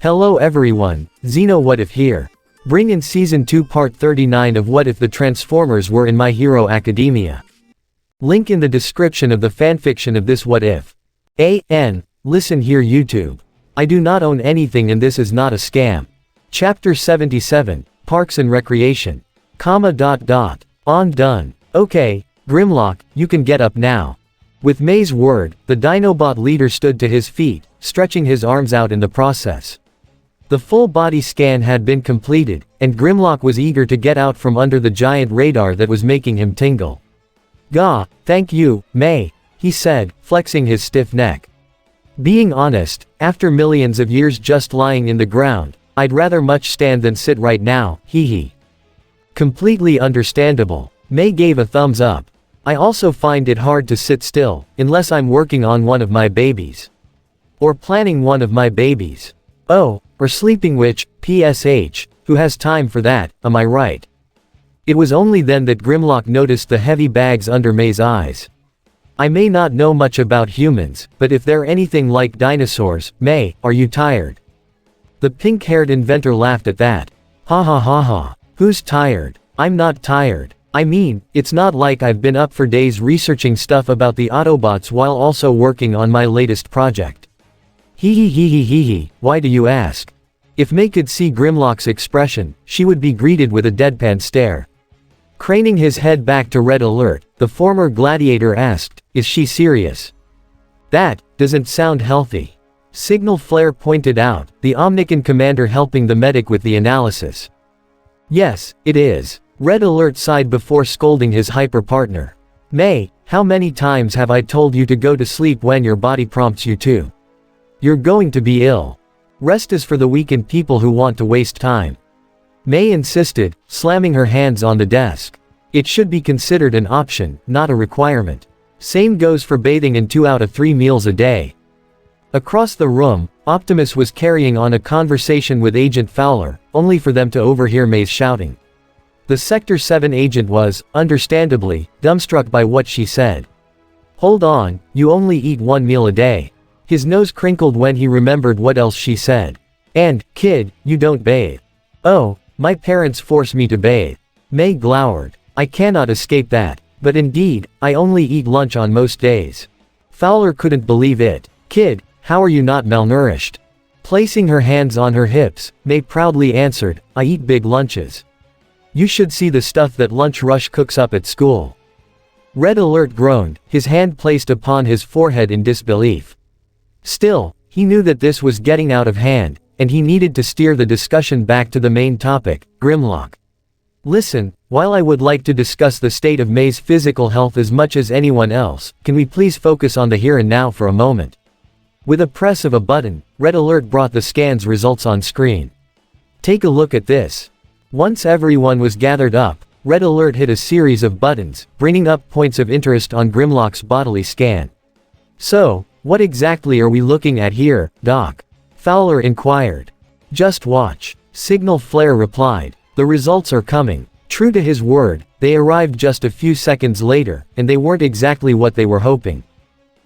Hello everyone, Xeno What If here. Bring in Season 2 Part 39 of What If the Transformers Were in My Hero Academia. Link in the description of the fanfiction of this What If. Listen here YouTube. I do not own anything and this is not a scam. Chapter 77, Parks and Recreation. On done. Okay, Grimlock, you can get up now. With May's word, the Dinobot leader stood to his feet, stretching his arms out in the process. The full body scan had been completed, and Grimlock was eager to get out from under the giant radar that was making him tingle. "Gah, thank you, May," he said, flexing his stiff neck. "Being honest, after millions of years just lying in the ground, I'd rather much stand than sit right now, hee. Completely understandable. May gave a thumbs up. I also find it hard to sit still, unless I'm working on one of my babies. Or planning one of my babies. Oh, or sleeping which, PSH, who has time for that, am I right?" It was only then that Grimlock noticed the heavy bags under May's eyes. "I may not know much about humans, but if they're anything like dinosaurs, May, are you tired?" The pink-haired inventor laughed at that. Ha ha ha ha. "Who's tired? I'm not tired. I mean, it's not like I've been up for days researching stuff about the Autobots while also working on my latest project." Hee, why do you ask? If May could see Grimlock's expression, she would be greeted with a deadpan stare. Craning his head back to Red Alert, the former gladiator asked, "Is she serious?" "That doesn't sound healthy." Signal Flare pointed out, the Omnican commander helping the medic with the analysis. "Yes, it is." Red Alert sighed before scolding his hyper partner. "May, how many times have I told you to go to sleep when your body prompts you to? You're going to be ill. Rest is for the weak and people who want to waste time." May insisted, slamming her hands on the desk. "It should be considered an option, not a requirement. Same goes for bathing in 2 out of 3 meals a day." Across the room, Optimus was carrying on a conversation with Agent Fowler, only for them to overhear May's shouting. The Sector 7 agent was, understandably, dumbstruck by what she said. "Hold on, you only eat 1 meal a day." His nose crinkled when he remembered what else she said. "And, kid, you don't bathe." "Oh, my parents force me to bathe." May glowered. "I cannot escape that. But indeed, I only eat lunch on most days." Fowler couldn't believe it. "Kid, how are you not malnourished?" Placing her hands on her hips, May proudly answered, "I eat big lunches. You should see the stuff that Lunch Rush cooks up at school." Red Alert groaned, his hand placed upon his forehead in disbelief. Still, he knew that this was getting out of hand, and he needed to steer the discussion back to the main topic, Grimlock. "Listen, while I would like to discuss the state of May's physical health as much as anyone else, can we please focus on the here and now for a moment?" With a press of a button, Red Alert brought the scan's results on screen. "Take a look at this." Once everyone was gathered up, Red Alert hit a series of buttons, bringing up points of interest on Grimlock's bodily scan. "So, what exactly are we looking at here, Doc?" Fowler inquired. "Just watch," Signal Flare replied. "The results are coming." True to his word, they arrived just a few seconds later, and they weren't exactly what they were hoping.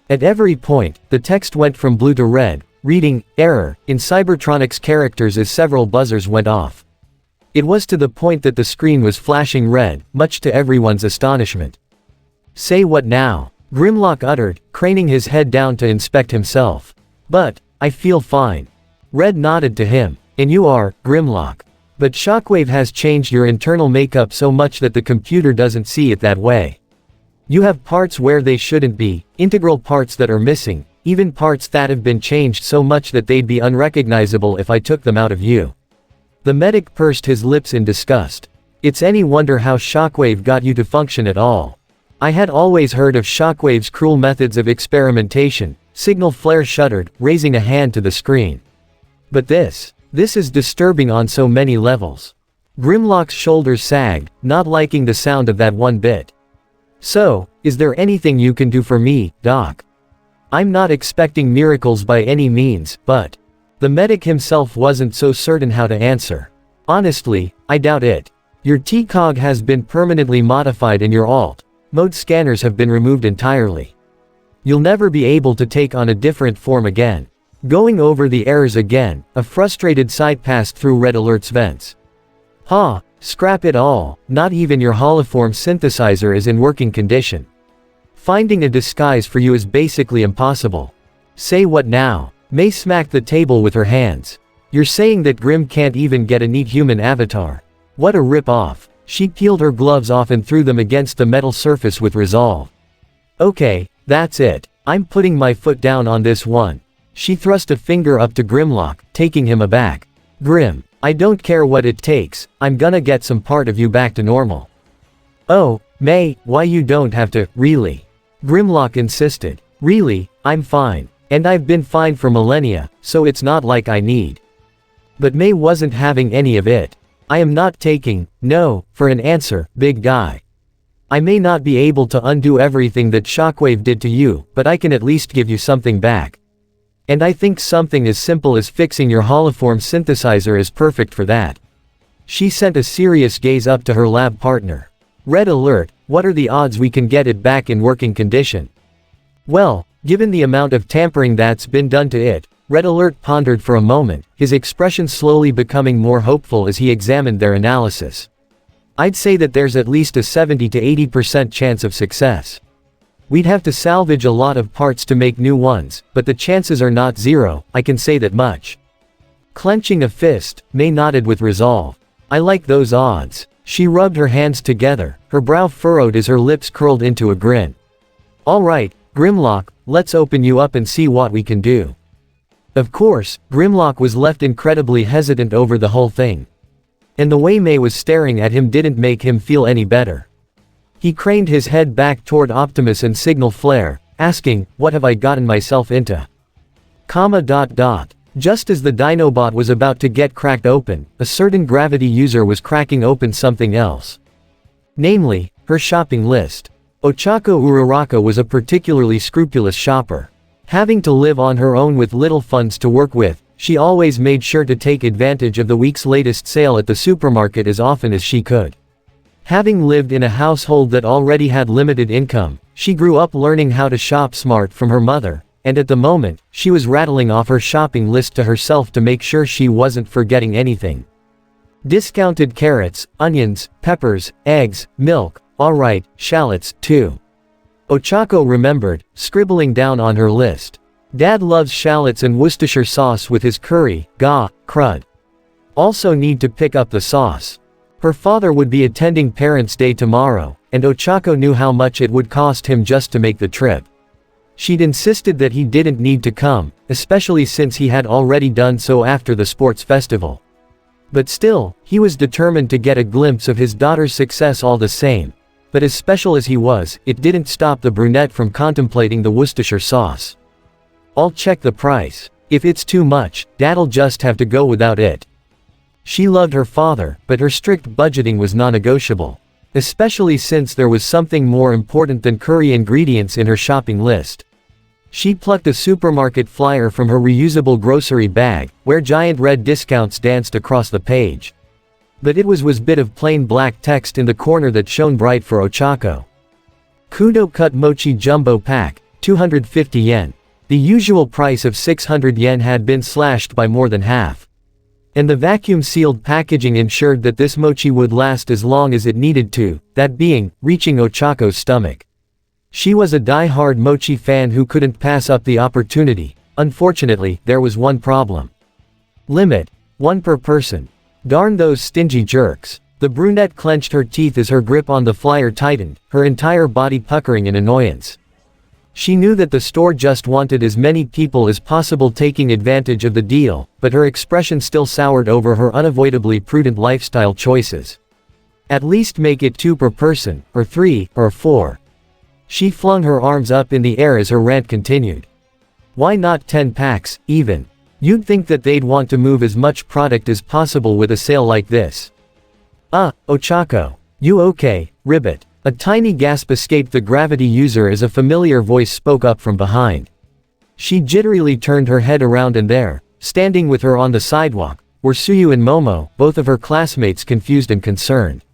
At every point, the text went from blue to red, reading, "Error," in Cybertronic's characters as several buzzers went off. It was to the point that the screen was flashing red, much to everyone's astonishment. "Say what now?" Grimlock uttered, craning his head down to inspect himself. "But, I feel fine." Red nodded to him. "And you are, Grimlock. But Shockwave has changed your internal makeup so much that the computer doesn't see it that way. You have parts where they shouldn't be, integral parts that are missing, even parts that have been changed so much that they'd be unrecognizable if I took them out of you." The medic pursed his lips in disgust. "It's any wonder how Shockwave got you to function at all. I had always heard of Shockwave's cruel methods of experimentation." Signal Flare shuddered, raising a hand to the screen. "But this is disturbing on so many levels." Grimlock's shoulders sagged, not liking the sound of that one bit. "So, is there anything you can do for me, Doc? I'm not expecting miracles by any means, but..." The medic himself wasn't so certain how to answer. "Honestly, I doubt it. Your T-Cog has been permanently modified and your alt-mode scanners have been removed entirely. You'll never be able to take on a different form again." Going over the errors again, a frustrated sigh passed through Red Alert's vents. Ha! Scrap it all, not even your holoform synthesizer is in working condition. Finding a disguise for you is basically impossible. Say what now? May smacked the table with her hands. You're saying that Grim can't even get a neat human avatar. What a rip-off. She peeled her gloves off and threw them against the metal surface with resolve. Okay, that's it. I'm putting my foot down on this one. She thrust a finger up to Grimlock, taking him aback. Grim, I don't care what it takes, I'm gonna get some part of you back to normal. Oh, May, why you don't have to, really? Grimlock insisted. Really, I'm fine. And I've been fine for millennia, so it's not like I need. But May wasn't having any of it. I am not taking, no, for an answer, big guy. I may not be able to undo everything that Shockwave did to you, but I can at least give you something back. And I think something as simple as fixing your holoform synthesizer is perfect for that. She sent a serious gaze up to her lab partner. Red Alert, what are the odds we can get it back in working condition? Well, given the amount of tampering that's been done to it, Red Alert pondered for a moment, his expression slowly becoming more hopeful as he examined their analysis. I'd say that there's at least a 70 to 80% chance of success. We'd have to salvage a lot of parts to make new ones, but the chances are not zero, I can say that much. Clenching a fist, May nodded with resolve. I like those odds. She rubbed her hands together, her brow furrowed as her lips curled into a grin. Alright, Grimlock, let's open you up and see what we can do. Of course, Grimlock was left incredibly hesitant over the whole thing. And the way May was staring at him didn't make him feel any better. He craned his head back toward Optimus and Signal Flare, asking, what have I gotten myself into? Just as the Dinobot was about to get cracked open, a certain Gravity user was cracking open something else. Namely, her shopping list. Ochako Uraraka was a particularly scrupulous shopper. Having to live on her own with little funds to work with, she always made sure to take advantage of the week's latest sale at the supermarket as often as she could. Having lived in a household that already had limited income, she grew up learning how to shop smart from her mother, and at the moment, she was rattling off her shopping list to herself to make sure she wasn't forgetting anything. Discounted carrots, onions, peppers, eggs, milk, alright, shallots, too. Ochako remembered, scribbling down on her list. Dad loves shallots and Worcestershire sauce with his curry, crud. Also need to pick up the sauce. Her father would be attending Parents' Day tomorrow, and Ochako knew how much it would cost him just to make the trip. She'd insisted that he didn't need to come, especially since he had already done so after the sports festival. But still, he was determined to get a glimpse of his daughter's success all the same. But as special as he was, it didn't stop the brunette from contemplating the Worcestershire sauce. I'll check the price. If it's too much, Dad'll just have to go without it. She loved her father, but her strict budgeting was non-negotiable. Especially since there was something more important than curry ingredients in her shopping list. She plucked a supermarket flyer from her reusable grocery bag, where giant red discounts danced across the page. But it was a bit of plain black text in the corner that shone bright for Ochako. Kudo cut mochi jumbo pack, 250 yen. The usual price of 600 yen had been slashed by more than half. And the vacuum-sealed packaging ensured that this mochi would last as long as it needed to, that being, reaching Ochako's stomach. She was a die-hard mochi fan who couldn't pass up the opportunity. Unfortunately, there was one problem. Limit. 1 per person. Darn those stingy jerks. The brunette clenched her teeth as her grip on the flyer tightened, her entire body puckering in annoyance. She knew that the store just wanted as many people as possible taking advantage of the deal, but her expression still soured over her unavoidably prudent lifestyle choices. At least make it 2 per person, or 3, or 4. She flung her arms up in the air as her rant continued. Why not 10 packs, even? You'd think that they'd want to move as much product as possible with a sale like this. Ochako. You okay, Ribbit? A tiny gasp escaped the Gravity user as a familiar voice spoke up from behind. She jitterily turned her head around and there, standing with her on the sidewalk, were Suyu and Momo, both of her classmates confused and concerned.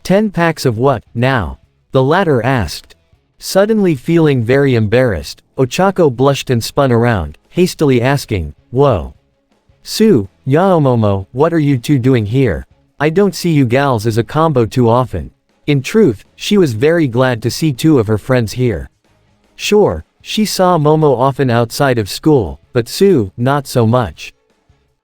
10 packs of what, now? The latter asked. Suddenly feeling very embarrassed, Ochako blushed and spun around, hastily asking, "Whoa. Sue, Yaomomo, what are you two doing here? I don't see you gals as a combo too often." In truth, she was very glad to see two of her friends here. Sure, she saw Momo often outside of school, but Sue, not so much.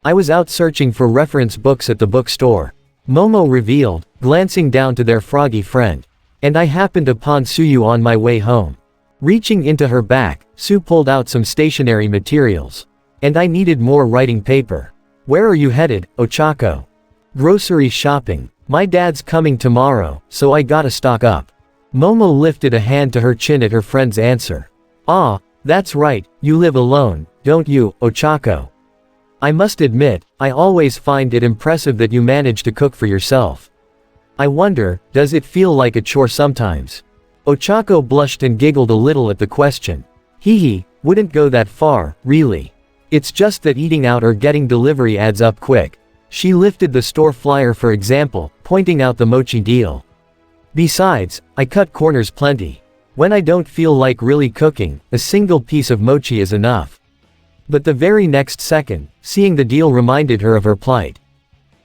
"I was out searching for reference books at the bookstore," Momo revealed, glancing down to their froggy friend. "And I happened upon Suyu on my way home." Reaching into her back, Sue pulled out some stationery materials. "And I needed more writing paper." "Where are you headed, Ochako?" "Grocery shopping. My dad's coming tomorrow, so I gotta stock up." Momo lifted a hand to her chin at her friend's answer. "Ah, that's right, you live alone, don't you, Ochako? I must admit, I always find it impressive that you manage to cook for yourself. I wonder, does it feel like a chore sometimes?" Ochako blushed and giggled a little at the question. "Hee, wouldn't go that far, really. It's just that eating out or getting delivery adds up quick." She lifted the store flyer for example, pointing out the mochi deal. "Besides, I cut corners plenty. When I don't feel like really cooking, a single piece of mochi is enough." But the very next second, seeing the deal reminded her of her plight.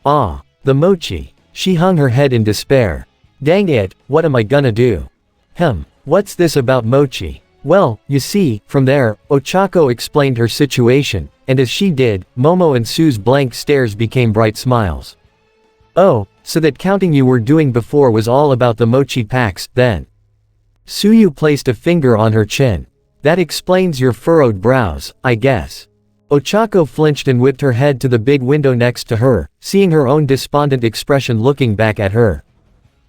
"Ah, the mochi." She hung her head in despair. "Dang it, what am I gonna do? What's this about mochi?" "Well, you see," from there, Ochako explained her situation, and as she did, Momo and Sue's blank stares became bright smiles. "Oh, so that counting you were doing before was all about the mochi packs, then?" Suyu placed a finger on her chin. "That explains your furrowed brows, I guess." Ochako flinched and whipped her head to the big window next to her, seeing her own despondent expression looking back at her.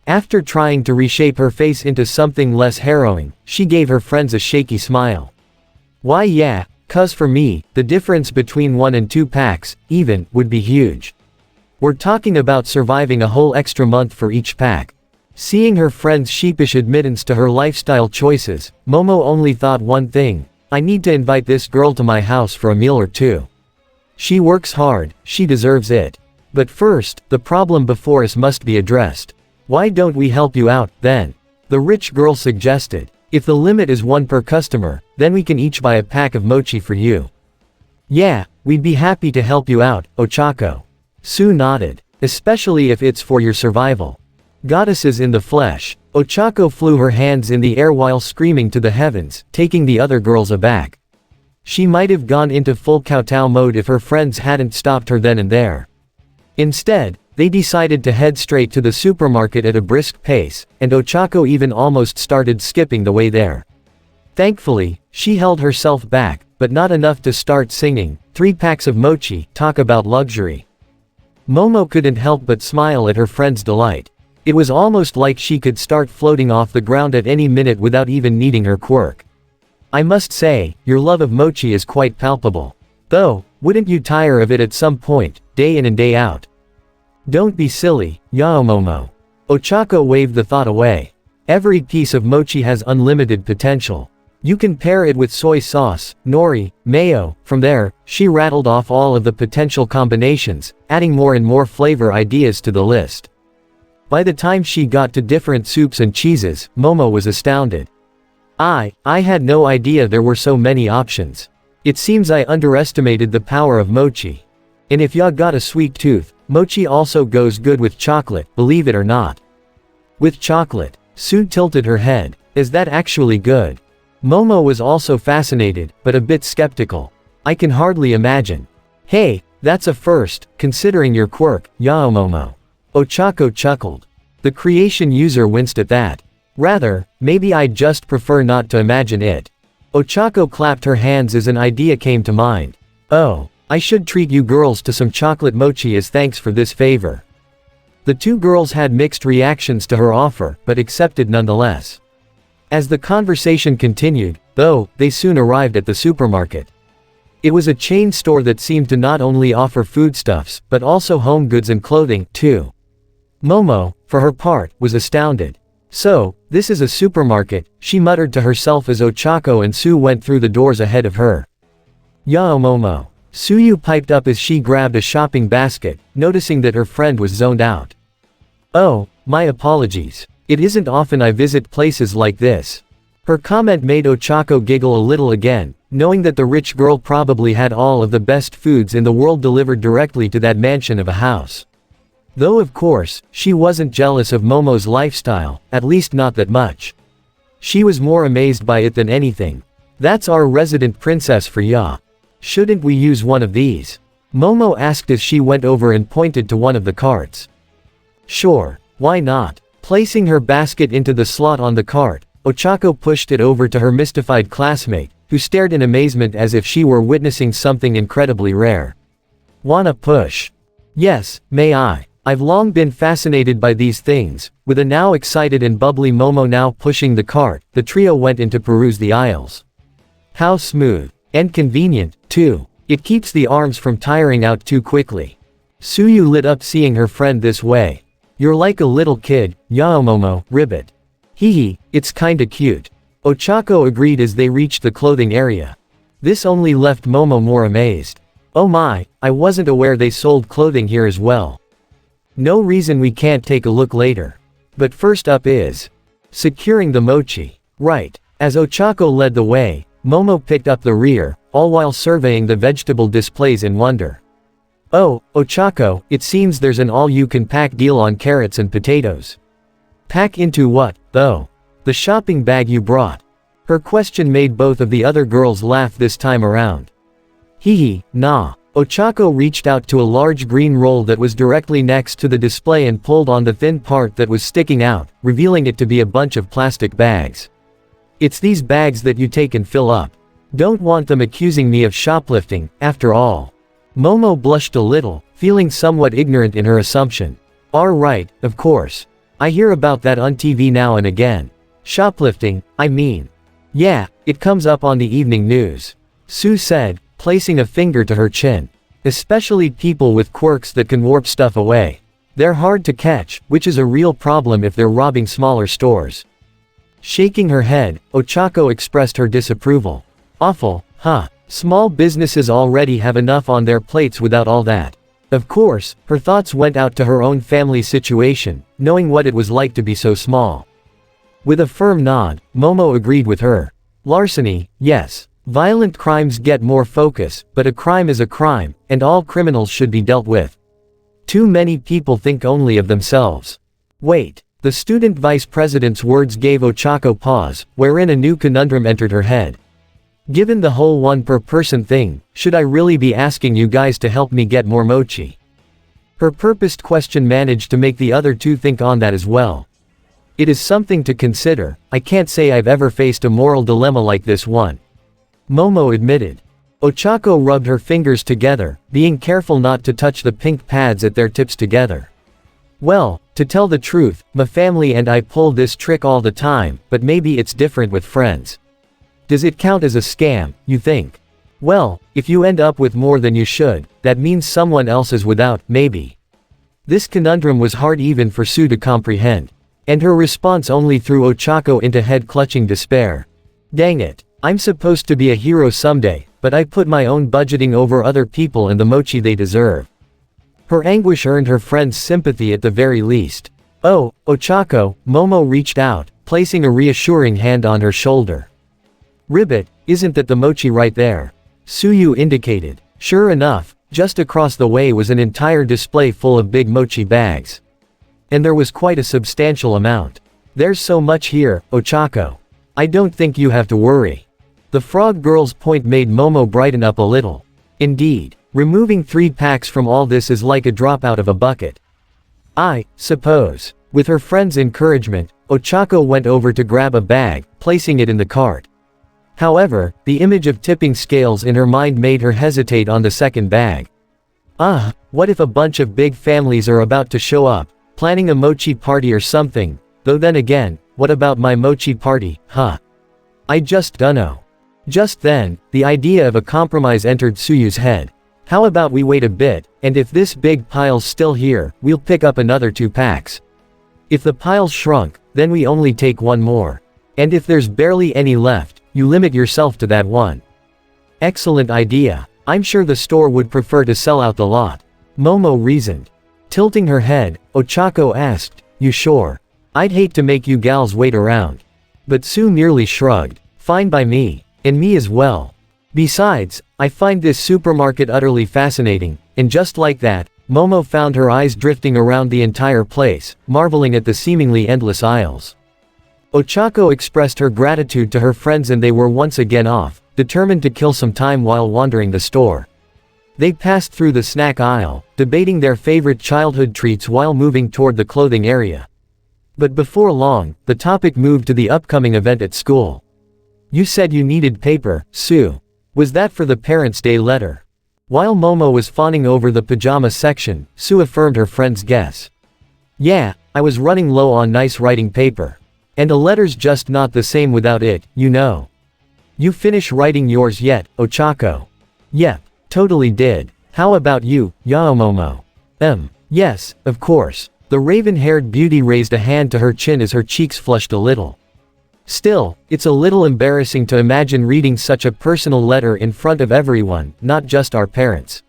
After trying to reshape her face into something less harrowing, she gave her friends a shaky smile. "Why yeah, 'cause for me, the difference between 1 and 2 packs, even, would be huge. We're talking about surviving a whole extra month for each pack." Seeing her friend's sheepish admittance to her lifestyle choices, Momo only thought one thing: "I need to invite this girl to my house for a meal or two. She works hard, she deserves it. But first, the problem before us must be addressed. Why don't we help you out, then?" the rich girl suggested. "If the limit is 1 per customer, then we can each buy a pack of mochi for you." "Yeah, we'd be happy to help you out, Ochako." Sue nodded. "Especially if it's for your survival." Goddesses in the flesh. Ochako flew her hands in the air while screaming to the heavens, taking the other girls aback. She might have gone into full kowtow mode if her friends hadn't stopped her then and there. Instead, they decided to head straight to the supermarket at a brisk pace, and Ochako even almost started skipping the way there. Thankfully, she held herself back, but not enough to start singing, 3 packs of mochi, talk about luxury. Momo couldn't help but smile at her friend's delight. It was almost like she could start floating off the ground at any minute without even needing her quirk. "I must say, your love of mochi is quite palpable. Though, wouldn't you tire of it at some point, day in and day out?" "Don't be silly, Yaomomo." Ochako waved the thought away. "Every piece of mochi has unlimited potential. You can pair it with soy sauce, nori, mayo." From there, she rattled off all of the potential combinations, adding more and more flavor ideas to the list. By the time she got to different soups and cheeses, Momo was astounded. I had no idea there were so many options. It seems I underestimated the power of mochi. And if ya got a sweet tooth, mochi also goes good with chocolate, believe it or not." "With chocolate?" Sue tilted her head. "Is that actually good?" Momo was also fascinated, but a bit skeptical. "I can hardly imagine." "Hey, that's a first, considering your quirk, Yaomomo." Ochako chuckled. The creation user winced at that. "Rather, maybe I'd just prefer not to imagine it." Ochako clapped her hands as an idea came to mind. "Oh, I should treat you girls to some chocolate mochi as thanks for this favor." The two girls had mixed reactions to her offer, but accepted nonetheless. As the conversation continued, though, they soon arrived at the supermarket. It was a chain store that seemed to not only offer foodstuffs, but also home goods and clothing, too. Momo, for her part, was astounded. "So, this is a supermarket," she muttered to herself as Ochako and Sue went through the doors ahead of her. "Yaomomo." Suyu piped up as she grabbed a shopping basket, noticing that her friend was zoned out. "Oh, my apologies. It isn't often I visit places like this." Her comment made Ochako giggle a little again, knowing that the rich girl probably had all of the best foods in the world delivered directly to that mansion of a house. Though of course, she wasn't jealous of Momo's lifestyle, at least not that much. She was more amazed by it than anything. That's our resident princess for ya. Shouldn't we use one of these? Momo asked as she went over and pointed to one of the carts. Sure, why not? Placing her basket into the slot on the cart, Ochako pushed it over to her mystified classmate, who stared in amazement as if she were witnessing something incredibly rare. Wanna push? Yes, may I? I've long been fascinated by these things. With a now excited and bubbly Momo now pushing the cart, the trio went in to peruse the aisles. How smooth. And convenient, too. It keeps the arms from tiring out too quickly. Suyu lit up seeing her friend this way. You're like a little kid, yao Momo, ribbit. Hehe, it's kinda cute. Ochako agreed as they reached the clothing area. This only left Momo more amazed. Oh my, I wasn't aware they sold clothing here as well. No reason we can't take a look later. But first up is securing the mochi. Right. As Ochako led the way, Momo picked up the rear, all while surveying the vegetable displays in wonder. Oh, Ochako, it seems there's an all-you-can-pack deal on carrots and potatoes. Pack into what, though? The shopping bag you brought. Her question made both of the other girls laugh this time around. Hehe, nah. Ochako reached out to a large green roll that was directly next to the display and pulled on the thin part that was sticking out, revealing it to be a bunch of plastic bags. It's these bags that you take and fill up. Don't want them accusing me of shoplifting, after all. Momo blushed a little, feeling somewhat ignorant in her assumption. Right, of course. I hear about that on TV now and again. Shoplifting, I mean. Yeah, it comes up on the evening news. Sue said, placing a finger to her chin. Especially people with quirks that can warp stuff away. They're hard to catch, which is a real problem if they're robbing smaller stores. Shaking her head, Ochako expressed her disapproval. Awful, huh? Small businesses already have enough on their plates without all that. Of course, her thoughts went out to her own family situation, knowing what it was like to be so small. With a firm nod, Momo agreed with her. Larceny, yes. Violent crimes get more focus, but a crime is a crime, and all criminals should be dealt with. Too many people think only of themselves. Wait. The student vice president's words gave Ochako pause, wherein a new conundrum entered her head. Given the whole one per person thing, should I really be asking you guys to help me get more mochi? Her purposed question managed to make the other two think on that as well. It is something to consider. I can't say I've ever faced a moral dilemma like this one. Momo admitted. Ochako rubbed her fingers together, being careful not to touch the pink pads at their tips together. Well, to tell the truth, my family and I pull this trick all the time, but maybe it's different with friends. Does it count as a scam, you think? Well, if you end up with more than you should, that means someone else is without, maybe. This conundrum was hard even for Sue to comprehend. And her response only threw Ochako into head-clutching despair. Dang it, I'm supposed to be a hero someday, but I put my own budgeting over other people and the mochi they deserve. Her anguish earned her friend's sympathy at the very least. Oh, Ochako, Momo reached out, placing a reassuring hand on her shoulder. Ribbit, isn't that the mochi right there? Suyu indicated. Sure enough, just across the way was an entire display full of big mochi bags. And there was quite a substantial amount. There's so much here, Ochako. I don't think you have to worry. The frog girl's point made Momo brighten up a little. Indeed. Removing 3 packs from all this is like a drop out of a bucket. I suppose. With her friend's encouragement, Ochako went over to grab a bag, placing it in the cart. However, the image of tipping scales in her mind made her hesitate on the second bag. What if a bunch of big families are about to show up, planning a mochi party or something? Though then again, what about my mochi party, huh? I just dunno. Just then, the idea of a compromise entered Suyu's head. How about we wait a bit, and if this big pile's still here, we'll pick up another 2 packs. If the pile's shrunk, then we only take 1 more. And if there's barely any left, you limit yourself to that 1. Excellent idea. I'm sure the store would prefer to sell out the lot. Momo reasoned. Tilting her head, Ochako asked, you sure? I'd hate to make you gals wait around. But Sue merely shrugged. Fine by me. And me as well. Besides, I find this supermarket utterly fascinating, and just like that, Momo found her eyes drifting around the entire place, marveling at the seemingly endless aisles. Ochako expressed her gratitude to her friends and they were once again off, determined to kill some time while wandering the store. They passed through the snack aisle, debating their favorite childhood treats while moving toward the clothing area. But before long, the topic moved to the upcoming event at school. You said you needed paper, Sue. Was that for the Parents' Day letter? While Momo was fawning over the pajama section, Sue affirmed her friend's guess. Yeah, I was running low on nice writing paper. And a letter's just not the same without it, you know. You finish writing yours yet, Ochako? Yep, totally did. How about you, Yaomomo? Yes, of course. The raven-haired beauty raised a hand to her chin as her cheeks flushed a little. Still, it's a little embarrassing to imagine reading such a personal letter in front of everyone, not just our parents.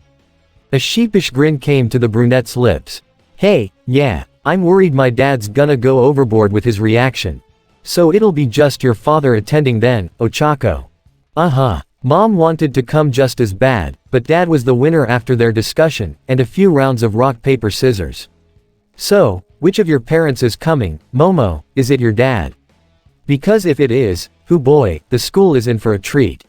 A sheepish grin came to the brunette's lips. Hey, yeah, I'm worried my dad's gonna go overboard with his reaction. So it'll be just your father attending then, Ochako. Mom wanted to come just as bad, but dad was the winner after their discussion, and a few rounds of rock paper scissors. So, which of your parents is coming, Momo? Is it your dad? Because if it is, hoo boy, the school is in for a treat.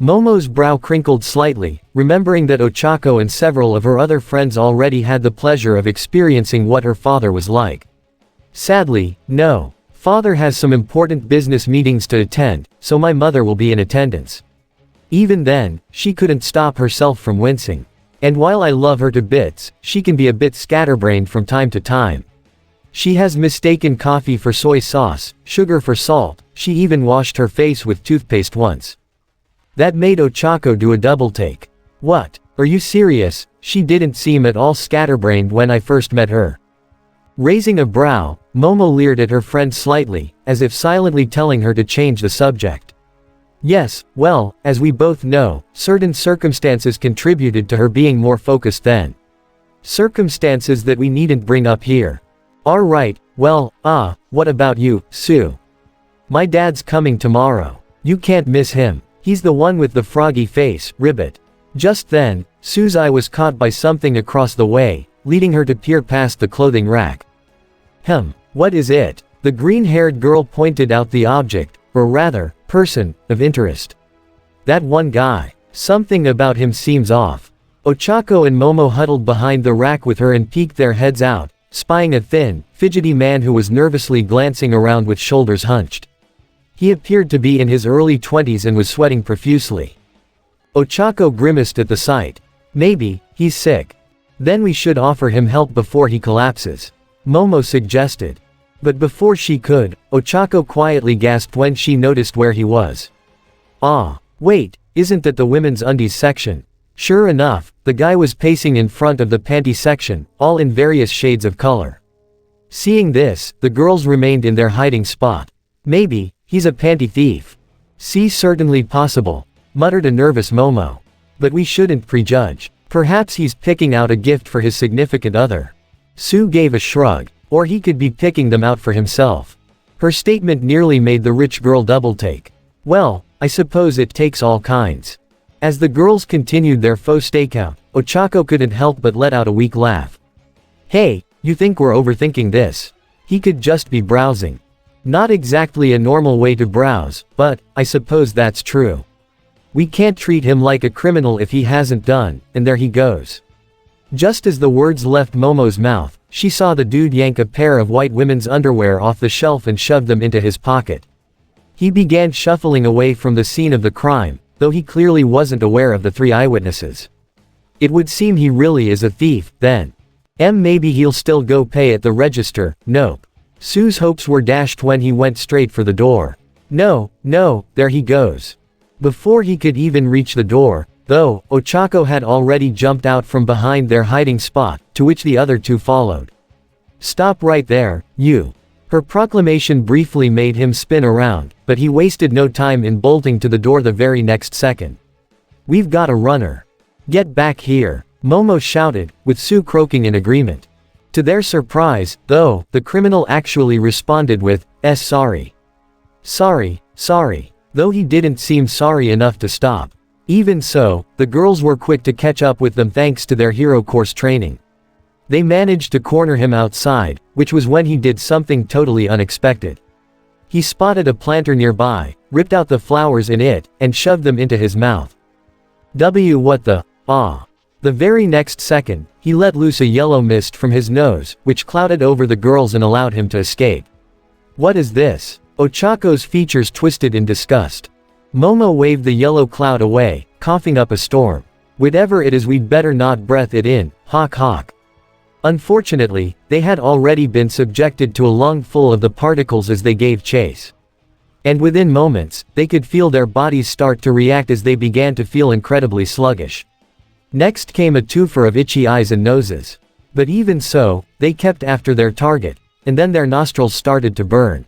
Momo's brow crinkled slightly, remembering that Ochako and several of her other friends already had the pleasure of experiencing what her father was like. Sadly, no. Father has some important business meetings to attend, so my mother will be in attendance. Even then, she couldn't stop herself from wincing. And while I love her to bits, she can be a bit scatterbrained from time to time. She has mistaken coffee for soy sauce, sugar for salt, she even washed her face with toothpaste once. That made Ochako do a double take. What? Are you serious? She didn't seem at all scatterbrained when I first met her. Raising a brow, Momo leered at her friend slightly, as if silently telling her to change the subject. Yes, well, as we both know, certain circumstances contributed to her being more focused then. Circumstances that we needn't bring up here. Alright, well, what about you, Sue? My dad's coming tomorrow. You can't miss him. He's the one with the froggy face, ribbit. Just then, Sue's eye was caught by something across the way, leading her to peer past the clothing rack. What is it? The green-haired girl pointed out the object, or rather, person, of interest. That one guy. Something about him seems off. Ochako and Momo huddled behind the rack with her and peeked their heads out, spying a thin, fidgety man who was nervously glancing around with shoulders hunched. He appeared to be in his early 20s and was sweating profusely. Ochako grimaced at the sight. Maybe, he's sick. Then we should offer him help before he collapses, Momo suggested. But before she could, Ochako quietly gasped when she noticed where he was. Wait, isn't that the women's undies section? Sure enough, the guy was pacing in front of the panty section, all in various shades of color. Seeing this, the girls remained in their hiding spot. Maybe, he's a panty thief. Certainly possible, muttered a nervous Momo. But we shouldn't prejudge. Perhaps he's picking out a gift for his significant other. Sue gave a shrug. Or he could be picking them out for himself. Her statement nearly made the rich girl double-take. Well, I suppose it takes all kinds. As the girls continued their faux stakeout, Ochako couldn't help but let out a weak laugh. Hey, you think we're overthinking this? He could just be browsing. Not exactly a normal way to browse, but, I suppose that's true. We can't treat him like a criminal if he hasn't done, and there he goes. Just as the words left Momo's mouth, she saw the dude yank a pair of white women's underwear off the shelf and shove them into his pocket. He began shuffling away from the scene of the crime, though he clearly wasn't aware of the three eyewitnesses. It would seem he really is a thief, then. Maybe he'll still go pay at the register. Nope. Sue's hopes were dashed when he went straight for the door. No, there he goes. Before he could even reach the door, though, Ochako had already jumped out from behind their hiding spot, to which the other two followed. Stop right there, you. Her proclamation briefly made him spin around, but he wasted no time in bolting to the door the very next second. We've got a runner. Get back here, Momo shouted, with Sue croaking in agreement. To their surprise, though, the criminal actually responded with, sorry. Sorry, though he didn't seem sorry enough to stop. Even so, the girls were quick to catch up with them thanks to their hero course training. They managed to corner him outside, which was when he did something totally unexpected. He spotted a planter nearby, ripped out the flowers in it, and shoved them into his mouth. What the, ah. The very next second, he let loose a yellow mist from his nose, which clouded over the girls and allowed him to escape. What is this? Ochako's features twisted in disgust. Momo waved the yellow cloud away, coughing up a storm. Whatever it is, we'd better not breathe it in, hawk hawk. Unfortunately, they had already been subjected to a lung full of the particles as they gave chase. And within moments, they could feel their bodies start to react as they began to feel incredibly sluggish. Next came a twofer of itchy eyes and noses. But even so, they kept after their target, and then their nostrils started to burn.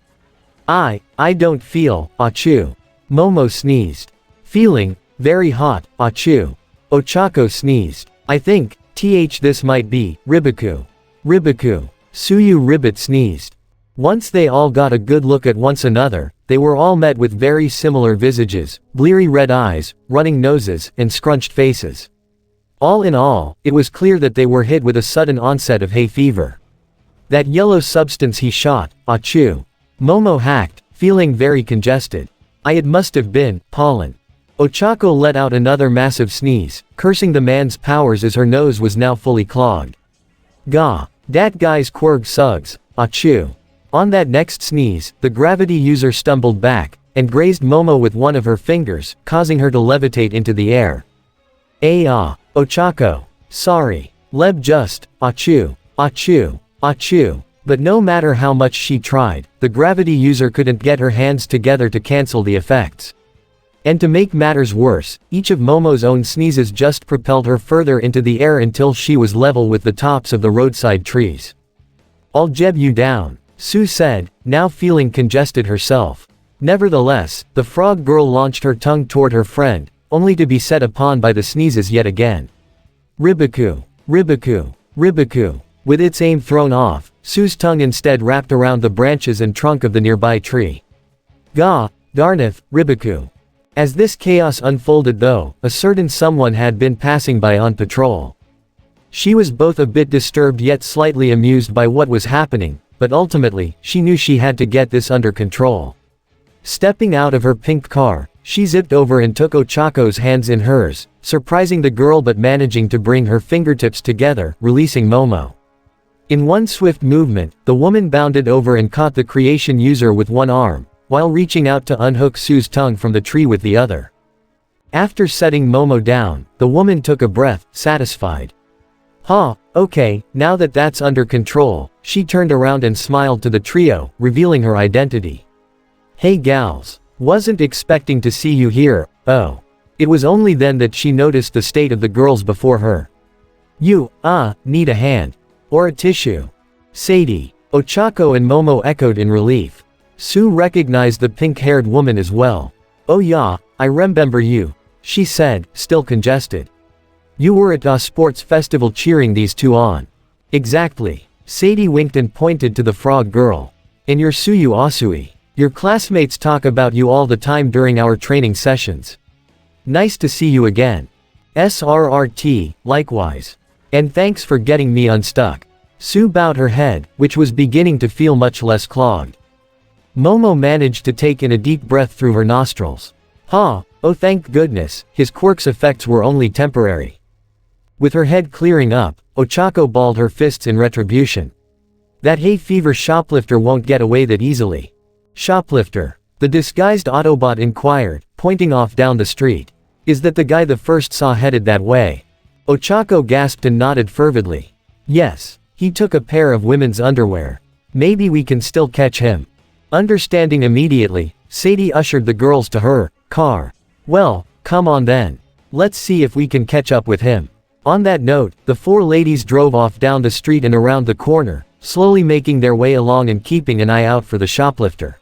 I don't feel, achoo. Momo sneezed. Feeling, very hot, achoo. Ochako sneezed. I think, this might be, Ribiku. Ribiku. Suyu Ribbit sneezed. Once they all got a good look at one another, they were all met with very similar visages, bleary red eyes, running noses, and scrunched faces. All in all, it was clear that they were hit with a sudden onset of hay fever. That yellow substance he shot, achoo. Momo hacked, feeling very congested. It must have been, pollen. Ochako let out another massive sneeze, cursing the man's powers as her nose was now fully clogged. Gah, dat guy's quirg sugs, achoo. On that next sneeze, the gravity user stumbled back, and grazed Momo with one of her fingers, causing her to levitate into the air. Ochako. Sorry. Leb just, achoo, achoo, achoo. But no matter how much she tried, the gravity user couldn't get her hands together to cancel the effects. And to make matters worse, each of Momo's own sneezes just propelled her further into the air until she was level with the tops of the roadside trees. I'll jeb you down, Sue said, now feeling congested herself. Nevertheless, the frog girl launched her tongue toward her friend, only to be set upon by the sneezes yet again. Ribiku. Ribiku. Ribiku. With its aim thrown off, Sue's tongue instead wrapped around the branches and trunk of the nearby tree. Gah, darneth, Ribiku. As this chaos unfolded though, a certain someone had been passing by on patrol. She was both a bit disturbed yet slightly amused by what was happening, but ultimately, she knew she had to get this under control. Stepping out of her pink car, she zipped over and took Ochako's hands in hers, surprising the girl but managing to bring her fingertips together, releasing Momo. In one swift movement, the woman bounded over and caught the creation user with one arm, while reaching out to unhook Sue's tongue from the tree with the other. After setting Momo down, the woman took a breath, satisfied. Okay, now that that's under control, she turned around and smiled to the trio, revealing her identity. Hey gals. Wasn't expecting to see you here, oh. It was only then that she noticed the state of the girls before her. You, need a hand. Or a tissue. Sadie. Ochako and Momo echoed in relief. Sue recognized the pink-haired woman as well. Oh yeah, I remember you, she said, still congested. You were at a sports festival cheering these two on. Exactly. Sadie winked and pointed to the frog girl. And you're Suyu Asui. Your classmates talk about you all the time during our training sessions. Nice to see you again. SRRT, likewise. And thanks for getting me unstuck. Sue bowed her head, which was beginning to feel much less clogged. Momo managed to take in a deep breath through her nostrils. Oh thank goodness, his quirk's effects were only temporary. With her head clearing up, Ochako balled her fists in retribution. That hay fever shoplifter won't get away that easily. Shoplifter. The disguised Autobot inquired, pointing off down the street. Is that the guy the first saw headed that way? Ochako gasped and nodded fervidly. Yes. He took a pair of women's underwear. Maybe we can still catch him. Understanding immediately, Sadie ushered the girls to her car. Well, come on then. Let's see if we can catch up with him. On that note, the four ladies drove off down the street and around the corner, slowly making their way along and keeping an eye out for the shoplifter.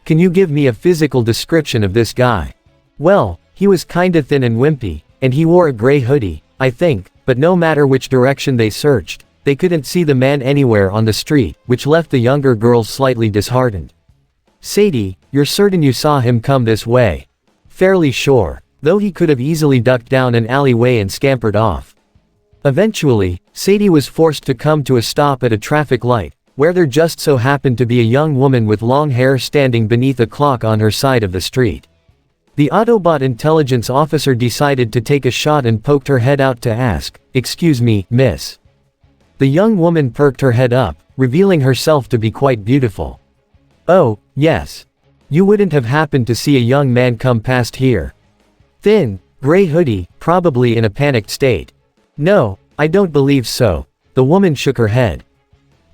Can you give me a physical description of this guy? Well, he was kinda thin and wimpy, and he wore a gray hoodie, I think, but no matter which direction they searched, they couldn't see the man anywhere on the street, which left the younger girls slightly disheartened. Sadie, you're certain you saw him come this way? Fairly sure. though he could have easily ducked down an alleyway and scampered off. Eventually, Sadie was forced to come to a stop at a traffic light, where there just so happened to be a young woman with long hair standing beneath a clock on her side of the street. The Autobot intelligence officer decided to take a shot and poked her head out to ask, "Excuse me, miss?" The young woman perked her head up, revealing herself to be quite beautiful. "Oh, yes. You wouldn't have happened to see a young man come past here? Thin, gray hoodie, probably in a panicked state." "No, I don't believe so." The woman shook her head.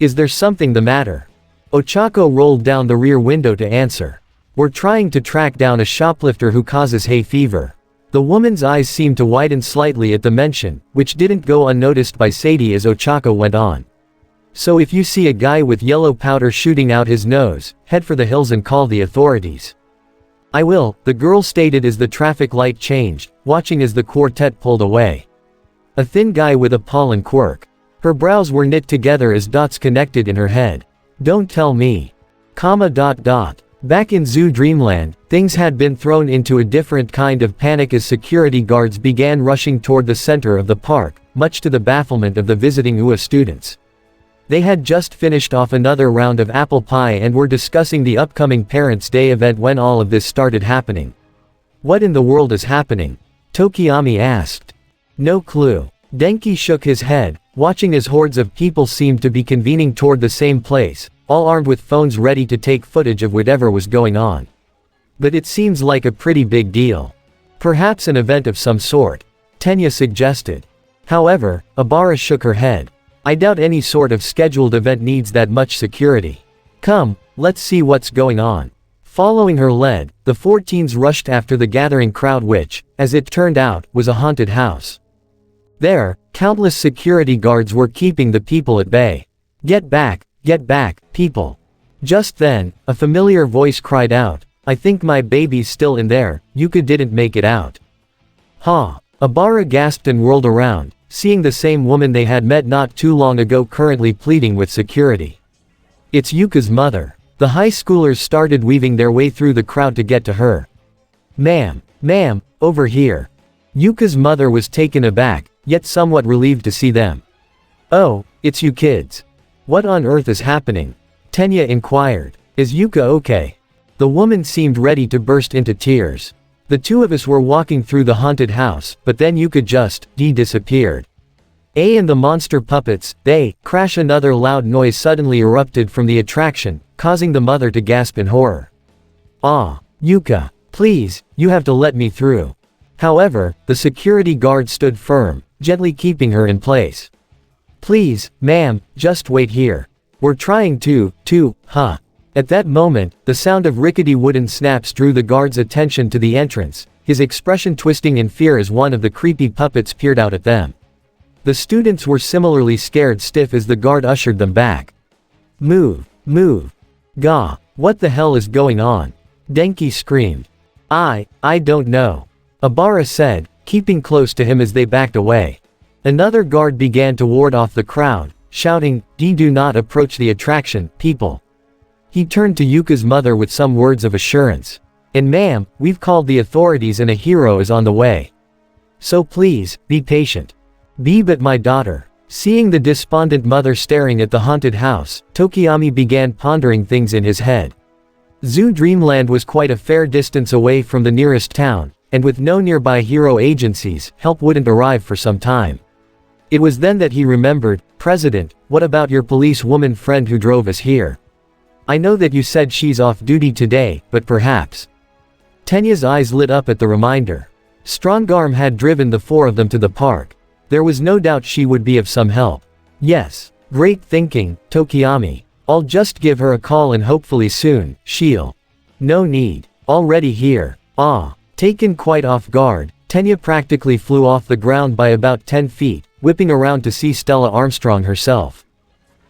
"Is there something the matter?" Ochako rolled down the rear window to answer. "We're trying to track down a shoplifter who causes hay fever." The woman's eyes seemed to widen slightly at the mention, which didn't go unnoticed by Sadie as Ochako went on. "So if you see a guy with yellow powder shooting out his nose, head for the hills and call the authorities." "I will," the girl stated as the traffic light changed, watching as the quartet pulled away. A thin guy with a pollen quirk. Her brows were knit together as dots connected in her head. "Don't tell me. Back in Zoo Dreamland, things had been thrown into a different kind of panic as security guards began rushing toward the center of the park, much to the bafflement of the visiting UA students. They had just finished off another round of apple pie and were discussing the upcoming Parents' Day event when all of this started happening. "What in the world is happening?" Tokiyami asked. "No clue." Denki shook his head, watching as hordes of people seemed to be convening toward the same place, all armed with phones ready to take footage of whatever was going on. "But it seems like a pretty big deal. Perhaps an event of some sort," Tenya suggested. However, Abara shook her head. "I doubt any sort of scheduled event needs that much security. Come, let's see what's going on." Following her lead, the 4 teens rushed after the gathering crowd which, as it turned out, was a haunted house. There, countless security guards were keeping the people at bay. Get back, people." Just then, a familiar voice cried out, "I think my baby's still in there." Yuka didn't make it out. "Huh?" Abara gasped and whirled around, seeing the same woman they had met not too long ago currently pleading with security. "It's Yuka's mother." The high schoolers started weaving their way through the crowd to get to her. Ma'am, over here." Yuka's mother was taken aback, yet somewhat relieved to see them. "Oh, it's you kids. What on earth is happening?" Tenya inquired. "Is Yuka okay?" The woman seemed ready to burst into tears. "The 2 of us were walking through the haunted house, but then Yuka just disappeared. And the monster puppets, they crash." Another loud noise suddenly erupted from the attraction, causing the mother to gasp in horror. "Ah, Yuka, please, you have to let me through." However, the security guard stood firm, gently keeping her in place. "Please, ma'am, just wait here. We're trying to, huh?" At that moment, the sound of rickety wooden snaps drew the guard's attention to the entrance, his expression twisting in fear as one of the creepy puppets peered out at them. The students were similarly scared stiff as the guard ushered them back. Move. Gah, what the hell is going on?" Denki screamed. I don't know," Abara said, keeping close to him as they backed away. Another guard began to ward off the crowd, shouting, Do not approach the attraction, people." He turned to Yuka's mother with some words of assurance. "And ma'am, we've called the authorities and a hero is on the way. So please, be patient." But my daughter." Seeing the despondent mother staring at the haunted house, Tokiyami began pondering things in his head. Zoo Dreamland was quite a fair distance away from the nearest town, and with no nearby hero agencies, help wouldn't arrive for some time. It was then that he remembered, "President, what about your police woman friend who drove us here? I know that you said she's off duty today, but perhaps." Tenya's eyes lit up at the reminder. Strongarm had driven the 4 of them to the park. There was no doubt she would be of some help. "Yes, great thinking, Tokiyami. I'll just give her a call and hopefully soon, she'll." "No need. Already here." Taken quite off guard, Tenya practically flew off the ground by about 10 feet, whipping around to see Stella Armstrong herself.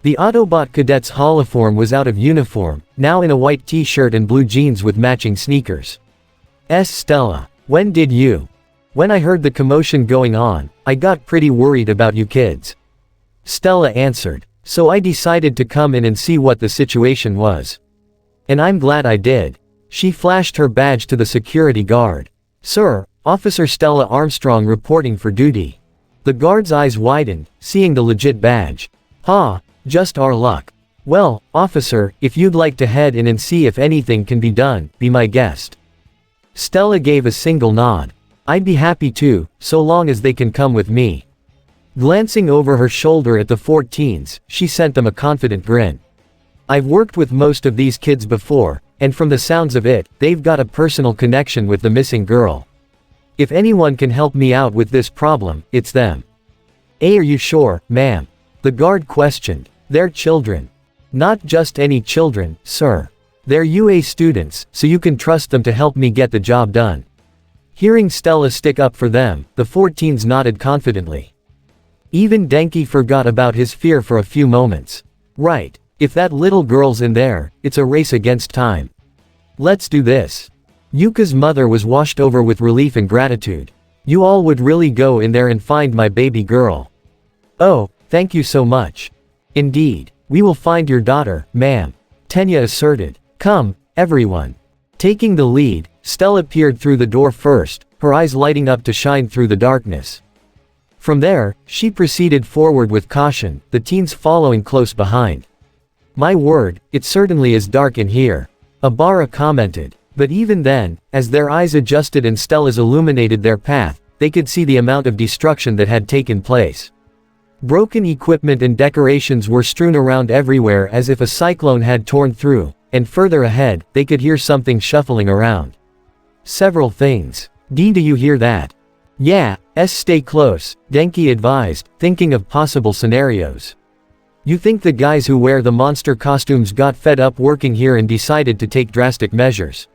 The Autobot cadet's holoform was out of uniform, now in a white t-shirt and blue jeans with matching sneakers. Stella, when did you? When I heard the commotion going on, I got pretty worried about you kids." Stella answered. "So I decided to come in and see what the situation was. And I'm glad I did." She flashed her badge to the security guard. "Sir, Officer Stella Armstrong reporting for duty. The guard's eyes widened, seeing the legit badge. Just our luck. Well, officer, if you'd like to head in and see if anything can be done, be my guest. Stella gave a single nod. I'd be happy to, so long as they can come with me. Glancing over her shoulder at the 14s, she sent them a confident grin. I've worked with most of these kids before, and from the sounds of it, they've got a personal connection with the missing girl. If anyone can help me out with this problem, it's them. Are you sure, ma'am? The guard questioned. They're children. Not just any children, sir. They're UA students, so you can trust them to help me get the job done. Hearing Stella stick up for them, the 14s nodded confidently. Even Denki forgot about his fear for a few moments. Right. If that little girl's in there, it's a race against time. Let's do this. Yuka's mother was washed over with relief and gratitude. You all would really go in there and find my baby girl. Oh, thank you so much. Indeed. We will find your daughter, ma'am. Tenya asserted. Come, everyone. Taking the lead, Stella peered through the door first, her eyes lighting up to shine through the darkness. From there, she proceeded forward with caution, the teens following close behind. My word, it certainly is dark in here. Abara commented. But even then, as their eyes adjusted and Stella's illuminated their path, they could see the amount of destruction that had taken place. Broken equipment and decorations were strewn around everywhere as if a cyclone had torn through, and further ahead, they could hear something shuffling around. Several things. Do you hear that? Yeah, stay close, Denki advised, thinking of possible scenarios. You think the guys who wear the monster costumes got fed up working here and decided to take drastic measures?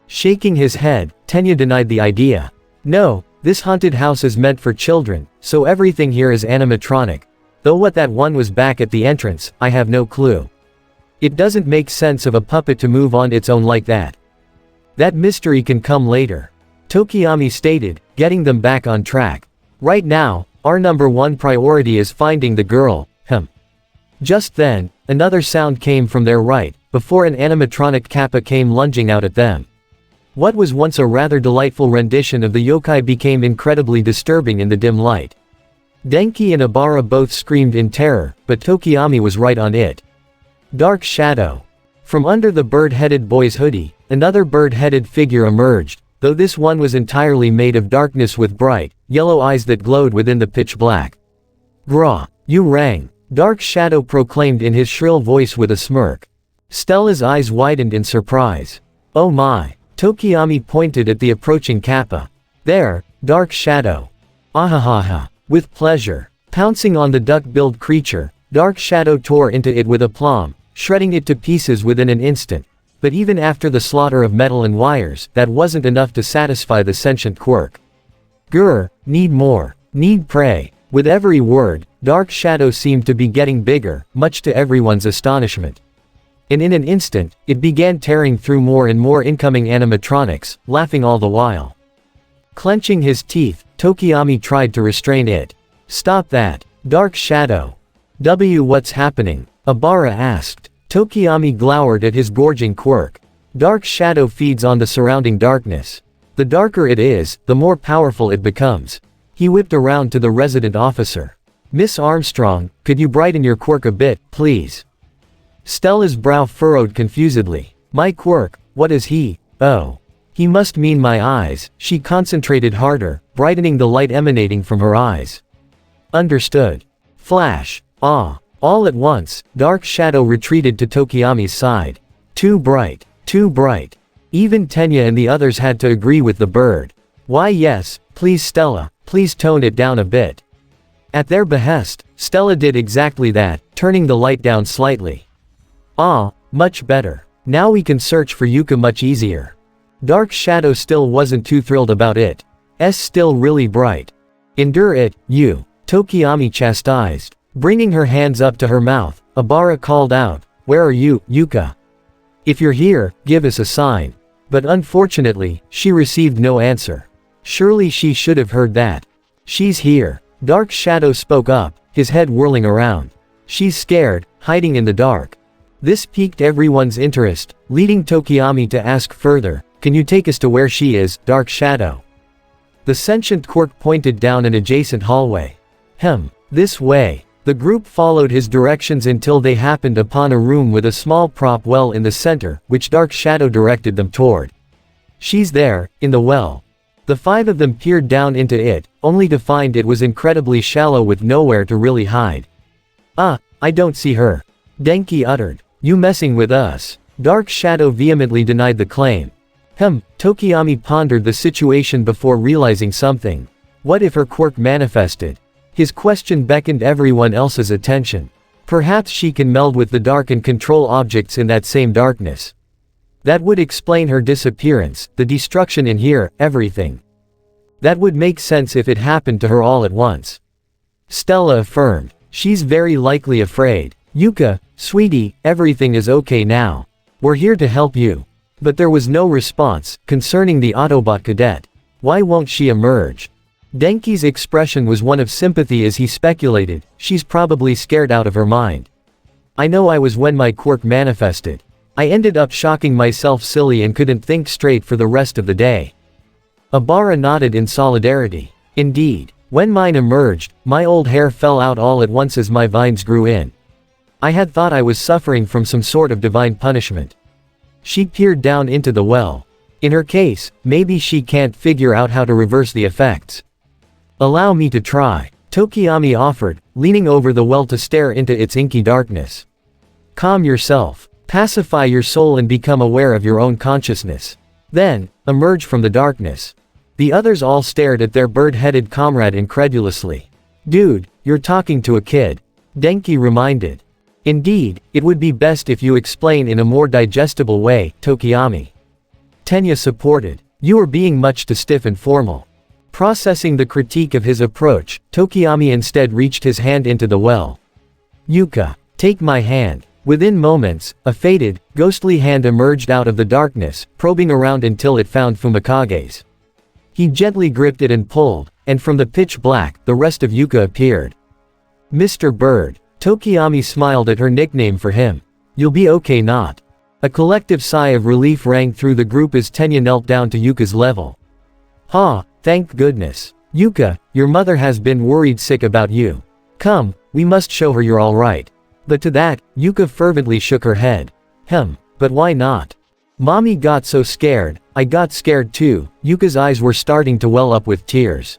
Shaking his head, Tenya denied the idea. No, this haunted house is meant for children, so everything here is animatronic. Though what that one was back at the entrance, I have no clue. It doesn't make sense of a puppet to move on its own like that. That mystery can come later. Tokiyami stated, getting them back on track. Right now, our #1 priority is finding the girl, Just then, another sound came from their right, before an animatronic kappa came lunging out at them. What was once a rather delightful rendition of the yokai became incredibly disturbing in the dim light. Denki and Abara both screamed in terror, but Tokiyami was right on it. Dark shadow. From under the bird-headed boy's hoodie, another bird-headed figure emerged, though this one was entirely made of darkness with bright, yellow eyes that glowed within the pitch black. Gra, you rang. Dark Shadow proclaimed in his shrill voice with a smirk. Stella's eyes widened in surprise. Oh my. Tokiyami pointed at the approaching kappa. There, Dark Shadow. Ahahaha. With pleasure. Pouncing on the duck-billed creature, Dark Shadow tore into it with aplomb, shredding it to pieces within an instant. But even after the slaughter of metal and wires, that wasn't enough to satisfy the sentient quirk. Grr, need more. Need prey. With every word, Dark Shadow seemed to be getting bigger, much to everyone's astonishment. And in an instant, it began tearing through more and more incoming animatronics, laughing all the while. Clenching his teeth, Tokiyami tried to restrain it. Stop that. Dark Shadow. What's happening? Abara asked. Tokiyami glowered at his gorging quirk. Dark Shadow feeds on the surrounding darkness. The darker it is, the more powerful it becomes. He whipped around to the resident officer. Miss Armstrong, could you brighten your quirk a bit, please? Stella's brow furrowed confusedly. My quirk, what is he? Oh. He must mean my eyes. She concentrated harder, brightening the light emanating from her eyes. Understood. Flash. Ah. All at once, Dark Shadow retreated to Tokiyami's side. Too bright. Too bright. Even Tenya and the others had to agree with the bird. Why yes, please Stella. Please tone it down a bit. At their behest, Stella did exactly that, turning the light down slightly. Ah, much better. Now we can search for Yuka much easier. Dark Shadow still wasn't too thrilled about it. Still really bright. Endure it, you. Tokiyami chastised. Bringing her hands up to her mouth, Abara called out, Where are you, Yuka? If you're here, give us a sign. But unfortunately, she received no answer. Surely she should have heard that. She's here. Dark Shadow spoke up, his head whirling around. She's scared, hiding in the dark. This piqued everyone's interest, leading Tokiyami to ask further, Can you take us to where she is, Dark Shadow? The sentient quirk pointed down an adjacent hallway. This way. The group followed his directions until they happened upon a room with a small prop well in the center, which Dark Shadow directed them toward. She's there, in the well. The 5 of them peered down into it, only to find it was incredibly shallow with nowhere to really hide. I don't see her. Denki uttered. You messing with us? Dark Shadow vehemently denied the claim. Tokiyami pondered the situation before realizing something. What if her quirk manifested? His question beckoned everyone else's attention. Perhaps she can meld with the dark and control objects in that same darkness. That would explain her disappearance, the destruction in here, everything. That would make sense if it happened to her all at once. Stella affirmed. She's very likely afraid. Yuka, sweetie, everything is okay now. We're here to help you. But there was no response, concerning the Autobot cadet. Why won't she emerge? Denki's expression was one of sympathy as he speculated, she's probably scared out of her mind. I know I was when my quirk manifested. I ended up shocking myself silly and couldn't think straight for the rest of the day. Abara nodded in solidarity. Indeed. When mine emerged, my old hair fell out all at once as my vines grew in. I had thought I was suffering from some sort of divine punishment. She peered down into the well. In her case, maybe she can't figure out how to reverse the effects. Allow me to try, Tokiyami offered, leaning over the well to stare into its inky darkness. Calm yourself, pacify your soul and become aware of your own consciousness. Then, emerge from the darkness. The others all stared at their bird-headed comrade incredulously. Dude, you're talking to a kid. Denki reminded. Indeed, it would be best if you explain in a more digestible way, Tokiyami. Tenya supported. You are being much too stiff and formal. Processing the critique of his approach, Tokiyami instead reached his hand into the well. Yuka, take my hand. Within moments, a faded, ghostly hand emerged out of the darkness, probing around until it found Fumikage's. He gently gripped it and pulled, and from the pitch black, the rest of Yuka appeared. Mr. Bird. Tokiyami smiled at her nickname for him. You'll be okay not. A collective sigh of relief rang through the group as Tenya knelt down to Yuka's level. Thank goodness. Yuka, your mother has been worried sick about you. Come, we must show her you're alright. But to that, Yuka fervently shook her head. But why not? Mommy got so scared, I got scared too. Yuka's eyes were starting to well up with tears.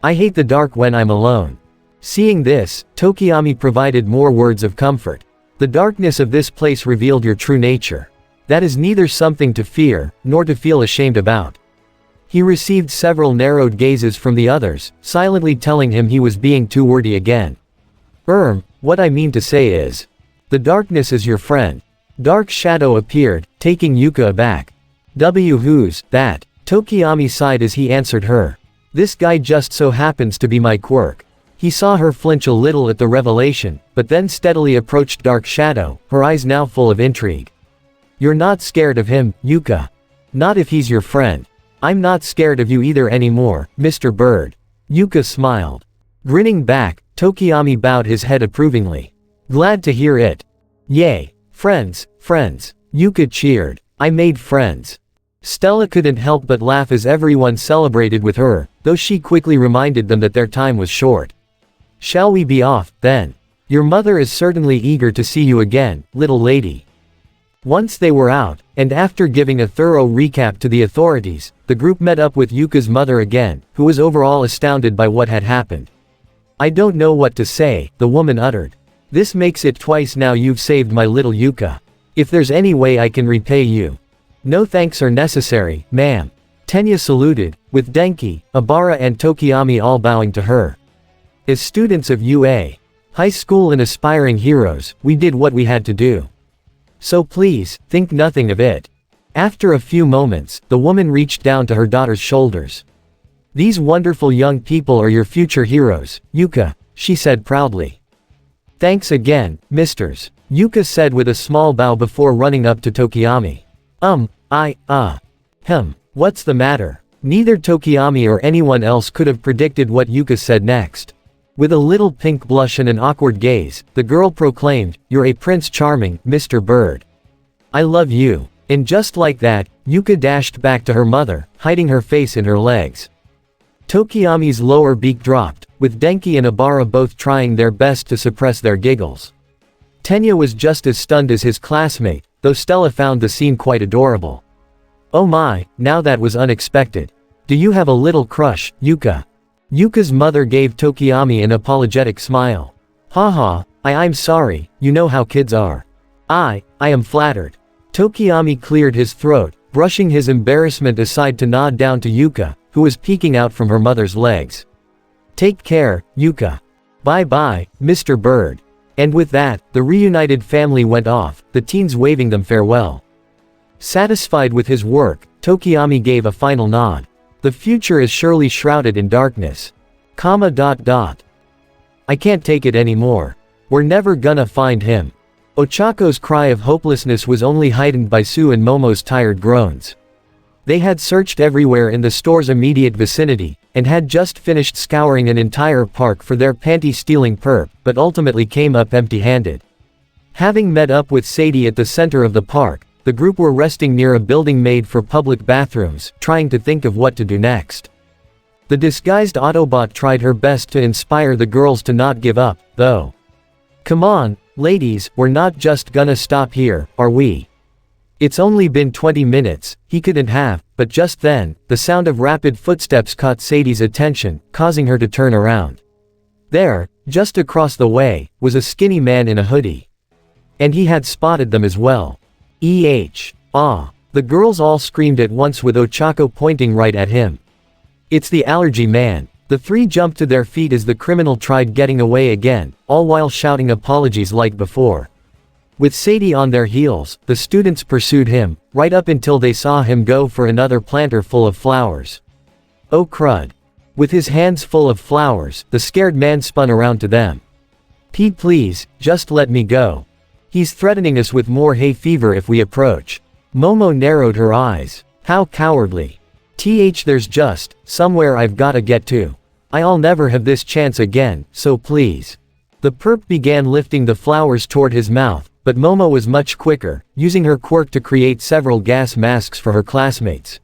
I hate the dark when I'm alone. Seeing this, Tokiyami provided more words of comfort. The darkness of this place revealed your true nature. That is neither something to fear, nor to feel ashamed about. He received several narrowed gazes from the others, silently telling him he was being too wordy again. What I mean to say is, the darkness is your friend. Dark Shadow appeared, taking Yuka aback. Who's that? Tokiyami sighed as he answered her. This guy just so happens to be my quirk. He saw her flinch a little at the revelation, but then steadily approached Dark Shadow, her eyes now full of intrigue. You're not scared of him, Yuka. Not if he's your friend. I'm not scared of you either anymore, Mr. Bird. Yuka smiled. Grinning back, Tokiyami bowed his head approvingly. Glad to hear it. Yay. Friends. Yuka cheered. I made friends. Stella couldn't help but laugh as everyone celebrated with her, though she quickly reminded them that their time was short. Shall we be off, then? Your mother is certainly eager to see you again, little lady. Once they were out, and after giving a thorough recap to the authorities, the group met up with Yuka's mother again, who was overall astounded by what had happened. I don't know what to say, the woman uttered. This makes it twice now you've saved my little Yuka. If there's any way I can repay you. No thanks are necessary, ma'am. Tenya saluted, with Denki, Abara and Tokiyami all bowing to her. As students of UA High School and aspiring heroes, we did what we had to do. So please, think nothing of it. After a few moments, the woman reached down to her daughter's shoulders. These wonderful young people are your future heroes, Yuka, she said proudly. Thanks again, misters, Yuka said with a small bow before running up to Tokiyami. What's the matter? Neither Tokiyami or anyone else could have predicted what Yuka said next. With a little pink blush and an awkward gaze, the girl proclaimed, You're a Prince Charming, Mr. Bird. I love you. And just like that, Yuka dashed back to her mother, hiding her face in her legs. Tokiyami's lower beak dropped, with Denki and Abara both trying their best to suppress their giggles. Tenya was just as stunned as his classmate, though Stella found the scene quite adorable. Oh my, now that was unexpected. Do you have a little crush, Yuka? Yuka's mother gave Tokiyami an apologetic smile. Haha, I'm sorry, you know how kids are. I am flattered. Tokiyami cleared his throat, brushing his embarrassment aside to nod down to Yuka, who was peeking out from her mother's legs. Take care, Yuka. Bye-bye, Mr. Bird. And with that, the reunited family went off, the teens waving them farewell. Satisfied with his work, Tokiyami gave a final nod. The future is surely shrouded in darkness. I can't take it anymore. We're never gonna find him. Ochako's cry of hopelessness was only heightened by Sue and Momo's tired groans. They had searched everywhere in the store's immediate vicinity, and had just finished scouring an entire park for their panty-stealing perp, but ultimately came up empty-handed. Having met up with Sadie at the center of the park, the group were resting near a building made for public bathrooms, trying to think of what to do next. The disguised Autobot tried her best to inspire the girls to not give up, though. Come on, ladies, we're not just gonna stop here, are we? It's only been 20 minutes, he couldn't have, but just then, the sound of rapid footsteps caught Sadie's attention, causing her to turn around. There, just across the way, was a skinny man in a hoodie. And he had spotted them as well. Ah! The girls all screamed at once with Ochako pointing right at him. It's the allergy man. The three jumped to their feet as the criminal tried getting away again, all while shouting apologies like before. With Sadie on their heels, the students pursued him, right up until they saw him go for another planter full of flowers. Oh crud. With his hands full of flowers, the scared man spun around to them. Pete, please, just let me go. He's threatening us with more hay fever if we approach. Momo narrowed her eyes. How cowardly. There's just somewhere I've gotta get to. I'll never have this chance again, so please. The perp began lifting the flowers toward his mouth, but Momo was much quicker, using her quirk to create several gas masks for her classmates.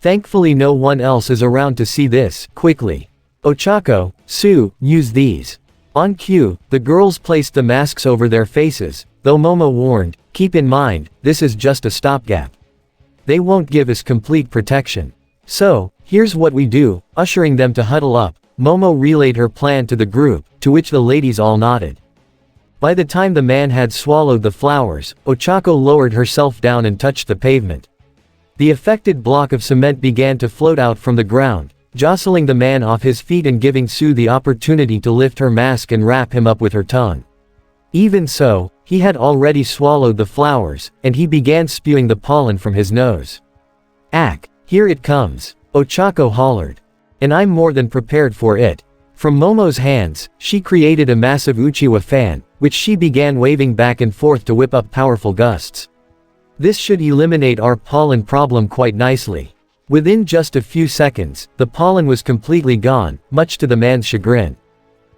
Thankfully no one else is around to see this. Quickly. Ochako, Sue, use these. On cue, the girls placed the masks over their faces, though Momo warned, keep in mind, this is just a stopgap. They won't give us complete protection. So, here's what we do. Ushering them to huddle up, Momo relayed her plan to the group, to which the ladies all nodded. By the time the man had swallowed the flowers, Ochako lowered herself down and touched the pavement. The affected block of cement began to float out from the ground, jostling the man off his feet and giving Sue the opportunity to lift her mask and wrap him up with her tongue. Even so, he had already swallowed the flowers, and he began spewing the pollen from his nose. Ack, here it comes, Ochako hollered. And I'm more than prepared for it. From Momo's hands, she created a massive Uchiwa fan, which she began waving back and forth to whip up powerful gusts. This should eliminate our pollen problem quite nicely. Within just a few seconds, the pollen was completely gone, much to the man's chagrin.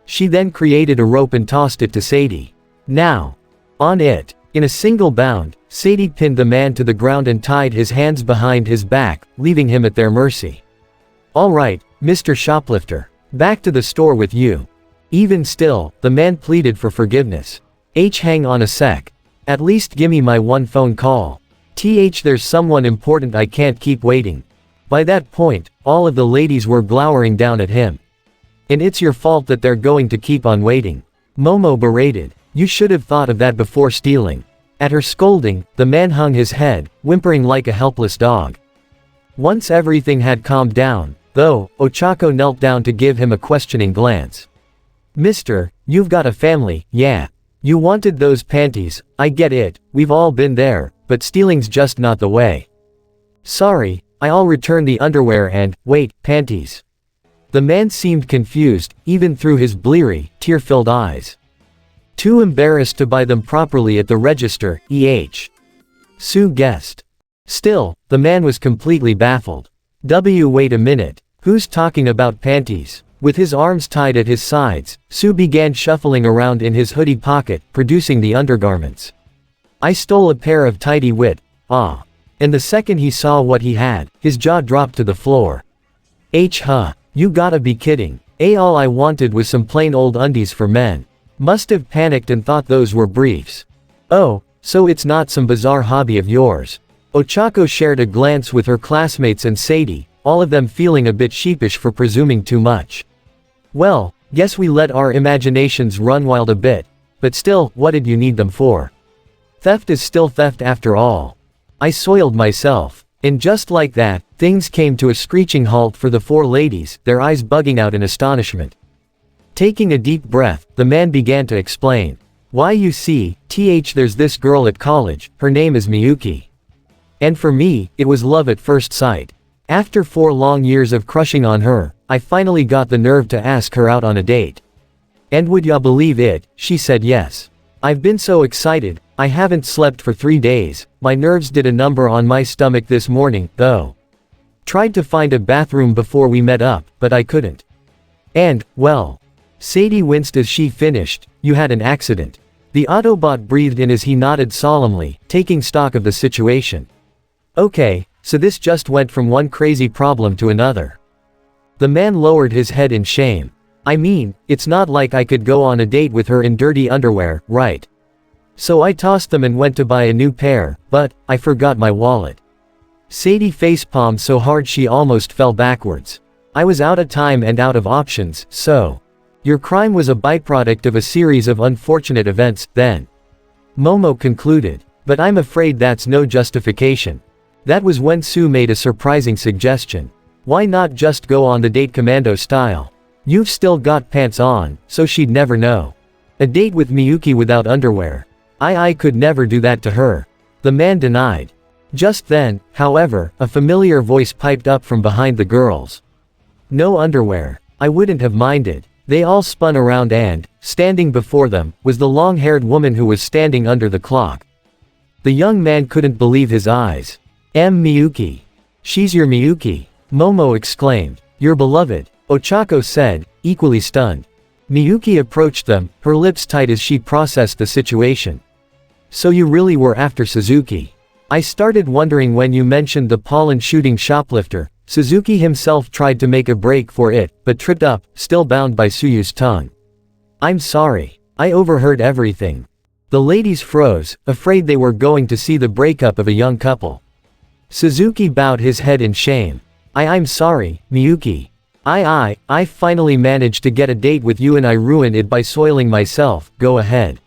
She then created a rope and tossed it to Sadie. Now. On it. In a single bound, Sadie pinned the man to the ground and tied his hands behind his back, leaving him at their mercy. Alright, Mr. Shoplifter. Back to the store with you. Even still, the man pleaded for forgiveness. Hang on a sec. At least gimme my one phone call. There's someone important I can't keep waiting. By that point, all of the ladies were glowering down at him. And it's your fault that they're going to keep on waiting. Momo berated. You should have thought of that before stealing. At her scolding, the man hung his head, whimpering like a helpless dog. Once everything had calmed down, though, Ochako knelt down to give him a questioning glance. Mister, you've got a family, yeah. You wanted those panties, I get it, we've all been there, but stealing's just not the way. Sorry, I'll return the underwear and, wait, panties. The man seemed confused, even through his bleary, tear-filled eyes. Too embarrassed to buy them properly at the register, Sue guessed. Still, the man was completely baffled. Wait a minute, who's talking about panties? With his arms tied at his sides, Sue began shuffling around in his hoodie pocket, producing the undergarments. I stole a pair of tidy wit, And the second he saw what he had, his jaw dropped to the floor. You gotta be kidding. All I wanted was some plain old undies for men. Must have panicked and thought those were briefs. Oh, so it's not some bizarre hobby of yours. Ochako shared a glance with her classmates and Sadie, all of them feeling a bit sheepish for presuming too much. Well, guess we let our imaginations run wild a bit, but still, what did you need them for? Theft is still theft after all. I soiled myself. And just like that, things came to a screeching halt for the four ladies, their eyes bugging out in astonishment. Taking a deep breath, the man began to explain. Why, you see, there's this girl at college, her name is Miyuki. And for me, it was love at first sight. After 4 long years of crushing on her, I finally got the nerve to ask her out on a date. And would ya believe it, she said yes. I've been so excited, I haven't slept for 3 days, my nerves did a number on my stomach this morning, though. Tried to find a bathroom before we met up, but I couldn't. And, well. Sadie winced as she finished, you had an accident. The Autobot breathed in as he nodded solemnly, taking stock of the situation. Okay, so this just went from one crazy problem to another. The man lowered his head in shame. I mean, it's not like I could go on a date with her in dirty underwear, right? So I tossed them and went to buy a new pair, but I forgot my wallet. Sadie facepalmed so hard she almost fell backwards. I was out of time and out of options, so. Your crime was a byproduct of a series of unfortunate events, then. Momo concluded. But I'm afraid that's no justification. That was when Sue made a surprising suggestion. Why not just go on the date commando style? You've still got pants on, so she'd never know. A date with Miyuki without underwear. I could never do that to her. The man denied. Just then, however, a familiar voice piped up from behind the girls. No underwear. I wouldn't have minded. They all spun around and, standing before them, was the long-haired woman who was standing under the clock. The young man couldn't believe his eyes. Miyuki. She's your Miyuki, Momo exclaimed. Your beloved, Ochako said, equally stunned. Miyuki approached them, her lips tight as she processed the situation. So you really were after Suzuki. I started wondering when you mentioned the pollen-shooting shoplifter. Suzuki himself tried to make a break for it, but tripped up, still bound by Suyu's tongue. I'm sorry. I overheard everything. The ladies froze, afraid they were going to see the breakup of a young couple. Suzuki bowed his head in shame. I'm sorry, Miyuki. I finally managed to get a date with you and I ruined it by soiling myself, go ahead.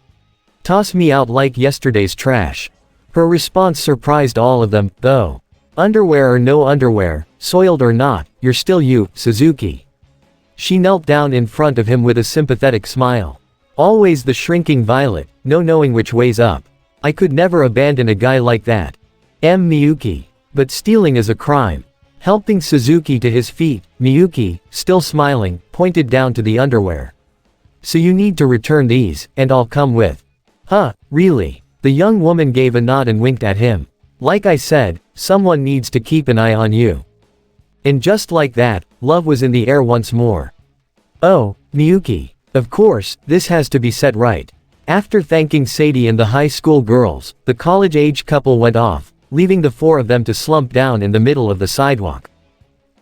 Toss me out like yesterday's trash. Her response surprised all of them, though. Underwear or no underwear, soiled or not, you're still you, Suzuki. She knelt down in front of him with a sympathetic smile. Always the shrinking violet, no knowing which way's up. I could never abandon a guy like that. Miyuki. But stealing is a crime. Helping Suzuki to his feet, Miyuki, still smiling, pointed down to the underwear. So you need to return these, and I'll come with. Huh, really? The young woman gave a nod and winked at him. Like I said, someone needs to keep an eye on you. And just like that, love was in the air once more. Oh, Miyuki. Of course, this has to be set right. After thanking Sadie and the high school girls, the college-age couple went off, leaving the 4 of them to slump down in the middle of the sidewalk.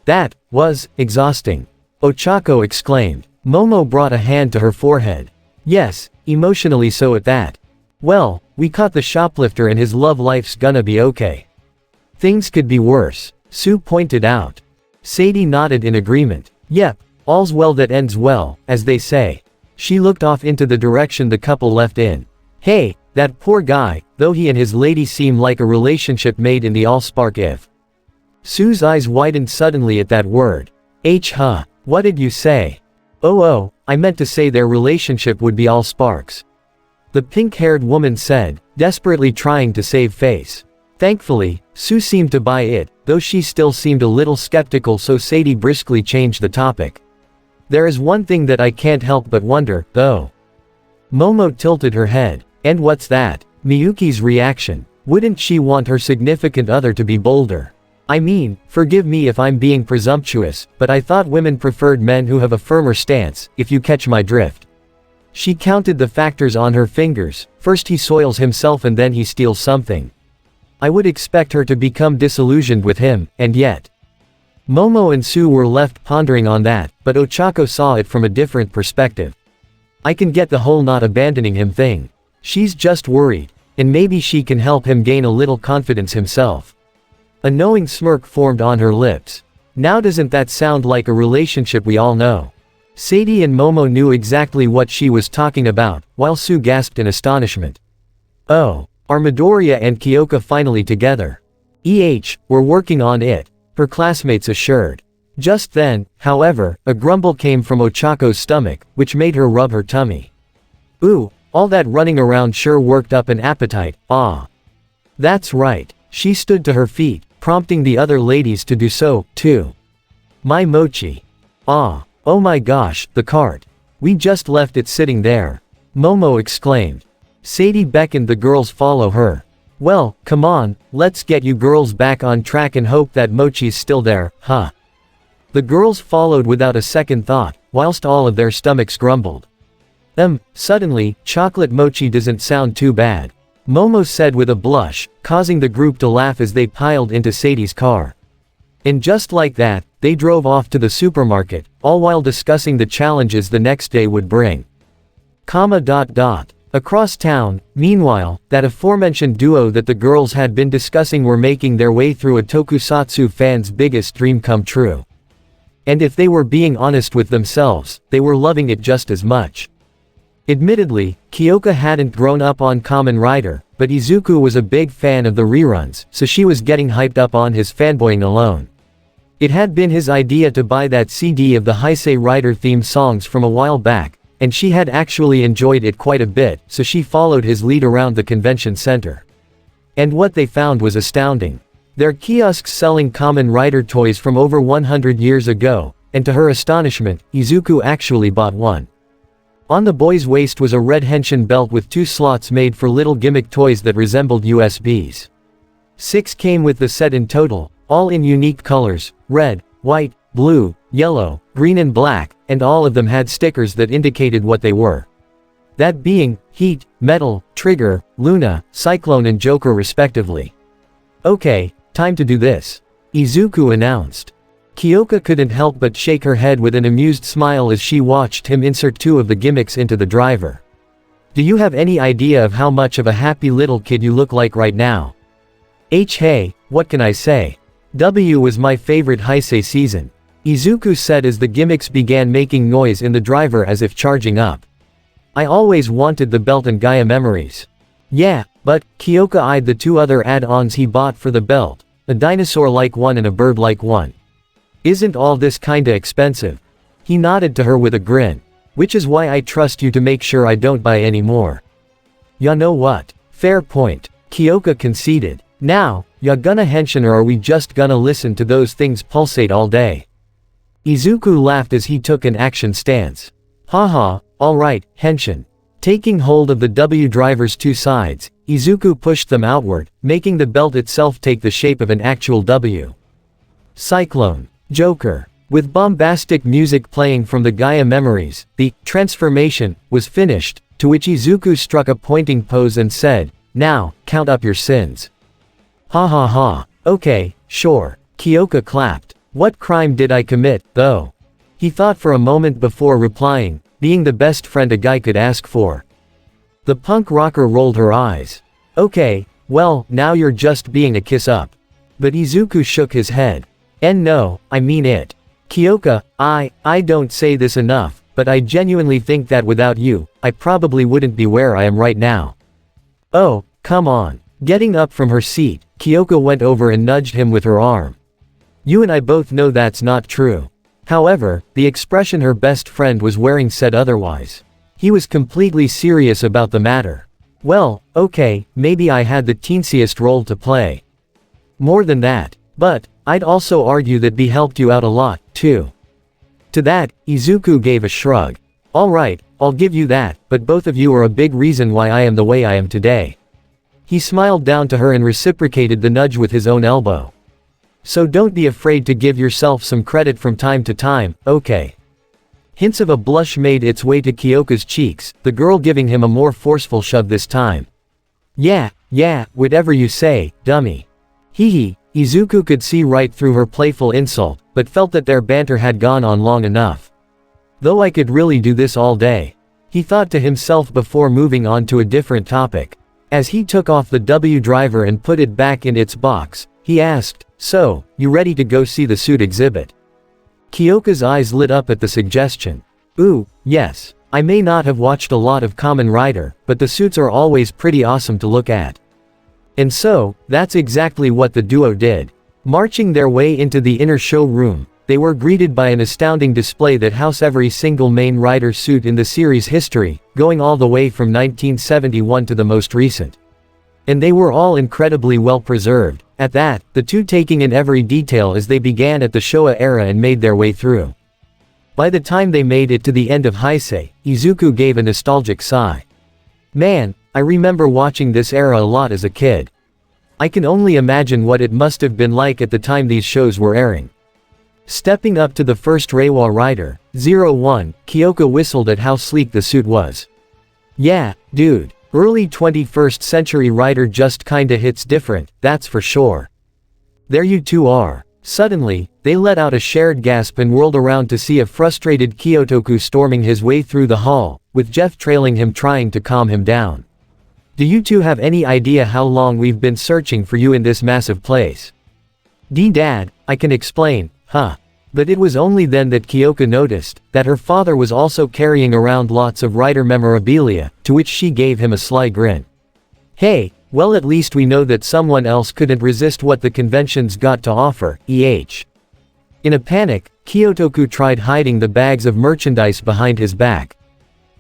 That was exhausting. Ochako exclaimed. Momo brought a hand to her forehead. Yes, emotionally so at that. Well, we caught the shoplifter and his love life's gonna be okay. Things could be worse, Sue pointed out. Sadie nodded in agreement. Yep, all's well that ends well, as they say. She looked off into the direction the couple left in. Hey, that poor guy, though he and his lady seem like a relationship made in the all-spark if. Sue's eyes widened suddenly at that word. Huh, what did you say? Oh, I meant to say their relationship would be all sparks. The pink-haired woman said, desperately trying to save face. Thankfully, Sue seemed to buy it, though she still seemed a little skeptical, so Sadie briskly changed the topic. There is one thing that I can't help but wonder, though. Momo tilted her head. And what's that? Miyuki's reaction. Wouldn't she want her significant other to be bolder? I mean, forgive me if I'm being presumptuous, but I thought women preferred men who have a firmer stance, if you catch my drift. She counted the factors on her fingers. First he soils himself and then he steals something. I would expect her to become disillusioned with him, and yet. Momo and Sue were left pondering on that, but Ochako saw it from a different perspective. I can get the whole not abandoning him thing. She's just worried, and maybe she can help him gain a little confidence himself. A knowing smirk formed on her lips. Now doesn't that sound like a relationship we all know? Sadie and Momo knew exactly what she was talking about, while Sue gasped in astonishment. Oh, are Midoriya and Kyoka finally together? We're working on it, her classmates assured. Just then, however, a grumble came from Ochako's stomach, which made her rub her tummy. Ooh, all that running around sure worked up an appetite, ah. That's right, she stood to her feet, prompting the other ladies to do so, too. My mochi. Ah. Oh my gosh, the cart. We just left it sitting there. Momo exclaimed. Sadie beckoned the girls follow her. Well, come on, let's get you girls back on track and hope that mochi's still there, huh? The girls followed without a second thought, whilst all of their stomachs grumbled. Suddenly, chocolate mochi doesn't sound too bad. Momo said with a blush, causing the group to laugh as they piled into Sadie's car. And just like that, they drove off to the supermarket, all while discussing the challenges the next day would bring. Across town, meanwhile, that aforementioned duo that the girls had been discussing were making their way through a Tokusatsu fan's biggest dream come true. And if they were being honest with themselves, they were loving it just as much. Admittedly, Kyoka hadn't grown up on Kamen Rider, but Izuku was a big fan of the reruns, so she was getting hyped up on his fanboying alone. It had been his idea to buy that CD of the Heisei Rider theme songs from a while back, and she had actually enjoyed it quite a bit, so she followed his lead around the convention center. And what they found was astounding. There are kiosks selling Kamen Rider toys from over 100 years ago, and to her astonishment, Izuku actually bought one. On the boy's waist was a red henshin belt with 2 slots made for little gimmick toys that resembled USBs. 6 came with the set in total, all in unique colors, red, white, blue, yellow, green and black, and all of them had stickers that indicated what they were. That being, Heat, Metal, Trigger, Luna, Cyclone and Joker respectively. Okay, time to do this, Izuku announced. Kyoka couldn't help but shake her head with an amused smile as she watched him insert 2 of the gimmicks into the driver. Do you have any idea of how much of a happy little kid you look like right now? Hey, what can I say? W was my favorite Heisei season, Izuku said as the gimmicks began making noise in the driver as if charging up. I always wanted the belt and Gaia memories. Yeah, but, Kyoka eyed the 2 other add-ons he bought for the belt, a dinosaur-like one and a bird-like one. Isn't all this kinda expensive? He nodded to her with a grin. Which is why I trust you to make sure I don't buy any more. Ya know what? Fair point, Kyoka conceded. Now, ya gonna henshin or are we just gonna listen to those things pulsate all day? Izuku laughed as he took an action stance. Haha, alright, henshin. Taking hold of the W driver's 2 sides, Izuku pushed them outward, making the belt itself take the shape of an actual W. Cyclone. Joker. With bombastic music playing from the Gaia memories, the transformation was finished, to which Izuku struck a pointing pose and said, now, count up your sins. Ha ha ha, okay, sure, Kyoka clapped. What crime did I commit, though? He thought for a moment before replying, being the best friend a guy could ask for. The punk rocker rolled her eyes. Okay, well, now you're just being a kiss up. But Izuku shook his head. And no, I mean it. Kyoka, I don't say this enough, but I genuinely think that without you, I probably wouldn't be where I am right now. Oh, come on. Getting up from her seat, Kyoka went over and nudged him with her arm. You and I both know that's not true. However, the expression her best friend was wearing said otherwise. He was completely serious about the matter. Well, okay, maybe I had the teensiest role to play. More than that. But, I'd also argue that B helped you out a lot, too. To that, Izuku gave a shrug. Alright, I'll give you that, but both of you are a big reason why I am the way I am today. He smiled down to her and reciprocated the nudge with his own elbow. So don't be afraid to give yourself some credit from time to time, okay? Hints of a blush made its way to Kyoka's cheeks, the girl giving him a more forceful shove this time. Yeah, whatever you say, dummy. Hee hee, Izuku could see right through her playful insult, but felt that their banter had gone on long enough. Though I could really do this all day, he thought to himself before moving on to a different topic. As he took off the W driver and put it back in its box, he asked, "So, you ready to go see the suit exhibit?" Kyoka's eyes lit up at the suggestion. "Ooh, yes. I may not have watched a lot of Kamen Rider, but the suits are always pretty awesome to look at." And so, that's exactly what the duo did. Marching their way into the inner showroom, they were greeted by an astounding display that housed every single main rider suit in the series' history, going all the way from 1971 to the most recent. And they were all incredibly well preserved. At that, the two taking in every detail as they began at the Showa era and made their way through. By the time they made it to the end of Heisei, Izuku gave a nostalgic sigh. "Man, I remember watching this era a lot as a kid. I can only imagine what it must have been like at the time these shows were airing." Stepping up to the first Reiwa rider, 01, Kyoka whistled at how sleek the suit was. "Yeah, dude. Early 21st century rider just kinda hits different, that's for sure. There you two are." Suddenly, they let out a shared gasp and whirled around to see a frustrated Kyotoku storming his way through the hall, with Jeff trailing him trying to calm him down. "Do you two have any idea how long we've been searching for you in this massive place?" "Dad, I can explain, huh?" But it was only then that Kyoka noticed that her father was also carrying around lots of rider memorabilia, to which she gave him a sly grin. "Hey, well at least we know that someone else couldn't resist what the convention's got to offer, eh?" In a panic, Kyotoku tried hiding the bags of merchandise behind his back.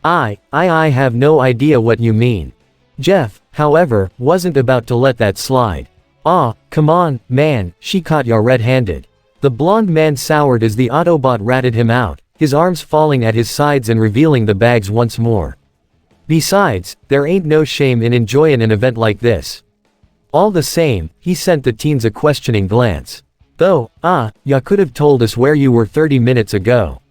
I have no idea what you mean." Jeff, however, wasn't about to let that slide. "Aw, come on, man, she caught ya red-handed." The blonde man soured as the Autobot ratted him out, his arms falling at his sides and revealing the bags once more. "Besides, there ain't no shame in enjoyin' an event like this." All the same, he sent the teens a questioning glance. "Though, ya could've told us where you were 30 minutes ago."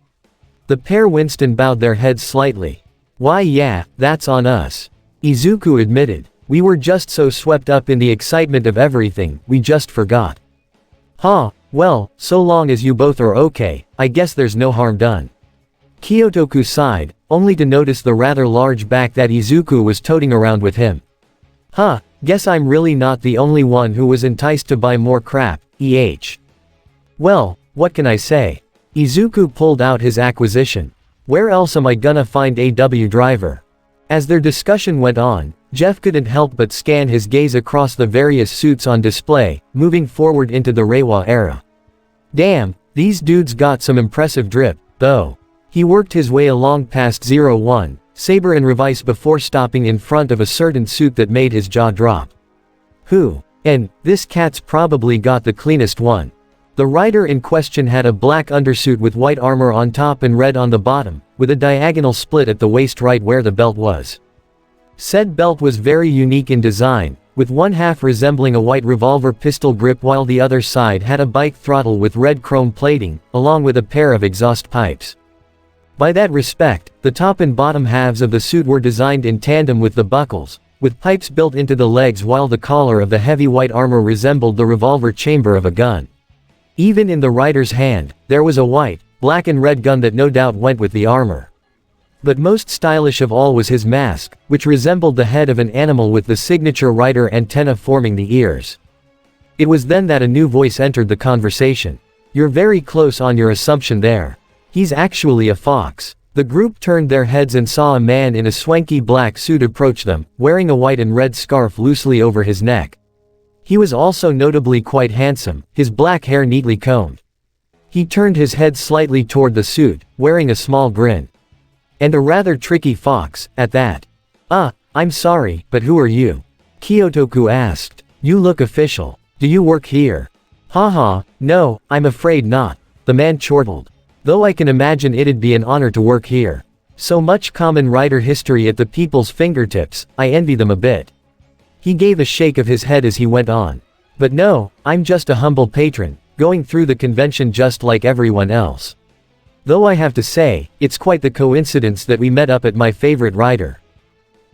The pair winced and bowed their heads slightly. "Why yeah, that's on us," Izuku admitted. "We were just so swept up in the excitement of everything, we just forgot." "Huh, well, so long as you both are okay, I guess there's no harm done." Kyotoku sighed, only to notice the rather large bag that Izuku was toting around with him. "Huh, guess I'm really not the only one who was enticed to buy more crap, Well, what can I say?" Izuku pulled out his acquisition. "Where else am I gonna find a W driver?" As their discussion went on, Jeff couldn't help but scan his gaze across the various suits on display, moving forward into the Reiwa era. "Damn, these dudes got some impressive drip, though." He worked his way along past 01, Saber and Revice before stopping in front of a certain suit that made his jaw drop. "Who? And this cat's probably got the cleanest one." The rider in question had a black undersuit with white armor on top and red on the bottom, with a diagonal split at the waist right where the belt was. Said belt was very unique in design, with one half resembling a white revolver pistol grip while the other side had a bike throttle with red chrome plating, along with a pair of exhaust pipes. By that respect, the top and bottom halves of the suit were designed in tandem with the buckles, with pipes built into the legs while the collar of the heavy white armor resembled the revolver chamber of a gun. Even in the rider's hand, there was a white, black and red gun that no doubt went with the armor. But most stylish of all was his mask, which resembled the head of an animal with the signature rider antenna forming the ears. It was then that a new voice entered the conversation. "You're very close on your assumption there. He's actually a fox." The group turned their heads and saw a man in a swanky black suit approach them, wearing a white and red scarf loosely over his neck. He was also notably quite handsome, his black hair neatly combed. He turned his head slightly toward the suit, wearing a small grin. And a rather tricky fox, at that. I'm sorry, but who are you?" Kyotoku asked. "You look official. Do you work here?" Haha, no, I'm afraid not," the man chortled. "Though I can imagine it'd be an honor to work here. So much Kamen Rider history at the people's fingertips, I envy them a bit." He gave a shake of his head as he went on. "But no, I'm just a humble patron, going through the convention just like everyone else. Though I have to say, it's quite the coincidence that we met up at my favorite rider."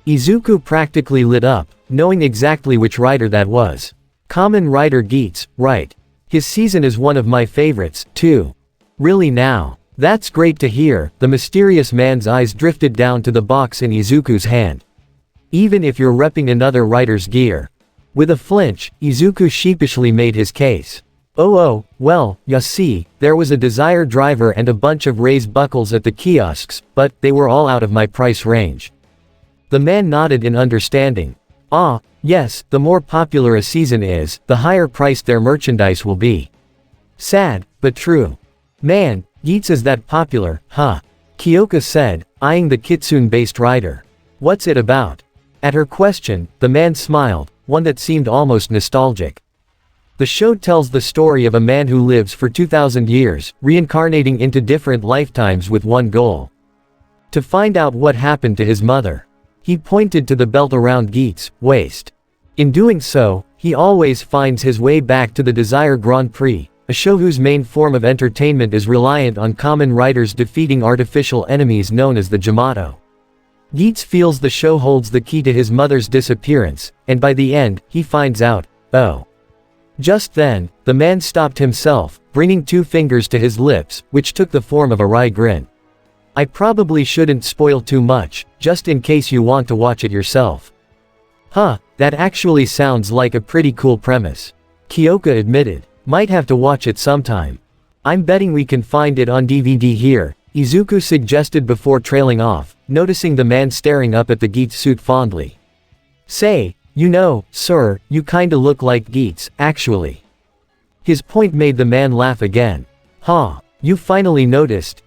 Izuku practically lit up, knowing exactly which rider that was. Kamen Rider Geats, right. His season is one of my favorites, too. Really now? That's great to hear. The mysterious man's eyes drifted down to the box in Izuku's hand. Even if you're repping another rider's gear. With a flinch, Izuku sheepishly made his case. Oh, well, you see, there was a Desire driver and a bunch of raised buckles at the kiosks, but they were all out of my price range. The man nodded in understanding. Ah, yes, the more popular a season is, the higher priced their merchandise will be. Sad, but true. Man, Geats is that popular, huh? Kyoka said, eyeing the Kitsune-based rider. What's it about? At her question, the man smiled, one that seemed almost nostalgic. The show tells the story of a man who lives for 2,000 years, reincarnating into different lifetimes with one goal. To find out what happened to his mother. He pointed to the belt around Geats' waist. In doing so, he always finds his way back to the Desire Grand Prix, a show whose main form of entertainment is reliant on Kamen Riders defeating artificial enemies known as the Jamato. Geats feels the show holds the key to his mother's disappearance, and by the end, he finds out, oh. Just then, the man stopped himself, bringing 2 fingers to his lips, which took the form of a wry grin. I probably shouldn't spoil too much, just in case you want to watch it yourself. Huh, that actually sounds like a pretty cool premise. Kyoka admitted. Might have to watch it sometime. I'm betting we can find it on DVD here, Izuku suggested before trailing off, noticing the man staring up at the Geats suit fondly. Say, you know, sir, you kinda look like Geats, actually. His point made the man laugh again. Huh, you finally noticed,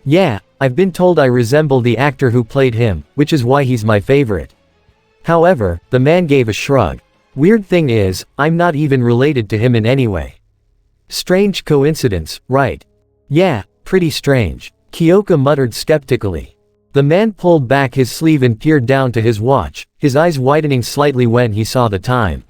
Yeah, I've been told I resemble the actor who played him, which is why he's my favorite. However, the man gave a shrug. Weird thing is, I'm not even related to him in any way. Strange coincidence, right? Yeah, pretty strange. Kyoka muttered skeptically. The man pulled back his sleeve and peered down to his watch, his eyes widening slightly when he saw the time.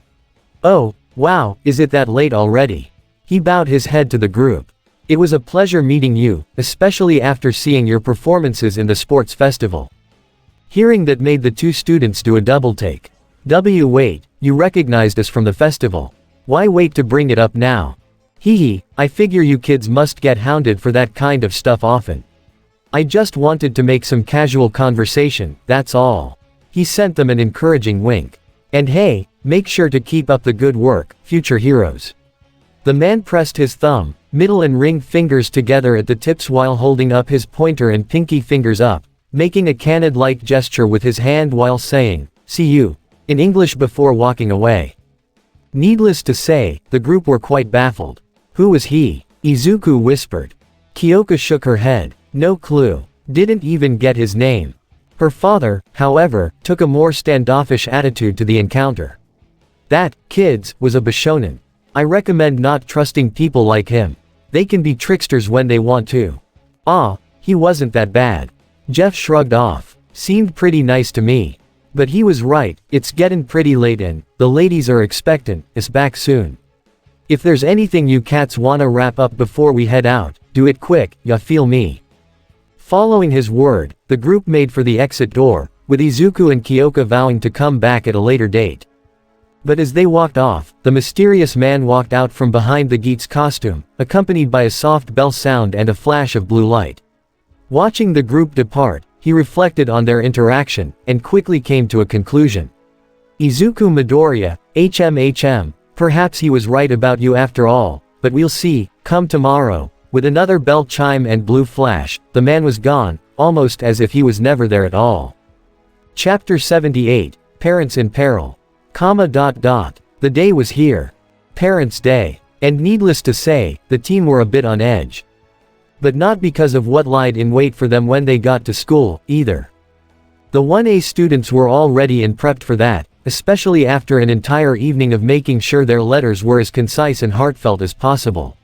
Oh, wow, is it that late already? He bowed his head to the group. It was a pleasure meeting you, especially after seeing your performances in the sports festival. Hearing that made the 2 students do a double take. Wait, you recognized us from the festival. Why wait to bring it up now? Hee, I figure you kids must get hounded for that kind of stuff often. I just wanted to make some casual conversation, that's all. He sent them an encouraging wink. And hey, make sure to keep up the good work, future heroes. The man pressed his thumb, middle and ring fingers together at the tips while holding up his pointer and pinky fingers up, making a canid-like gesture with his hand while saying, see you, in English before walking away. Needless to say, the group were quite baffled. Who was he? Izuku whispered. Kyoka shook her head. No clue. Didn't even get his name. Her father, however, took a more standoffish attitude to the encounter. That, kids, was a Bishonen. I recommend not trusting people like him. They can be tricksters when they want to. Ah, he wasn't that bad. Jeff shrugged off. Seemed pretty nice to me. But he was right, it's getting pretty late and the ladies are expectant, is back soon. If there's anything you cats wanna wrap up before we head out, do it quick, ya feel me? Following his word, the group made for the exit door, with Izuku and Kyoka vowing to come back at a later date. But as they walked off, the mysterious man walked out from behind the Geats costume, accompanied by a soft bell sound and a flash of blue light. Watching the group depart, he reflected on their interaction, and quickly came to a conclusion. Izuku Midoriya, HMHM, perhaps he was right about you after all, but we'll see, come tomorrow. With another bell chime and blue flash, the man was gone, almost as if he was never there at all. Chapter 78, Parents in Peril. The day was here. Parents' Day. And needless to say, the team were a bit on edge. But not because of what lied in wait for them when they got to school, either. The 1A students were all ready and prepped for that, especially after an entire evening of making sure their letters were as concise and heartfelt as possible.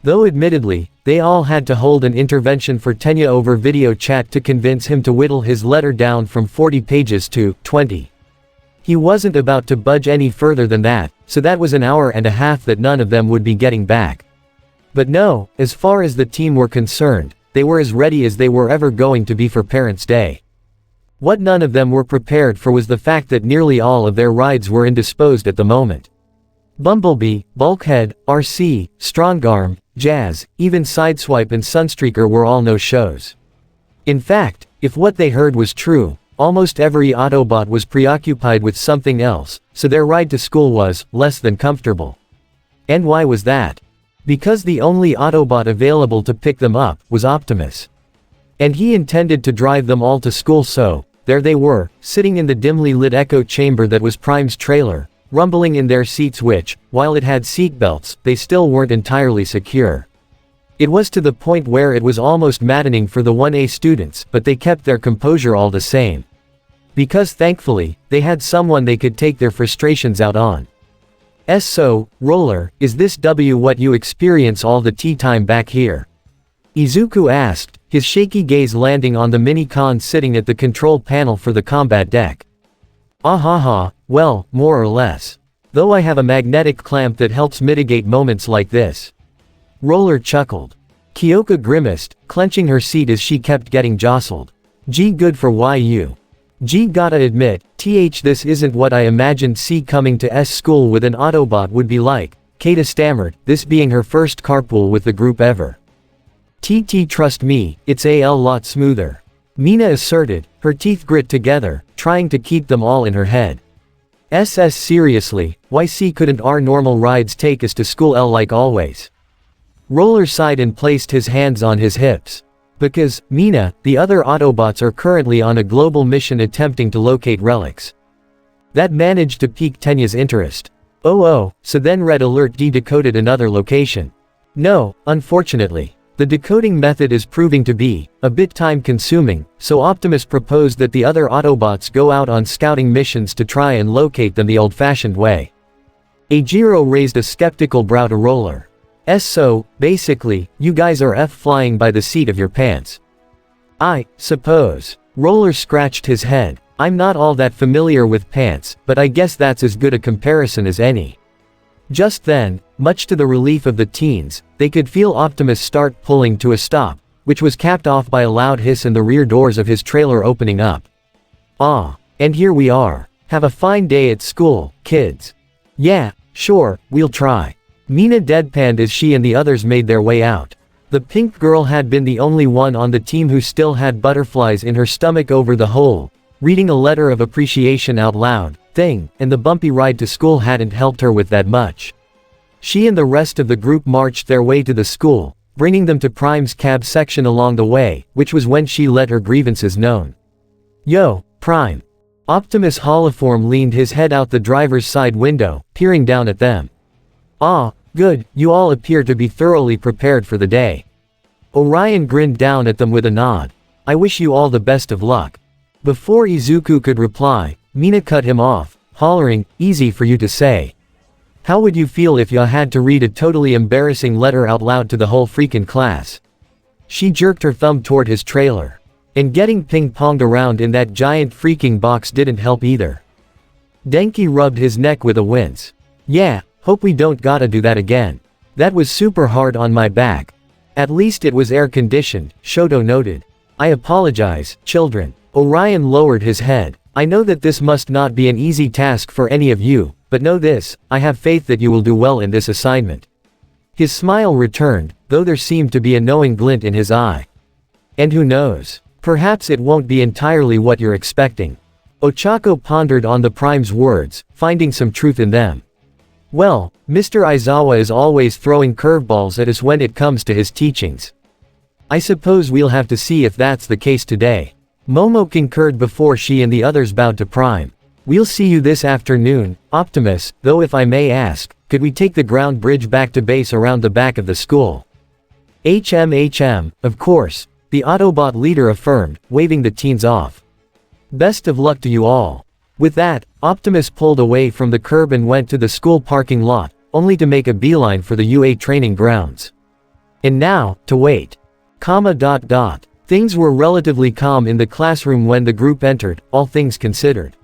Though admittedly, they all had to hold an intervention for Tenya over video chat to convince him to whittle his letter down from 40 pages to 20. He wasn't about to budge any further than that, so that was an hour and a half that none of them would be getting back. But no, as far as the team were concerned, they were as ready as they were ever going to be for Parents' Day. What none of them were prepared for was the fact that nearly all of their rides were indisposed at the moment. Bumblebee, Bulkhead, RC, Strongarm, Jazz, even Sideswipe and Sunstreaker were all no-shows. In fact, if what they heard was true, almost every Autobot was preoccupied with something else, so their ride to school was less than comfortable. And why was that? Because the only Autobot available to pick them up was Optimus. And he intended to drive them all to school, so there they were, sitting in the dimly lit echo chamber that was Prime's trailer, rumbling in their seats which, while it had seatbelts, they still weren't entirely secure. It was to the point where it was almost maddening for the 1A students, but they kept their composure all the same. Because thankfully, they had someone they could take their frustrations out on. So, Roller, is this what you experience all the tea time back here? Izuku asked, his shaky gaze landing on the mini-con sitting at the control panel for the combat deck. Ahaha, well, more or less. Though I have a magnetic clamp that helps mitigate moments like this. Roller chuckled. Kyoka grimaced, clenching her seat as she kept getting jostled. Gee, good for YU. Gee, gotta admit, this isn't what I imagined coming to S school with an Autobot would be like, Kata stammered, this being her first carpool with the group ever. Trust me, it's a lot smoother. Mina asserted, her teeth grit together, trying to keep them all in her head. Seriously, why couldn't our normal rides take us to school like always? Roller sighed and placed his hands on his hips. Because, Mina, the other Autobots are currently on a global mission attempting to locate relics. That managed to pique Tenya's interest. So then Red Alert decoded another location. No, unfortunately. The decoding method is proving to be a bit time-consuming, so Optimus proposed that the other Autobots go out on scouting missions to try and locate them the old-fashioned way. Ajiro raised a skeptical brow to Roller. So, basically, you guys are flying by the seat of your pants. I suppose. Roller scratched his head. I'm not all that familiar with pants, but I guess that's as good a comparison as any. Just then, much to the relief of the teens, they could feel Optimus start pulling to a stop, which was capped off by a loud hiss and the rear doors of his trailer opening up. And here we are. Have a fine day at school, kids. Yeah, sure, we'll try. Mina deadpanned as she and the others made their way out. The pink girl had been the only one on the team who still had butterflies in her stomach over the whole reading a letter of appreciation out loud thing, and the bumpy ride to school hadn't helped her with that much. She and the rest of the group marched their way to the school, bringing them to Prime's cab section along the way, which was when she let her grievances known. Yo, Prime. Optimus Holoform leaned his head out the driver's side window, peering down at them. Good, you all appear to be thoroughly prepared for the day. Orion grinned down at them with a nod. I wish you all the best of luck. Before Izuku could reply, Mina cut him off, hollering, easy for you to say. How would you feel if you had to read a totally embarrassing letter out loud to the whole freaking class? She jerked her thumb toward his trailer. And getting ping-ponged around in that giant freaking box didn't help either. Denki rubbed his neck with a wince. Yeah, hope we don't gotta do that again. That was super hard on my back. At least it was air-conditioned, Shoto noted. I apologize, children. Orion lowered his head. I know that this must not be an easy task for any of you, but know this, I have faith that you will do well in this assignment. His smile returned, though there seemed to be a knowing glint in his eye. And who knows? Perhaps it won't be entirely what you're expecting. Ochako pondered on the Prime's words, finding some truth in them. Well, Mr. Aizawa is always throwing curveballs at us when it comes to his teachings. I suppose we'll have to see if that's the case today. Momo concurred before she and the others bowed to Prime. We'll see you this afternoon, Optimus, though if I may ask, could we take the ground bridge back to base around the back of the school? HM, of course, the Autobot leader affirmed, waving the teens off. Best of luck to you all. With that, Optimus pulled away from the curb and went to the school parking lot, only to make a beeline for the UA training grounds. And now, to wait. Things were relatively calm in the classroom when the group entered, all things considered.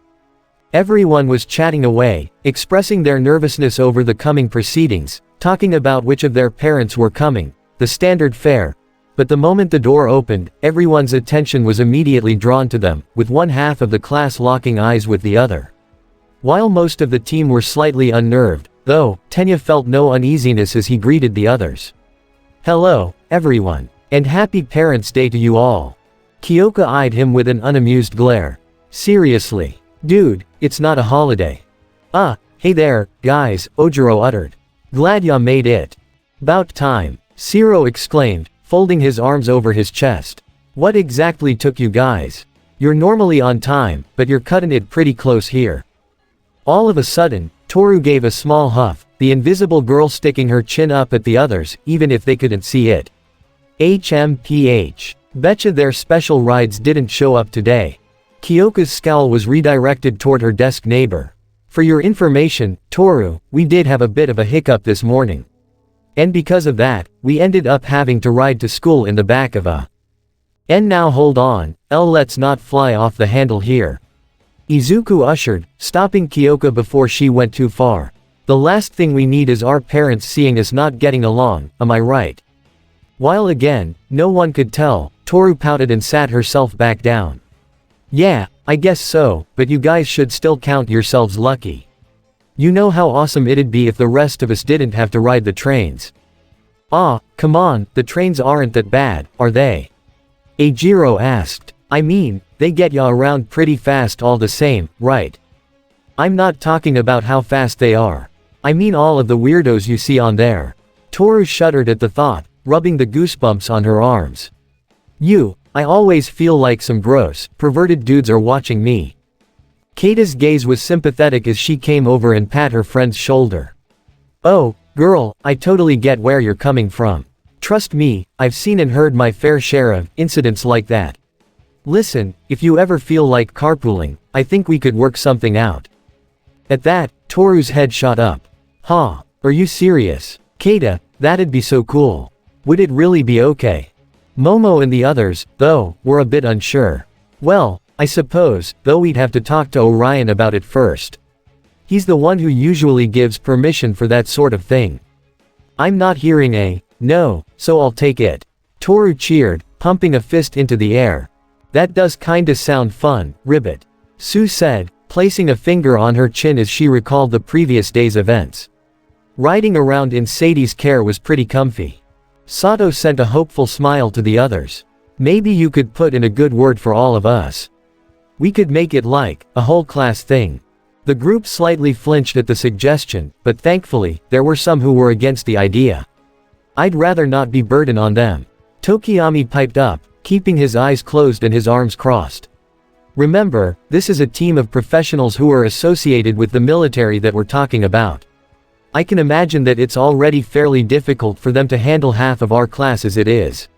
Everyone was chatting away, expressing their nervousness over the coming proceedings, talking about which of their parents were coming, the standard fare. But the moment the door opened, everyone's attention was immediately drawn to them, with one half of the class locking eyes with the other. While most of the team were slightly unnerved, though, Tenya felt no uneasiness as he greeted the others. "Hello, everyone. And happy Parents' Day to you all." Kyoka eyed him with an unamused glare. "Seriously? Dude, it's not a holiday." Hey there, guys," Ojiro uttered. "Glad ya made it." "'Bout time," Shiro exclaimed, folding his arms over his chest. "What exactly took you guys? You're normally on time, but you're cutting it pretty close here." All of a sudden, Toru gave a small huff, the invisible girl sticking her chin up at the others, even if they couldn't see it. HMPH. Betcha their special rides didn't show up today. Kyoka's scowl was redirected toward her desk neighbor. "For your information, Toru, we did have a bit of a hiccup this morning. And because of that, we ended up having to ride to school in the back of a. And now hold on, let's not fly off the handle here." Izuku ushered, stopping Kyoka before she went too far. "The last thing we need is our parents seeing us not getting along, am I right?" While again, no one could tell, Toru pouted and sat herself back down. "Yeah, I guess so, but you guys should still count yourselves lucky. You know how awesome it'd be if the rest of us didn't have to ride the trains." Come on, the trains aren't that bad, are they?" Eijiro asked. "I mean, they get ya around pretty fast all the same, right? I'm not talking about how fast they are. I mean all of the weirdos you see on there." Toru shuddered at the thought, rubbing the goosebumps on her arms. I always feel like some gross, perverted dudes are watching me." Kata's gaze was sympathetic as she came over and pat her friend's shoulder. "Oh, girl, I totally get where you're coming from. Trust me, I've seen and heard my fair share of incidents like that. Listen, if you ever feel like carpooling, I think we could work something out." At that, Toru's head shot up. Are you serious? Kata, that'd be so cool. Would it really be okay? Momo and the others, though, were a bit unsure. "Well, I suppose, though we'd have to talk to Orion about it first. He's the one who usually gives permission for that sort of thing." "I'm not hearing a no, so I'll take it." Toru cheered, pumping a fist into the air. "That does kinda sound fun, Ribbit," Sue said, placing a finger on her chin as she recalled the previous day's events. "Riding around in Sadie's care was pretty comfy." Sato sent a hopeful smile to the others. "Maybe you could put in a good word for all of us. We could make it like a whole class thing." The group slightly flinched at the suggestion, but thankfully, there were some who were against the idea. "I'd rather not be burden on them." Tokiyami piped up, keeping his eyes closed and his arms crossed. "Remember, this is a team of professionals who are associated with the military that we're talking about. I can imagine that it's already fairly difficult for them to handle half of our class as it is.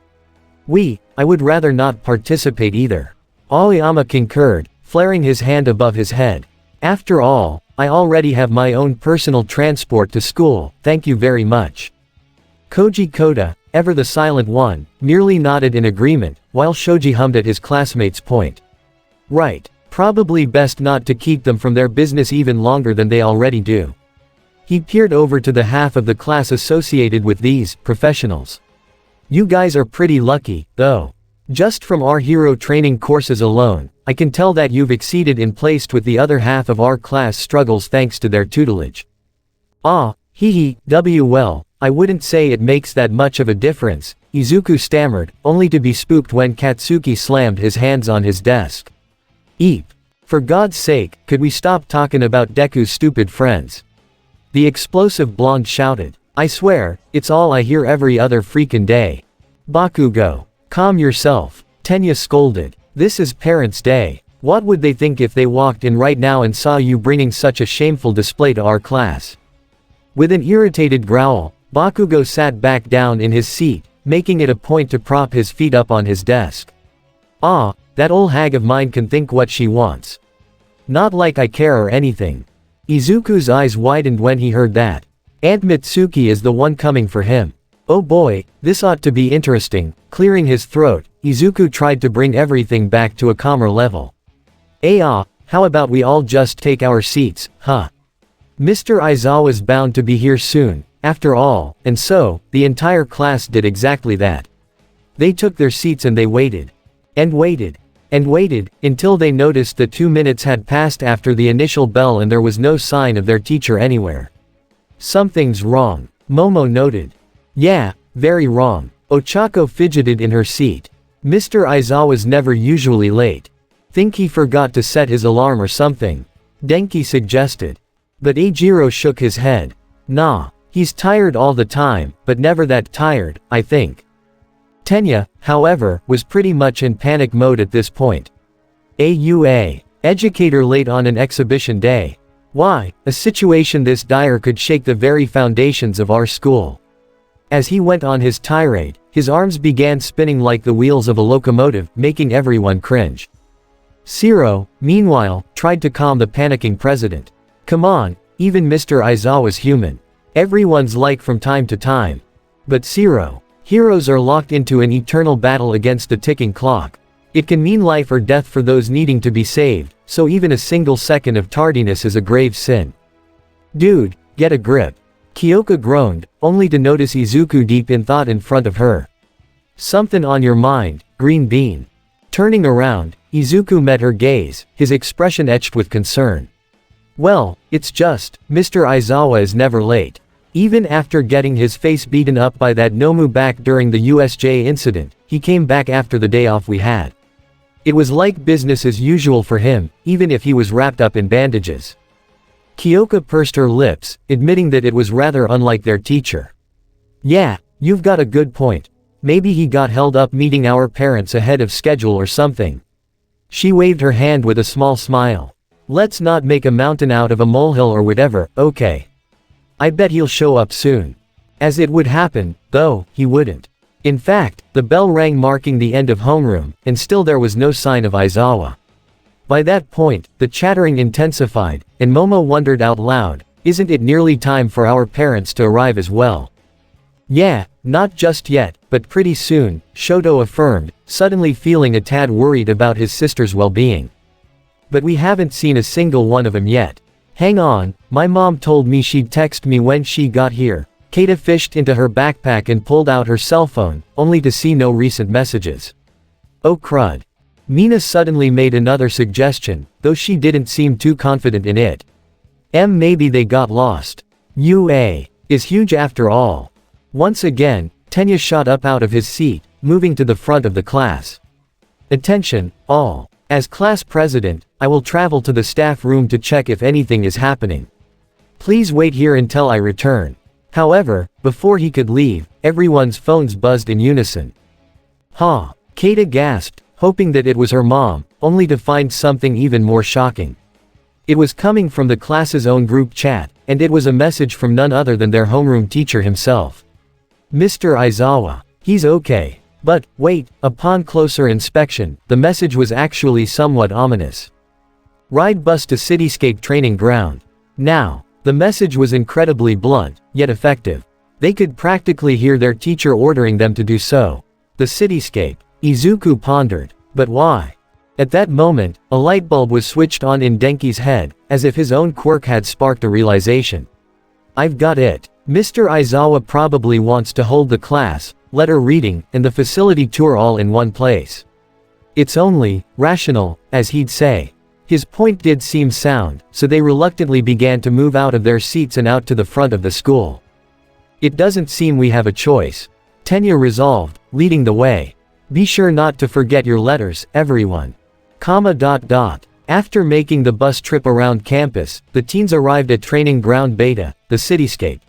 I would rather not participate either." Aoyama concurred, flaring his hand above his head. "After all, I already have my own personal transport to school, thank you very much." Koji Koda, ever the silent one, merely nodded in agreement, while Shoji hummed at his classmate's point. "Right. Probably best not to keep them from their business even longer than they already do." He peered over to the half of the class associated with these professionals. "You guys are pretty lucky, though. Just from our hero training courses alone, I can tell that you've exceeded in placed with the other half of our class struggles thanks to their tutelage." Well, I wouldn't say it makes that much of a difference," Izuku stammered, only to be spooked when Katsuki slammed his hands on his desk. "Eep. For God's sake, could we stop talking about Deku's stupid friends?" The explosive blonde shouted. "I swear, it's all I hear every other freaking day." "Bakugo. Calm yourself," Tenya scolded. "This is Parents' Day. What would they think if they walked in right now and saw you bringing such a shameful display to our class?" With an irritated growl, Bakugo sat back down in his seat, making it a point to prop his feet up on his desk. That old hag of mine can think what she wants. Not like I care or anything." Izuku's eyes widened when he heard that. "Aunt Mitsuki is the one coming for him. Oh boy, this ought to be interesting." Clearing his throat, Izuku tried to bring everything back to a calmer level. How about we all just take our seats, huh? Mr. Aizawa's bound to be here soon, after all, and so, the entire class did exactly that. They took their seats and they waited. And waited. And waited, until they noticed that 2 minutes had passed after the initial bell and there was no sign of their teacher anywhere. Something's wrong, Momo noted. Yeah, very wrong. Ochako fidgeted in her seat. Mr. Aizawa's never usually late. Think he forgot to set his alarm or something? Denki suggested. But Eijiro shook his head. Nah, he's tired all the time, but never that tired, I think. Tenya, however, was pretty much in panic mode at this point. AUA. Educator late on an exhibition day. Why, a situation this dire could shake the very foundations of our school. As he went on his tirade, his arms began spinning like the wheels of a locomotive, making everyone cringe. Shiro, meanwhile, tried to calm the panicking president. Come on, even Mr. Aizawa's human. Everyone's like from time to time. But Shiro, heroes are locked into an eternal battle against a ticking clock. It can mean life or death for those needing to be saved, so even a single second of tardiness is a grave sin. Dude, get a grip. Kyoka groaned, only to notice Izuku deep in thought in front of her. Something on your mind, green bean. Turning around, Izuku met her gaze, his expression etched with concern. Well, it's just, Mr. Aizawa is never late. Even after getting his face beaten up by that Nomu back during the USJ incident, he came back after the day off we had. It was like business as usual for him, even if he was wrapped up in bandages. Kyoka pursed her lips, admitting that it was rather unlike their teacher. Yeah, you've got a good point. Maybe he got held up meeting our parents ahead of schedule or something. She waved her hand with a small smile. Let's not make a mountain out of a molehill or whatever, okay? I bet he'll show up soon. As it would happen, though, he wouldn't. In fact, the bell rang marking the end of homeroom, and still there was no sign of Aizawa. By that point, the chattering intensified, and Momo wondered out loud, isn't it nearly time for our parents to arrive as well? Yeah, not just yet, but pretty soon, Shoto affirmed, suddenly feeling a tad worried about his sister's well-being. But we haven't seen a single one of them yet. Hang on, my mom told me she'd text me when she got here. Keita fished into her backpack and pulled out her cell phone, only to see no recent messages. Oh crud. Mina suddenly made another suggestion, though she didn't seem too confident in it. Maybe they got lost. UA is huge after all. Once again, Tenya shot up out of his seat, moving to the front of the class. Attention, all. As class president, I will travel to the staff room to check if anything is happening. Please wait here until I return. However, before he could leave, everyone's phones buzzed in unison. Ha! Keita gasped, hoping that it was her mom, only to find something even more shocking. It was coming from the class's own group chat, and it was a message from none other than their homeroom teacher himself. Mr. Aizawa. He's okay. But, wait, upon closer inspection, the message was actually somewhat ominous. Ride bus to Cityscape training ground. Now, the message was incredibly blunt, yet effective. They could practically hear their teacher ordering them to do so. The Cityscape. Izuku pondered. But why? At that moment, a light bulb was switched on in Denki's head, as if his own quirk had sparked a realization. I've got it. Mr. Aizawa probably wants to hold the class, letter reading, and the facility tour all in one place. It's only rational, as he'd say. His point did seem sound, so they reluctantly began to move out of their seats and out to the front of the school. It doesn't seem we have a choice. Tenya resolved, leading the way. Be sure not to forget your letters, everyone. After making the bus trip around campus, the teens arrived at Training Ground Beta, the Cityscape.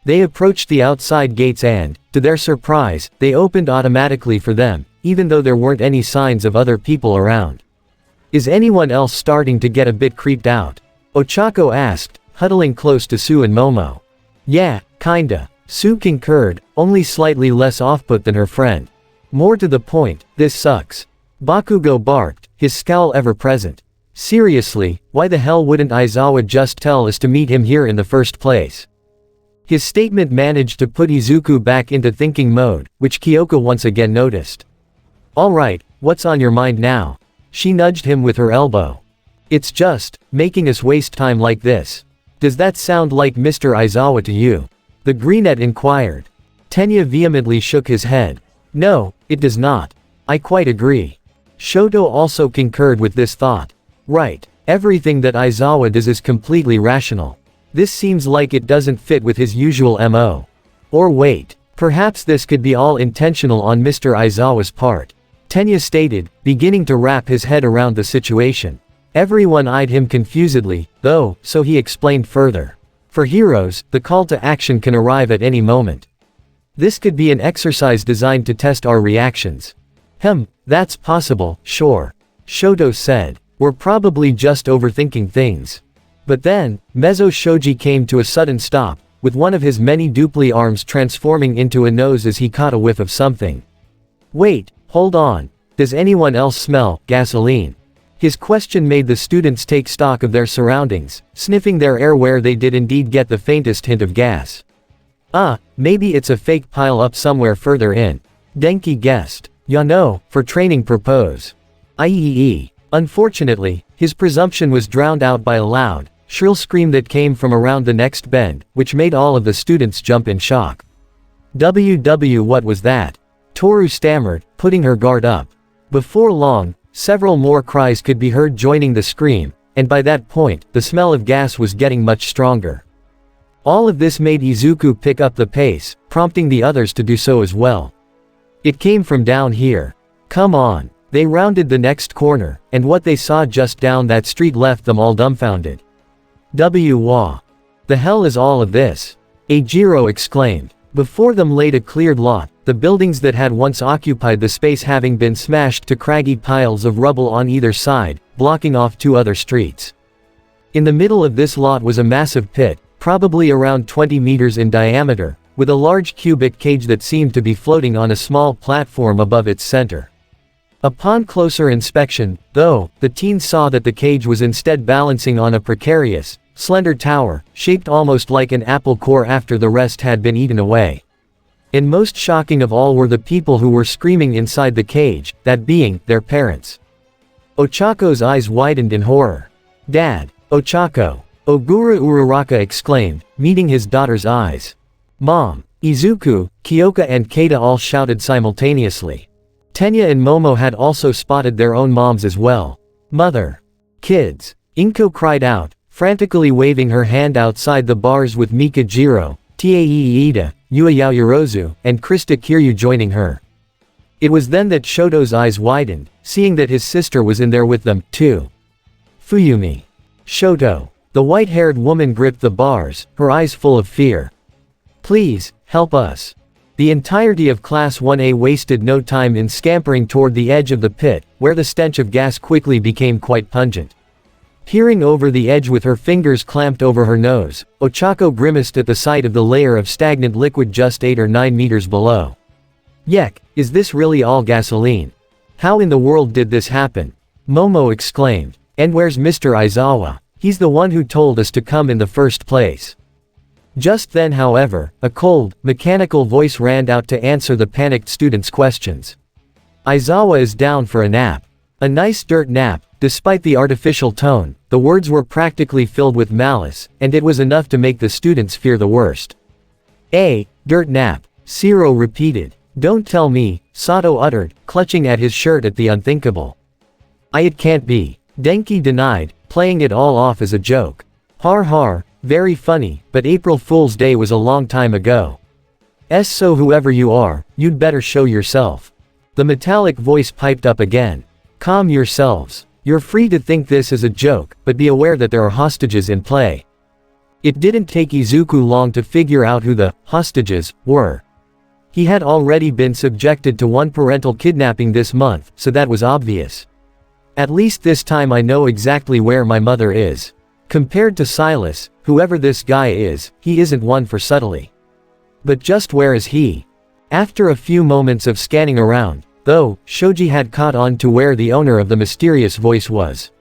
They approached the outside gates and, to their surprise, they opened automatically for them, even though there weren't any signs of other people around. Is anyone else starting to get a bit creeped out? Ochako asked, huddling close to Sue and Momo. Yeah, kinda. Sue concurred, only slightly less off-put than her friend. More to the point, this sucks. Bakugo barked, his scowl ever present. Seriously, why the hell wouldn't Aizawa just tell us to meet him here in the first place? His statement managed to put Izuku back into thinking mode, which Kyoka once again noticed. Alright, what's on your mind now? She nudged him with her elbow. It's just, making us waste time like this. Does that sound like Mr. Aizawa to you? The brunette inquired. Tenya vehemently shook his head. No, it does not. I quite agree. Shoto also concurred with this thought. Right, everything that Aizawa does is completely rational. This seems like it doesn't fit with his usual MO. Or wait, perhaps this could be all intentional on Mr. Aizawa's part. Tenya stated, beginning to wrap his head around the situation. Everyone eyed him confusedly, though, so he explained further. For heroes, the call to action can arrive at any moment. This could be an exercise designed to test our reactions. That's possible, sure. Shoto said. We're probably just overthinking things. But then, Mezzo Shoji came to a sudden stop, with one of his many dupli arms transforming into a nose as he caught a whiff of something. Wait, hold on. Does anyone else smell gasoline? His question made the students take stock of their surroundings, sniffing their air where they did indeed get the faintest hint of gas. Maybe it's a fake pile up somewhere further in. Denki guessed. Ya no, for training purpose. Iee. Unfortunately, his presumption was drowned out by a loud, shrill scream that came from around the next bend, which made all of the students jump in shock. What was that? Toru stammered, putting her guard up. Before long, several more cries could be heard joining the scream, and by that point, the smell of gas was getting much stronger. All of this made Izuku pick up the pace, prompting the others to do so as well. It came from down here. Come on. They rounded the next corner, and what they saw just down that street left them all dumbfounded. Wah. The hell is all of this? Eijiro exclaimed. Before them laid a cleared lot, the buildings that had once occupied the space having been smashed to craggy piles of rubble on either side, blocking off 2 other streets. In the middle of this lot was a massive pit, probably around 20 meters in diameter, with a large cubic cage that seemed to be floating on a small platform above its center. Upon closer inspection, though, the teens saw that the cage was instead balancing on a precarious, slender tower, shaped almost like an apple core after the rest had been eaten away. And most shocking of all were the people who were screaming inside the cage, that being, their parents. Ochako's eyes widened in horror. Dad! Ochako! Ogura Uraraka exclaimed, meeting his daughter's eyes. Mom! Izuku, Kyoka and Keita all shouted simultaneously. Tenya and Momo had also spotted their own moms as well. Mother! Kids! Inko cried out, frantically waving her hand outside the bars with Mikajiro, Tae Iida, Yua Yaoyorozu, and Krista Kiryu joining her. It was then that Shoto's eyes widened, seeing that his sister was in there with them, too. Fuyumi. Shoto. The white-haired woman gripped the bars, her eyes full of fear. Please, help us. The entirety of Class 1A wasted no time in scampering toward the edge of the pit, where the stench of gas quickly became quite pungent. Peering over the edge with her fingers clamped over her nose, Ochako grimaced at the sight of the layer of stagnant liquid just 8 or 9 meters below. Yek, is this really all gasoline? How in the world did this happen? Momo exclaimed. And where's Mr. Aizawa? He's the one who told us to come in the first place. Just then, however, a cold, mechanical voice ran out to answer the panicked students' questions. Aizawa is down for a nap. A nice dirt nap. Despite the artificial tone, the words were practically filled with malice, and it was enough to make the students fear the worst. Dirt nap. Shiro repeated. Don't tell me, Sato uttered, clutching at his shirt at the unthinkable. It can't be. Denki denied, playing it all off as a joke. Har har, very funny, but April Fool's Day was a long time ago. So whoever you are, you'd better show yourself. The metallic voice piped up again. Calm yourselves. You're free to think this is a joke, but be aware that there are hostages in play. It didn't take Izuku long to figure out who the hostages were. He had already been subjected to one parental kidnapping this month, so that was obvious. At least this time I know exactly where my mother is. Compared to Silas, whoever this guy is, he isn't one for subtlety. But just where is he? After a few moments of scanning around, though, Shoji had caught on to where the owner of the mysterious voice was.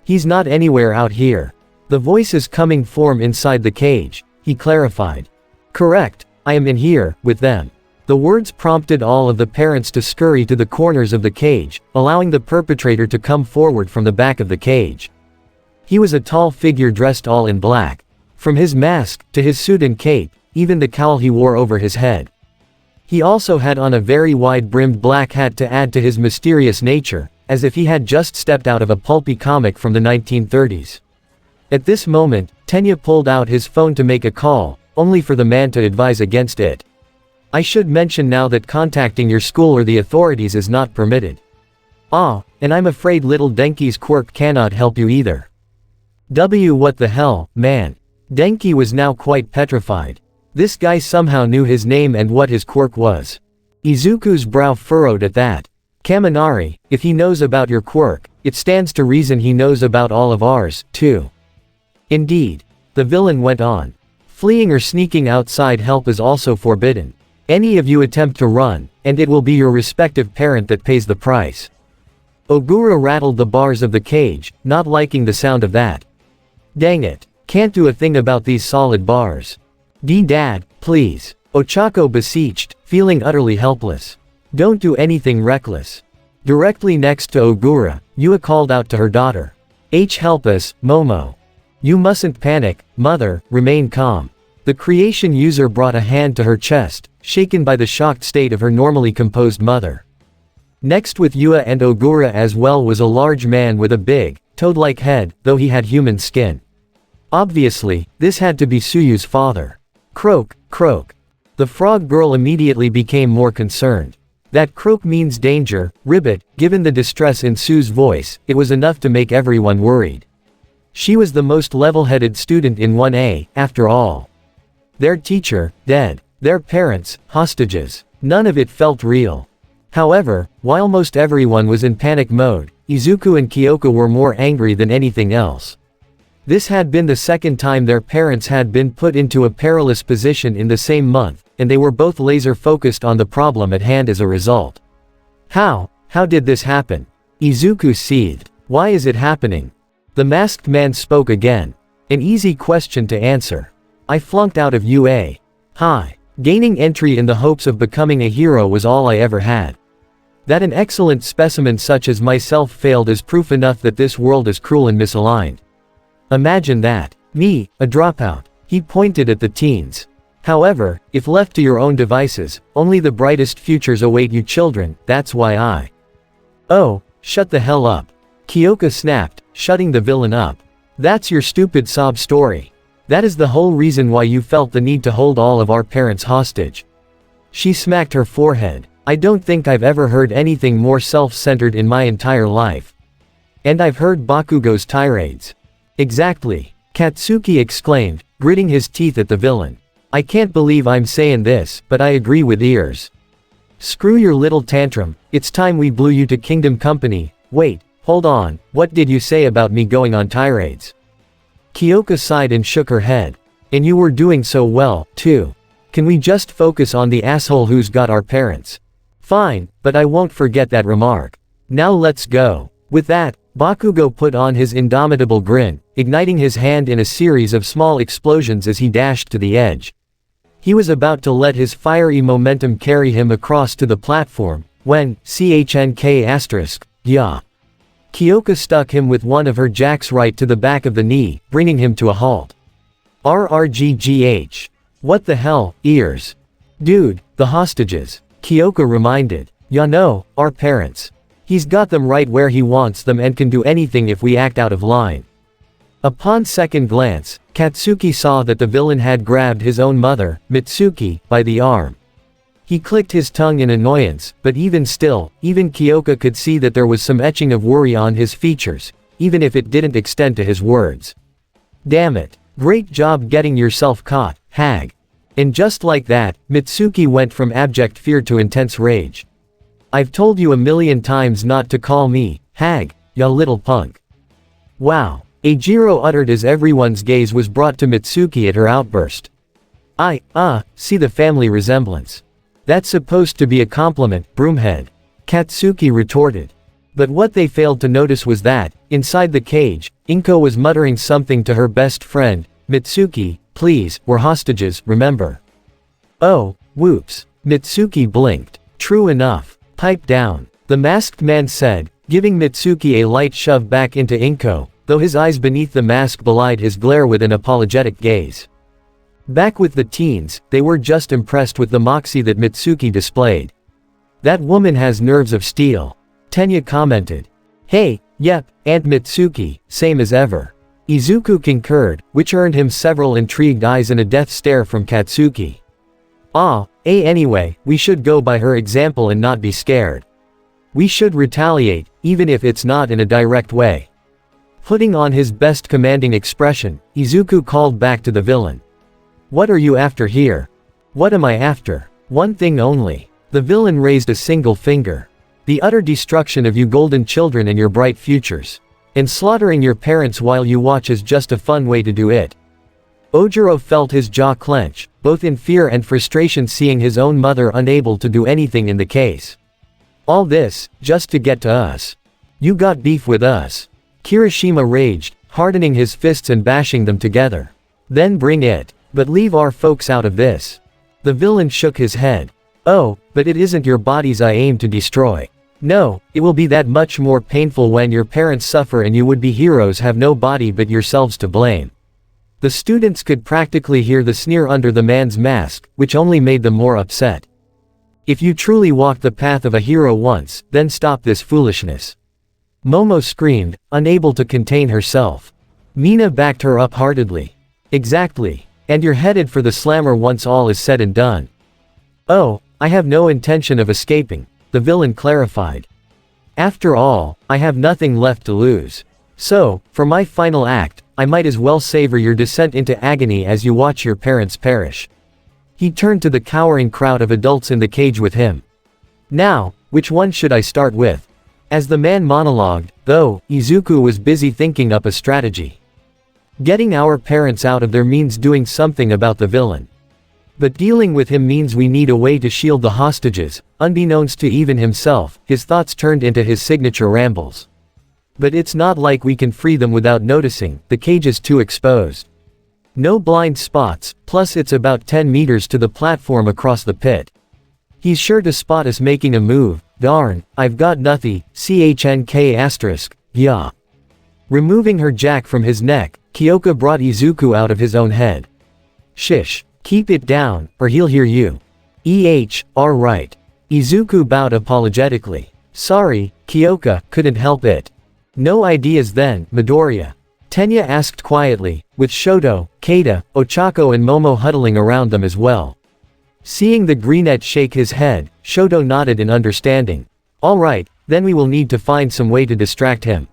He's not anywhere out here. The voice is coming from inside the cage, he clarified. Correct, I am in here, with them. The words prompted all of the parents to scurry to the corners of the cage, allowing the perpetrator to come forward from the back of the cage. He was a tall figure dressed all in black. From his mask, to his suit and cape, even the cowl he wore over his head. He also had on a very wide-brimmed black hat to add to his mysterious nature, as if he had just stepped out of a pulpy comic from the 1930s. At this moment, Tenya pulled out his phone to make a call, only for the man to advise against it. I should mention now that contacting your school or the authorities is not permitted. Ah, and I'm afraid little Denki's quirk cannot help you either. What the hell, man? Denki was now quite petrified. This guy somehow knew his name and what his quirk was. Izuku's brow furrowed at that. Kaminari, if he knows about your quirk, it stands to reason he knows about all of ours, too. Indeed. The villain went on. Fleeing or sneaking outside help is also forbidden. Any of you attempt to run, and it will be your respective parent that pays the price. Ogura rattled the bars of the cage, not liking the sound of that. Dang it. Can't do a thing about these solid bars. Dad, please. Ochako beseeched, feeling utterly helpless. Don't do anything reckless. Directly next to Ogura, Yua called out to her daughter. Help us, Momo. You mustn't panic, mother, remain calm. The creation user brought a hand to her chest, shaken by the shocked state of her normally composed mother. Next with Yua and Ogura as well was a large man with a big, toad-like head, though he had human skin. Obviously, this had to be Suyu's father. Croak, croak. The frog girl immediately became more concerned. That croak means danger, ribbit. Given the distress in Sue's voice, it was enough to make everyone worried. She was the most level-headed student in 1A, after all. Their teacher, dead. Their parents, hostages. None of it felt real. However, while most everyone was in panic mode, Izuku and Kyoka were more angry than anything else. This had been the second time their parents had been put into a perilous position in the same month, and they were both laser-focused on the problem at hand as a result. How did this happen? Izuku seethed. Why is it happening? The masked man spoke again. An easy question to answer. I flunked out of UA. Hi. Gaining entry in the hopes of becoming a hero was all I ever had. That an excellent specimen such as myself failed is proof enough that this world is cruel and misaligned. Imagine that. Me, a dropout. He pointed at the teens. However, if left to your own devices, only the brightest futures await you children, that's why I. Oh, shut the hell up. Kyoka snapped, shutting the villain up. That's your stupid sob story. That is the whole reason why you felt the need to hold all of our parents hostage. She smacked her forehead. I don't think I've ever heard anything more self-centered in my entire life. And I've heard Bakugo's tirades. Exactly. Katsuki exclaimed, gritting his teeth at the villain. I can't believe I'm saying this, but I agree with ears. Screw your little tantrum, it's time we blew you to Kingdom Company. Wait, hold on, what did you say about me going on tirades? Kyoka sighed and shook her head. And you were doing so well, too. Can we just focus on the asshole who's got our parents? Fine, but I won't forget that remark. Now let's go. With that, Bakugo put on his indomitable grin, igniting his hand in a series of small explosions as he dashed to the edge. He was about to let his fiery momentum carry him across to the platform, when, yeah. Kyoka stuck him with one of her jacks right to the back of the knee, bringing him to a halt. RRGGH. What the hell, ears? Dude, the hostages. Kyoka reminded. Ya know, our parents. He's got them right where he wants them and can do anything if we act out of line. Upon second glance, Katsuki saw that the villain had grabbed his own mother, Mitsuki, by the arm. He clicked his tongue in annoyance, but even still, even Kyoka could see that there was some etching of worry on his features, even if it didn't extend to his words. Damn it. Great job getting yourself caught, hag. And just like that, Mitsuki went from abject fear to intense rage. I've told you a million times not to call me, hag, ya little punk. Wow. Eijiro uttered as everyone's gaze was brought to Mitsuki at her outburst. See the family resemblance. That's supposed to be a compliment, broomhead. Katsuki retorted. But what they failed to notice was that, inside the cage, Inko was muttering something to her best friend, Mitsuki, please, we're hostages, remember? Oh, whoops. Mitsuki blinked. True enough. Pipe down. The masked man said, giving Mitsuki a light shove back into Inko, though his eyes beneath the mask belied his glare with an apologetic gaze. Back with the teens, they were just impressed with the moxie that Mitsuki displayed. That woman has nerves of steel. Tenya commented. Hey, yep, Aunt Mitsuki, same as ever. Izuku concurred, which earned him several intrigued eyes and a death stare from Katsuki. Anyway, we should go by her example and not be scared. We should retaliate, even if it's not in a direct way. Putting on his best commanding expression, Izuku called back to the villain. What are you after here? What am I after? One thing only. The villain raised a single finger. The utter destruction of you golden children and your bright futures. And slaughtering your parents while you watch is just a fun way to do it. Ojiro felt his jaw clench, both in fear and frustration seeing his own mother unable to do anything in the case. All this, just to get to us. You got beef with us. Kirishima raged, hardening his fists and bashing them together. Then bring it. But leave our folks out of this. The villain shook his head. Oh, but it isn't your bodies I aim to destroy. No, it will be that much more painful when your parents suffer and you would-be heroes have no body but yourselves to blame. The students could practically hear the sneer under the man's mask, which only made them more upset. If you truly walked the path of a hero once, then stop this foolishness. Momo screamed, unable to contain herself. Mina backed her up heartedly. Exactly. And you're headed for the slammer once all is said and done. Oh, I have no intention of escaping, the villain clarified. After all, I have nothing left to lose. So, for my final act, I might as well savor your descent into agony as you watch your parents perish. He turned to the cowering crowd of adults in the cage with him. Now, which one should I start with? As the man monologued, though, Izuku was busy thinking up a strategy. Getting our parents out of there means doing something about the villain. But dealing with him means we need a way to shield the hostages, unbeknownst to even himself, his thoughts turned into his signature rambles. But it's not like we can free them without noticing, the cage is too exposed. No blind spots, plus it's about 10 meters to the platform across the pit. He's sure to spot us making a move, darn, I've got nothing, CHNK*, yeah. Removing her jack from his neck, Kyoka brought Izuku out of his own head. Shish. Keep it down, or he'll hear you. Right. Izuku bowed apologetically. Sorry, Kyoka, couldn't help it. No ideas then, Midoriya. Tenya asked quietly, with Shoto, Keita, Ochako and Momo huddling around them as well. Seeing the greenette shake his head, Shoto nodded in understanding. Alright, then we will need to find some way to distract him.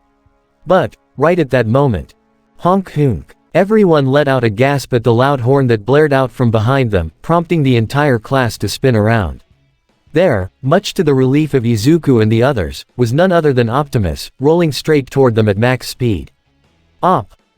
But, right at that moment. Honk honk. Everyone let out a gasp at the loud horn that blared out from behind them, prompting the entire class to spin around. There, much to the relief of Izuku and the others, was none other than Optimus, rolling straight toward them at max speed.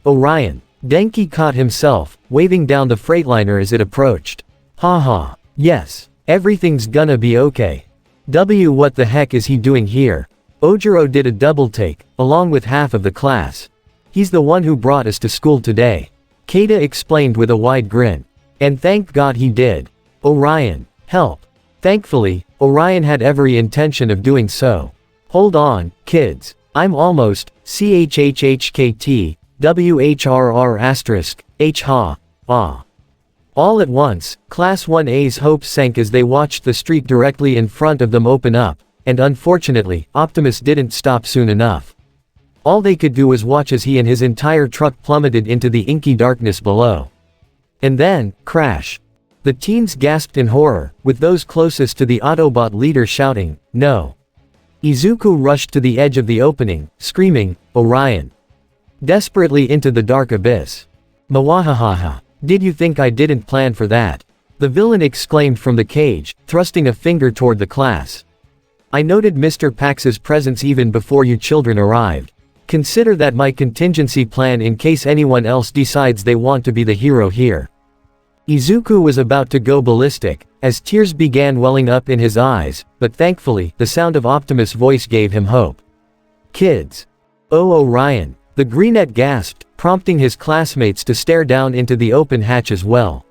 Orion. Denki caught himself, waving down the freightliner as it approached. Haha. Yes. Everything's gonna be okay. What the heck is he doing here? Ojiro did a double take, along with half of the class. He's the one who brought us to school today. Keita explained with a wide grin. And thank God he did. Orion. Help. Thankfully, Orion had every intention of doing so. Hold on, kids. I'm almost, CHHHKT, WHRR*, HHA. All at once, Class 1A's hopes sank as they watched the street directly in front of them open up, and unfortunately, Optimus didn't stop soon enough. All they could do was watch as he and his entire truck plummeted into the inky darkness below. And then, crash. The teens gasped in horror, with those closest to the Autobot leader shouting, "No!" Izuku rushed to the edge of the opening, screaming, "Orion!" Desperately into the dark abyss. Mwahahaha. Did you think I didn't plan for that? The villain exclaimed from the cage, thrusting a finger toward the class. I noted Mr. Pax's presence even before you children arrived. Consider that my contingency plan in case anyone else decides they want to be the hero here. Izuku was about to go ballistic, as tears began welling up in his eyes, but thankfully, the sound of Optimus' voice gave him hope. Kids. Oh Orion. The greenette gasped, prompting his classmates to stare down into the open hatch as well.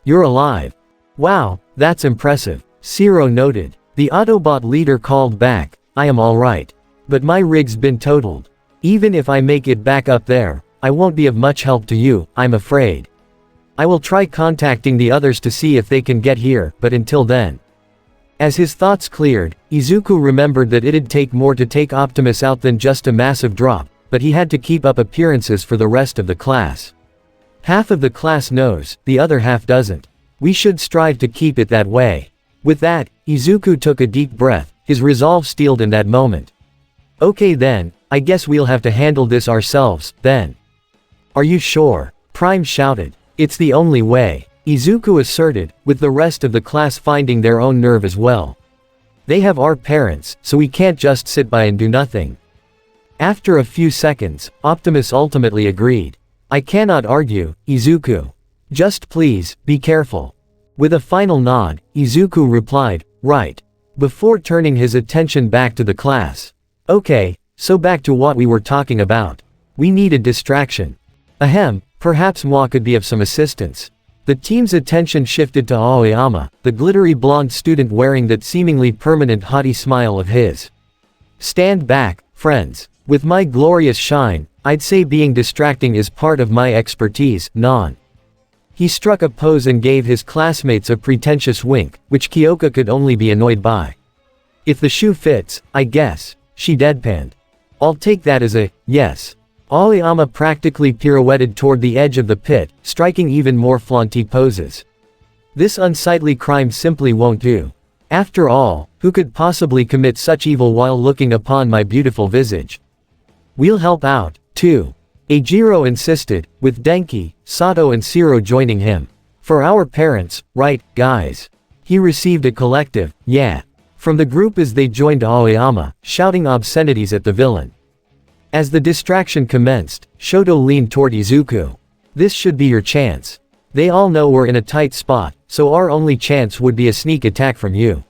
You're alive. Wow, that's impressive. Zero noted. The Autobot leader called back, I am alright. But my rig's been totaled. Even if I make it back up there, I won't be of much help to you, I'm afraid. I will try contacting the others to see if they can get here, but until then. As his thoughts cleared, Izuku remembered that it'd take more to take Optimus out than just a massive drop, but he had to keep up appearances for the rest of the class. Half of the class knows, the other half doesn't. We should strive to keep it that way. With that, Izuku took a deep breath, his resolve steeled in that moment. Okay then, I guess we'll have to handle this ourselves, then. Are you sure? Prime shouted. It's the only way, Izuku asserted, with the rest of the class finding their own nerve as well. They have our parents, so we can't just sit by and do nothing. After a few seconds, Optimus ultimately agreed. I cannot argue, Izuku. Just please, be careful. With a final nod, Izuku replied, right. Before turning his attention back to the class. Okay, so back to what we were talking about. We need a distraction. Ahem, perhaps moi could be of some assistance. The team's attention shifted to Aoyama, the glittery blonde student wearing that seemingly permanent haughty smile of his. Stand back, friends. With my glorious shine, I'd say being distracting is part of my expertise, non. He struck a pose and gave his classmates a pretentious wink, which Kyoka could only be annoyed by. If the shoe fits, I guess, she deadpanned. I'll take that as a yes. Aoyama practically pirouetted toward the edge of the pit, striking even more flaunty poses. This unsightly crime simply won't do. After all, who could possibly commit such evil while looking upon my beautiful visage? We'll help out, too. Eijiro insisted, with Denki, Sato and Shiro joining him. For our parents, right, guys? He received a collective, yeah, from the group as they joined Aoyama, shouting obscenities at the villain. As the distraction commenced, Shoto leaned toward Izuku. This should be your chance. They all know we're in a tight spot, so our only chance would be a sneak attack from you.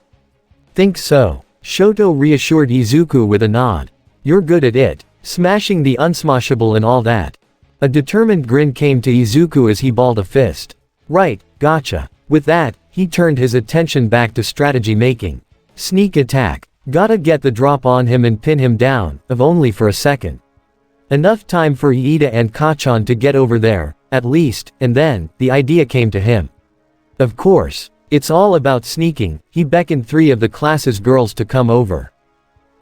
Think so? Shoto reassured Izuku with a nod. You're good at it. Smashing the unsmashable and all that. A determined grin came to Izuku as he balled a fist. Right, gotcha. With that, he turned his attention back to strategy making. Sneak attack. Gotta get the drop on him and pin him down, if only for a second. Enough time for Iida and Kachan to get over there, at least, and then, the idea came to him. Of course, it's all about sneaking. He beckoned 3 of the class's girls to come over.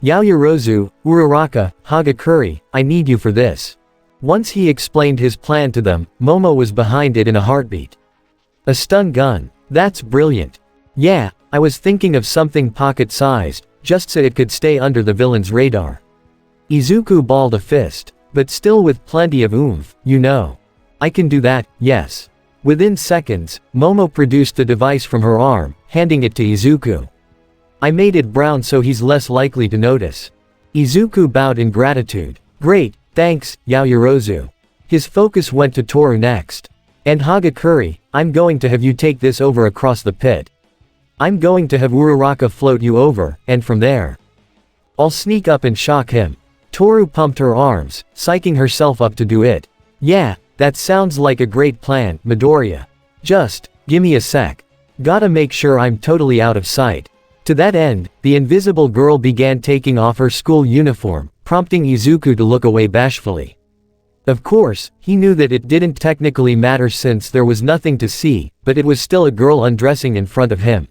Yaoyorozu, Uraraka, Hagakure, I need you for this. Once he explained his plan to them, Momo was behind it in a heartbeat. A stun gun. That's brilliant. Yeah, I was thinking of something pocket-sized, just so it could stay under the villain's radar. Izuku balled a fist, but still with plenty of oomph, you know. I can do that, yes. Within seconds, Momo produced the device from her arm, handing it to Izuku. I made it brown so he's less likely to notice. Izuku bowed in gratitude. Great, thanks, Yaoyorozu. His focus went to Toru next. And Hagakure, I'm going to have you take this over across the pit. I'm going to have Uraraka float you over, and from there. I'll sneak up and shock him. Toru pumped her arms, psyching herself up to do it. Yeah, that sounds like a great plan, Midoriya. Just, gimme a sec. Gotta make sure I'm totally out of sight. To that end, the invisible girl began taking off her school uniform, prompting Izuku to look away bashfully. Of course, he knew that it didn't technically matter since there was nothing to see, but it was still a girl undressing in front of him.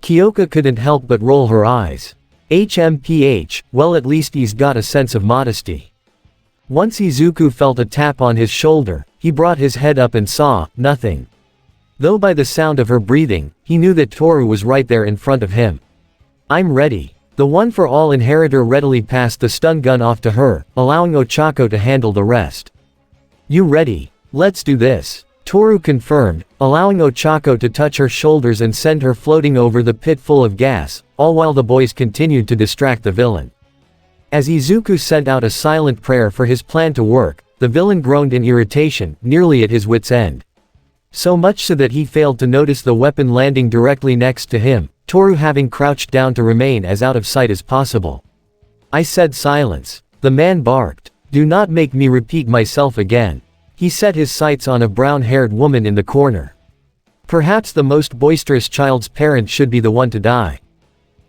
Kyoka couldn't help but roll her eyes. HMPH, well at least he's got a sense of modesty. Once Izuku felt a tap on his shoulder, he brought his head up and saw nothing. Though by the sound of her breathing, he knew that Toru was right there in front of him. I'm ready. The one for all inheritor readily passed the stun gun off to her, allowing Ochako to handle the rest. You ready? Let's do this. Toru confirmed, allowing Ochako to touch her shoulders and send her floating over the pit full of gas, all while the boys continued to distract the villain. As Izuku sent out a silent prayer for his plan to work, the villain groaned in irritation, nearly at his wit's end. So much so that he failed to notice the weapon landing directly next to him, Toru having crouched down to remain as out of sight as possible. I said silence. The man barked. Do not make me repeat myself again. He set his sights on a brown-haired woman in the corner. Perhaps the most boisterous child's parent should be the one to die.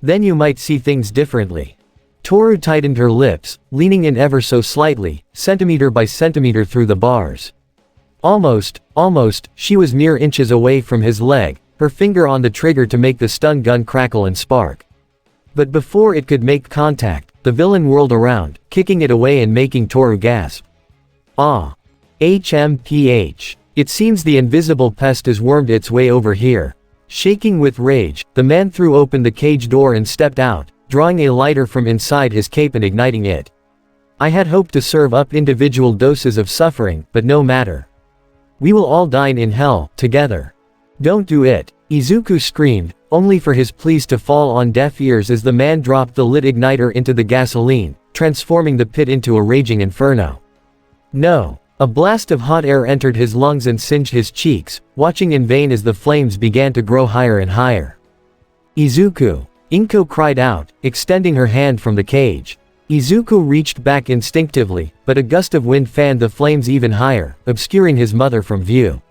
Then you might see things differently. Toru tightened her lips, leaning in ever so slightly, centimeter by centimeter through the bars. Almost, she was mere inches away from his leg, her finger on the trigger to make the stun gun crackle and spark. But before it could make contact, The villain whirled around, kicking it away and making Toru gasp. Ah. HMPH. It seems the invisible pest has wormed its way over here. Shaking with rage, the man threw open the cage door and stepped out, drawing a lighter from inside his cape and igniting it. I had hoped to serve up individual doses of suffering, but no matter. We will all dine in hell, together. Don't do it, Izuku screamed, only for his pleas to fall on deaf ears as the man dropped the lit igniter into the gasoline, transforming the pit into a raging inferno. No. A blast of hot air entered his lungs and singed his cheeks, watching in vain as the flames began to grow higher and higher. Izuku! Inko cried out, extending her hand from the cage. Izuku reached back instinctively, but a gust of wind fanned the flames even higher, obscuring his mother from view.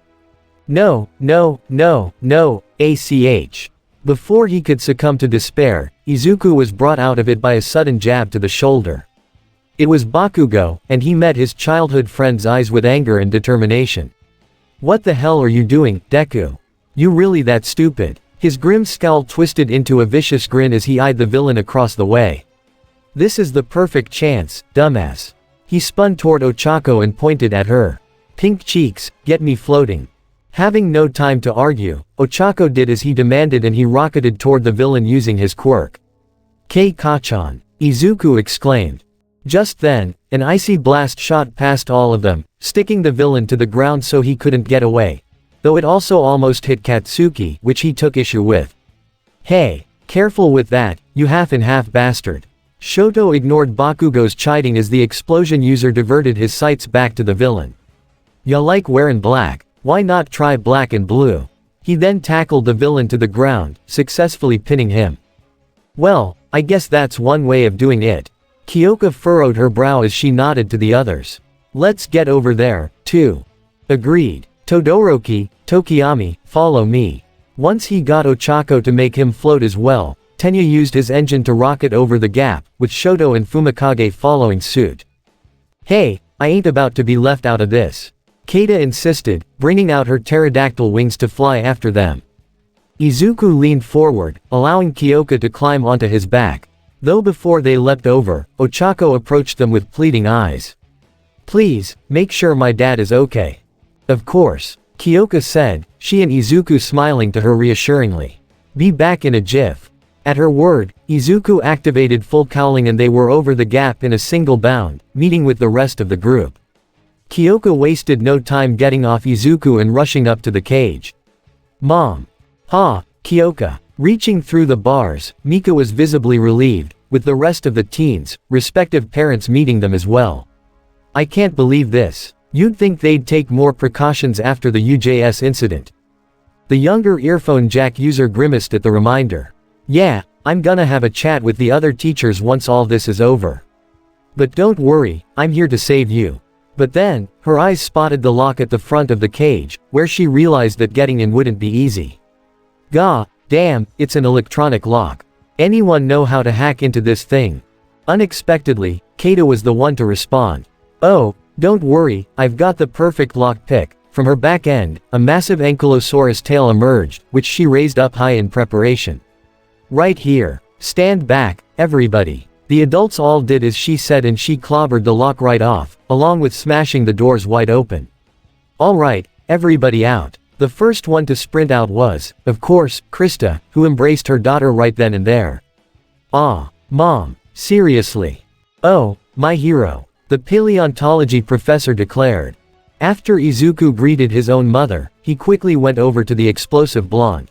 No, no, no, no, ACH. Before he could succumb to despair, Izuku was brought out of it by a sudden jab to the shoulder. It was Bakugo, and he met his childhood friend's eyes with anger and determination. What the hell are you doing, Deku? You really that stupid? His grim scowl twisted into a vicious grin as he eyed the villain across the way. This is the perfect chance, dumbass. He spun toward Ochako and pointed at her. Pink cheeks, get me floating. Having no time to argue, Ochako did as he demanded and he rocketed toward the villain using his quirk. Kei-Kachan! Izuku exclaimed. Just then, an icy blast shot past all of them, sticking the villain to the ground so he couldn't get away. Though it also almost hit Katsuki, which he took issue with. Hey, careful with that, you half-and-half bastard. Shoto ignored Bakugo's chiding as the explosion user diverted his sights back to the villain. Ya like wearin' black, why not try black and blue? He then tackled the villain to the ground, successfully pinning him. Well, I guess that's one way of doing it. Kyoka furrowed her brow as she nodded to the others. Let's get over there, too. Agreed. Todoroki, Tokiyami, follow me. Once he got Ochako to make him float as well, Tenya used his engine to rocket over the gap, with Shoto and Fumikage following suit. Hey, I ain't about to be left out of this. Keita insisted, bringing out her pterodactyl wings to fly after them. Izuku leaned forward, allowing Kyoka to climb onto his back. Though before they leapt over, Ochako approached them with pleading eyes. Please, make sure my dad is okay. Of course, Kyoka said, she and Izuku smiling to her reassuringly. Be back in a jiff. At her word, Izuku activated full cowling and they were over the gap in a single bound, meeting with the rest of the group. Kyoka wasted no time getting off Izuku and rushing up to the cage. Mom. Ha, Kyoka. Reaching through the bars, Mika was visibly relieved, with the rest of the teens, respective parents meeting them as well. I can't believe this. You'd think they'd take more precautions after the UJS incident. The younger earphone jack user grimaced at the reminder. Yeah, I'm gonna have a chat with the other teachers once all this is over. But don't worry, I'm here to save you. But then, her eyes spotted the lock at the front of the cage, where she realized that getting in wouldn't be easy. Gah, damn, it's an electronic lock. Anyone know how to hack into this thing? Unexpectedly, Keita was the one to respond. Oh, don't worry, I've got the perfect lock pick. From her back end, a massive ankylosaurus tail emerged, which she raised up high in preparation. Right here. Stand back, everybody. The adults all did as she said and she clobbered the lock right off, along with smashing the doors wide open. Alright, everybody out. The first one to sprint out was, of course, Krista, who embraced her daughter right then and there. Ah, Mom, seriously. Oh, my hero. The paleontology professor declared. After Izuku greeted his own mother, he quickly went over to the explosive blonde.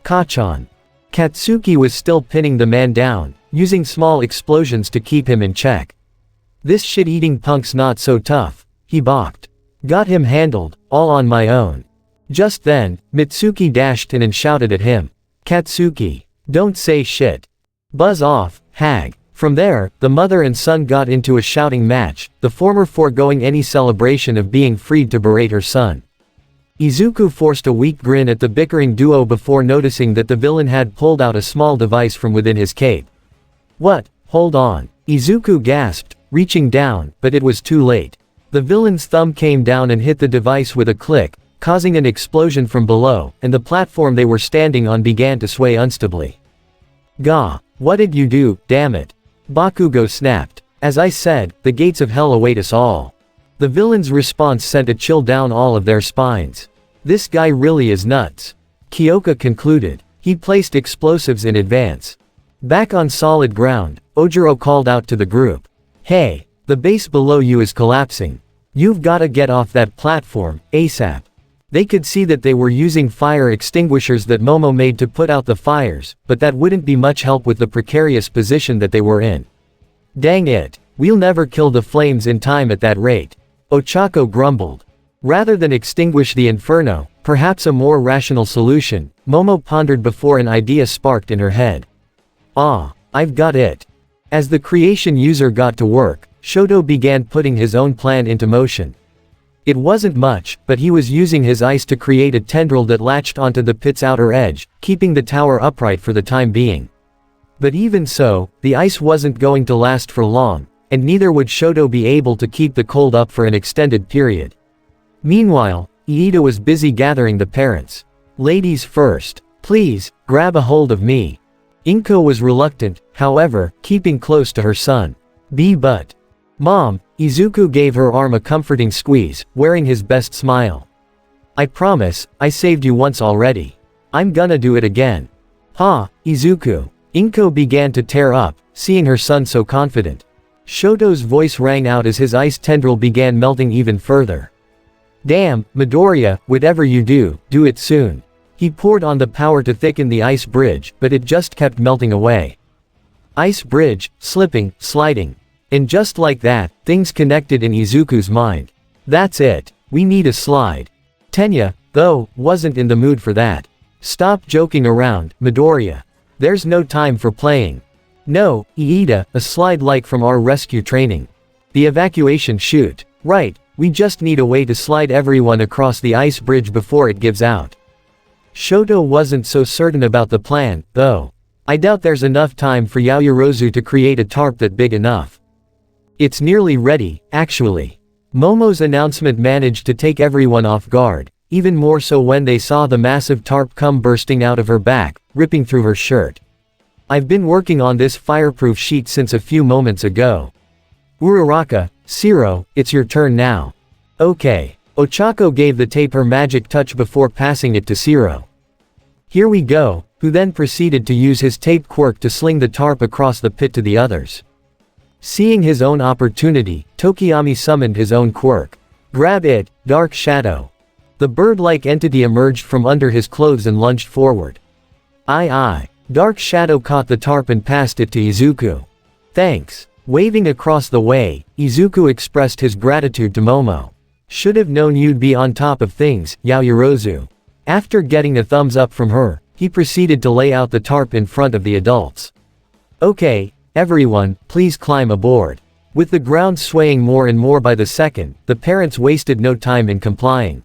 Kachan. Katsuki was still pinning the man down, using small explosions to keep him in check. This shit-eating punk's not so tough, he balked. Got him handled, all on my own. Just then, Mitsuki dashed in and shouted at him. Katsuki. Don't say shit. Buzz off, hag. From there, the mother and son got into a shouting match, the former foregoing any celebration of being freed to berate her son. Izuku forced a weak grin at the bickering duo before noticing that the villain had pulled out a small device from within his cape. What? Hold on. Izuku gasped, reaching down, but it was too late. The villain's thumb came down and hit the device with a click, causing an explosion from below, and the platform they were standing on began to sway unstably. Gah, what did you do, damn it? Bakugo snapped. As I said, the gates of hell await us all. The villain's response sent a chill down all of their spines. This guy really is nuts. Kyoka concluded. He placed explosives in advance. Back on solid ground, Ojiro called out to the group. Hey, the base below you is collapsing. You've gotta get off that platform, ASAP. They could see that they were using fire extinguishers that Momo made to put out the fires, but that wouldn't be much help with the precarious position that they were in. Dang it, we'll never kill the flames in time at that rate. Ochako grumbled. Rather than extinguish the inferno, perhaps a more rational solution, Momo pondered before an idea sparked in her head. Ah, I've got it. As the creation user got to work, Shoto began putting his own plan into motion. It wasn't much, but he was using his ice to create a tendril that latched onto the pit's outer edge, keeping the tower upright for the time being. But even so, the ice wasn't going to last for long, and neither would Shoto be able to keep the cold up for an extended period. Meanwhile, Iida was busy gathering the parents. Ladies first. Please, grab a hold of me. Inko was reluctant, however, keeping close to her son. But. Mom, Izuku gave her arm a comforting squeeze, wearing his best smile. I promise, I saved you once already. I'm gonna do it again. Ha, Izuku. Inko began to tear up, seeing her son so confident. Shoto's voice rang out as his ice tendril began melting even further. Damn, Midoriya, whatever you do it soon. He poured on the power to thicken the ice bridge, but it just kept melting away. Ice bridge, slipping, sliding. And just like that, things connected in Izuku's mind. That's it, we need a slide. Tenya, though, wasn't in the mood for that. Stop joking around, Midoriya. There's no time for playing. No, Iida, a slide like from our rescue training. The evacuation chute. Right, we just need a way to slide everyone across the ice bridge before it gives out. Shoto wasn't so certain about the plan, though. I doubt there's enough time for Yaoyorozu to create a tarp that big enough. It's nearly ready, actually. Momo's announcement managed to take everyone off guard, even more so when they saw the massive tarp come bursting out of her back, ripping through her shirt. I've been working on this fireproof sheet since a few moments ago. Uraraka, Shiro, it's your turn now. Okay. Ochako gave the tape her magic touch before passing it to Shiro. Here we go, who then proceeded to use his tape quirk to sling the tarp across the pit to the others. Seeing his own opportunity, Tokiyami summoned his own quirk. Grab it, Dark Shadow. The bird-like entity emerged from under his clothes and lunged forward. Aye. Dark Shadow caught the tarp and passed it to Izuku. Thanks. Waving across the way, Izuku expressed his gratitude to Momo. Should have known you'd be on top of things, Yaoyorozu. After getting a thumbs up from her, he proceeded to lay out the tarp in front of the adults. Okay, everyone, please climb aboard. With the ground swaying more and more by the second, the parents wasted no time in complying.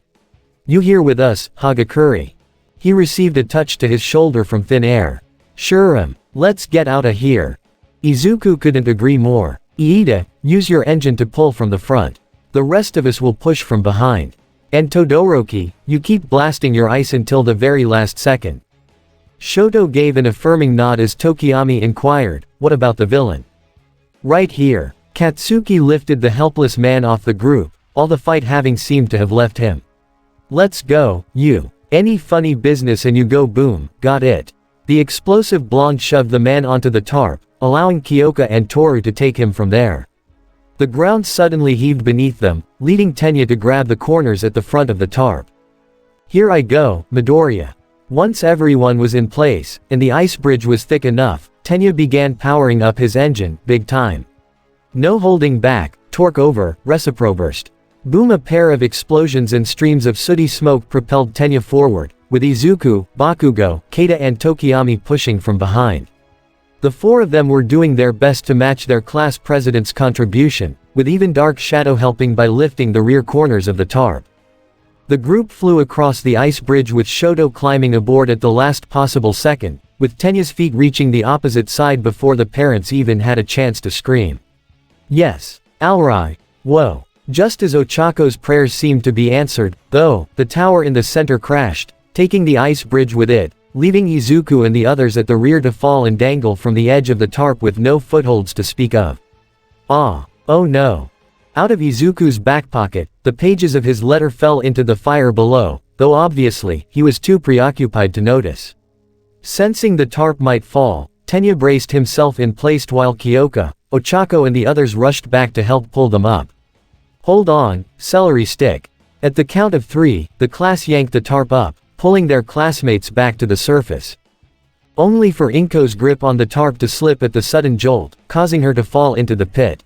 You here with us, Hagakure. He received a touch to his shoulder from thin air. Sure, let's get out of here. Izuku couldn't agree more. Iida, use your engine to pull from the front. The rest of us will push from behind. And Todoroki, you keep blasting your ice until the very last second. Shoto gave an affirming nod as Tokiyami inquired, what about the villain? Right here. Katsuki lifted the helpless man off the group, all the fight having seemed to have left him. Let's go, you. Any funny business and you go boom, got it. The explosive blonde shoved the man onto the tarp, allowing Kyoka and Toru to take him from there. The ground suddenly heaved beneath them, leading Tenya to grab the corners at the front of the tarp. Here I go, Midoriya. Once everyone was in place, and the ice bridge was thick enough, Tenya began powering up his engine, big time. No holding back, torque over, reciproburst. Boom, a pair of explosions and streams of sooty smoke propelled Tenya forward, with Izuku, Bakugo, Keita and Tokiyami pushing from behind. The four of them were doing their best to match their class president's contribution, with even Dark Shadow helping by lifting the rear corners of the tarp. The group flew across the ice bridge with Shoto climbing aboard at the last possible second, with Tenya's feet reaching the opposite side before the parents even had a chance to scream. Yes. Alright. Whoa. Just as Ochako's prayers seemed to be answered, though, the tower in the center crashed, taking the ice bridge with it, leaving Izuku and the others at the rear to fall and dangle from the edge of the tarp with no footholds to speak of. Ah! Oh no! Out of Izuku's back pocket, the pages of his letter fell into the fire below, though obviously, he was too preoccupied to notice. Sensing the tarp might fall, Tenya braced himself in place while Kyoka, Ochako and the others rushed back to help pull them up. Hold on, celery stick. At the count of 3, the class yanked the tarp up, pulling their classmates back to the surface. Only for Inko's grip on the tarp to slip at the sudden jolt, causing her to fall into the pit.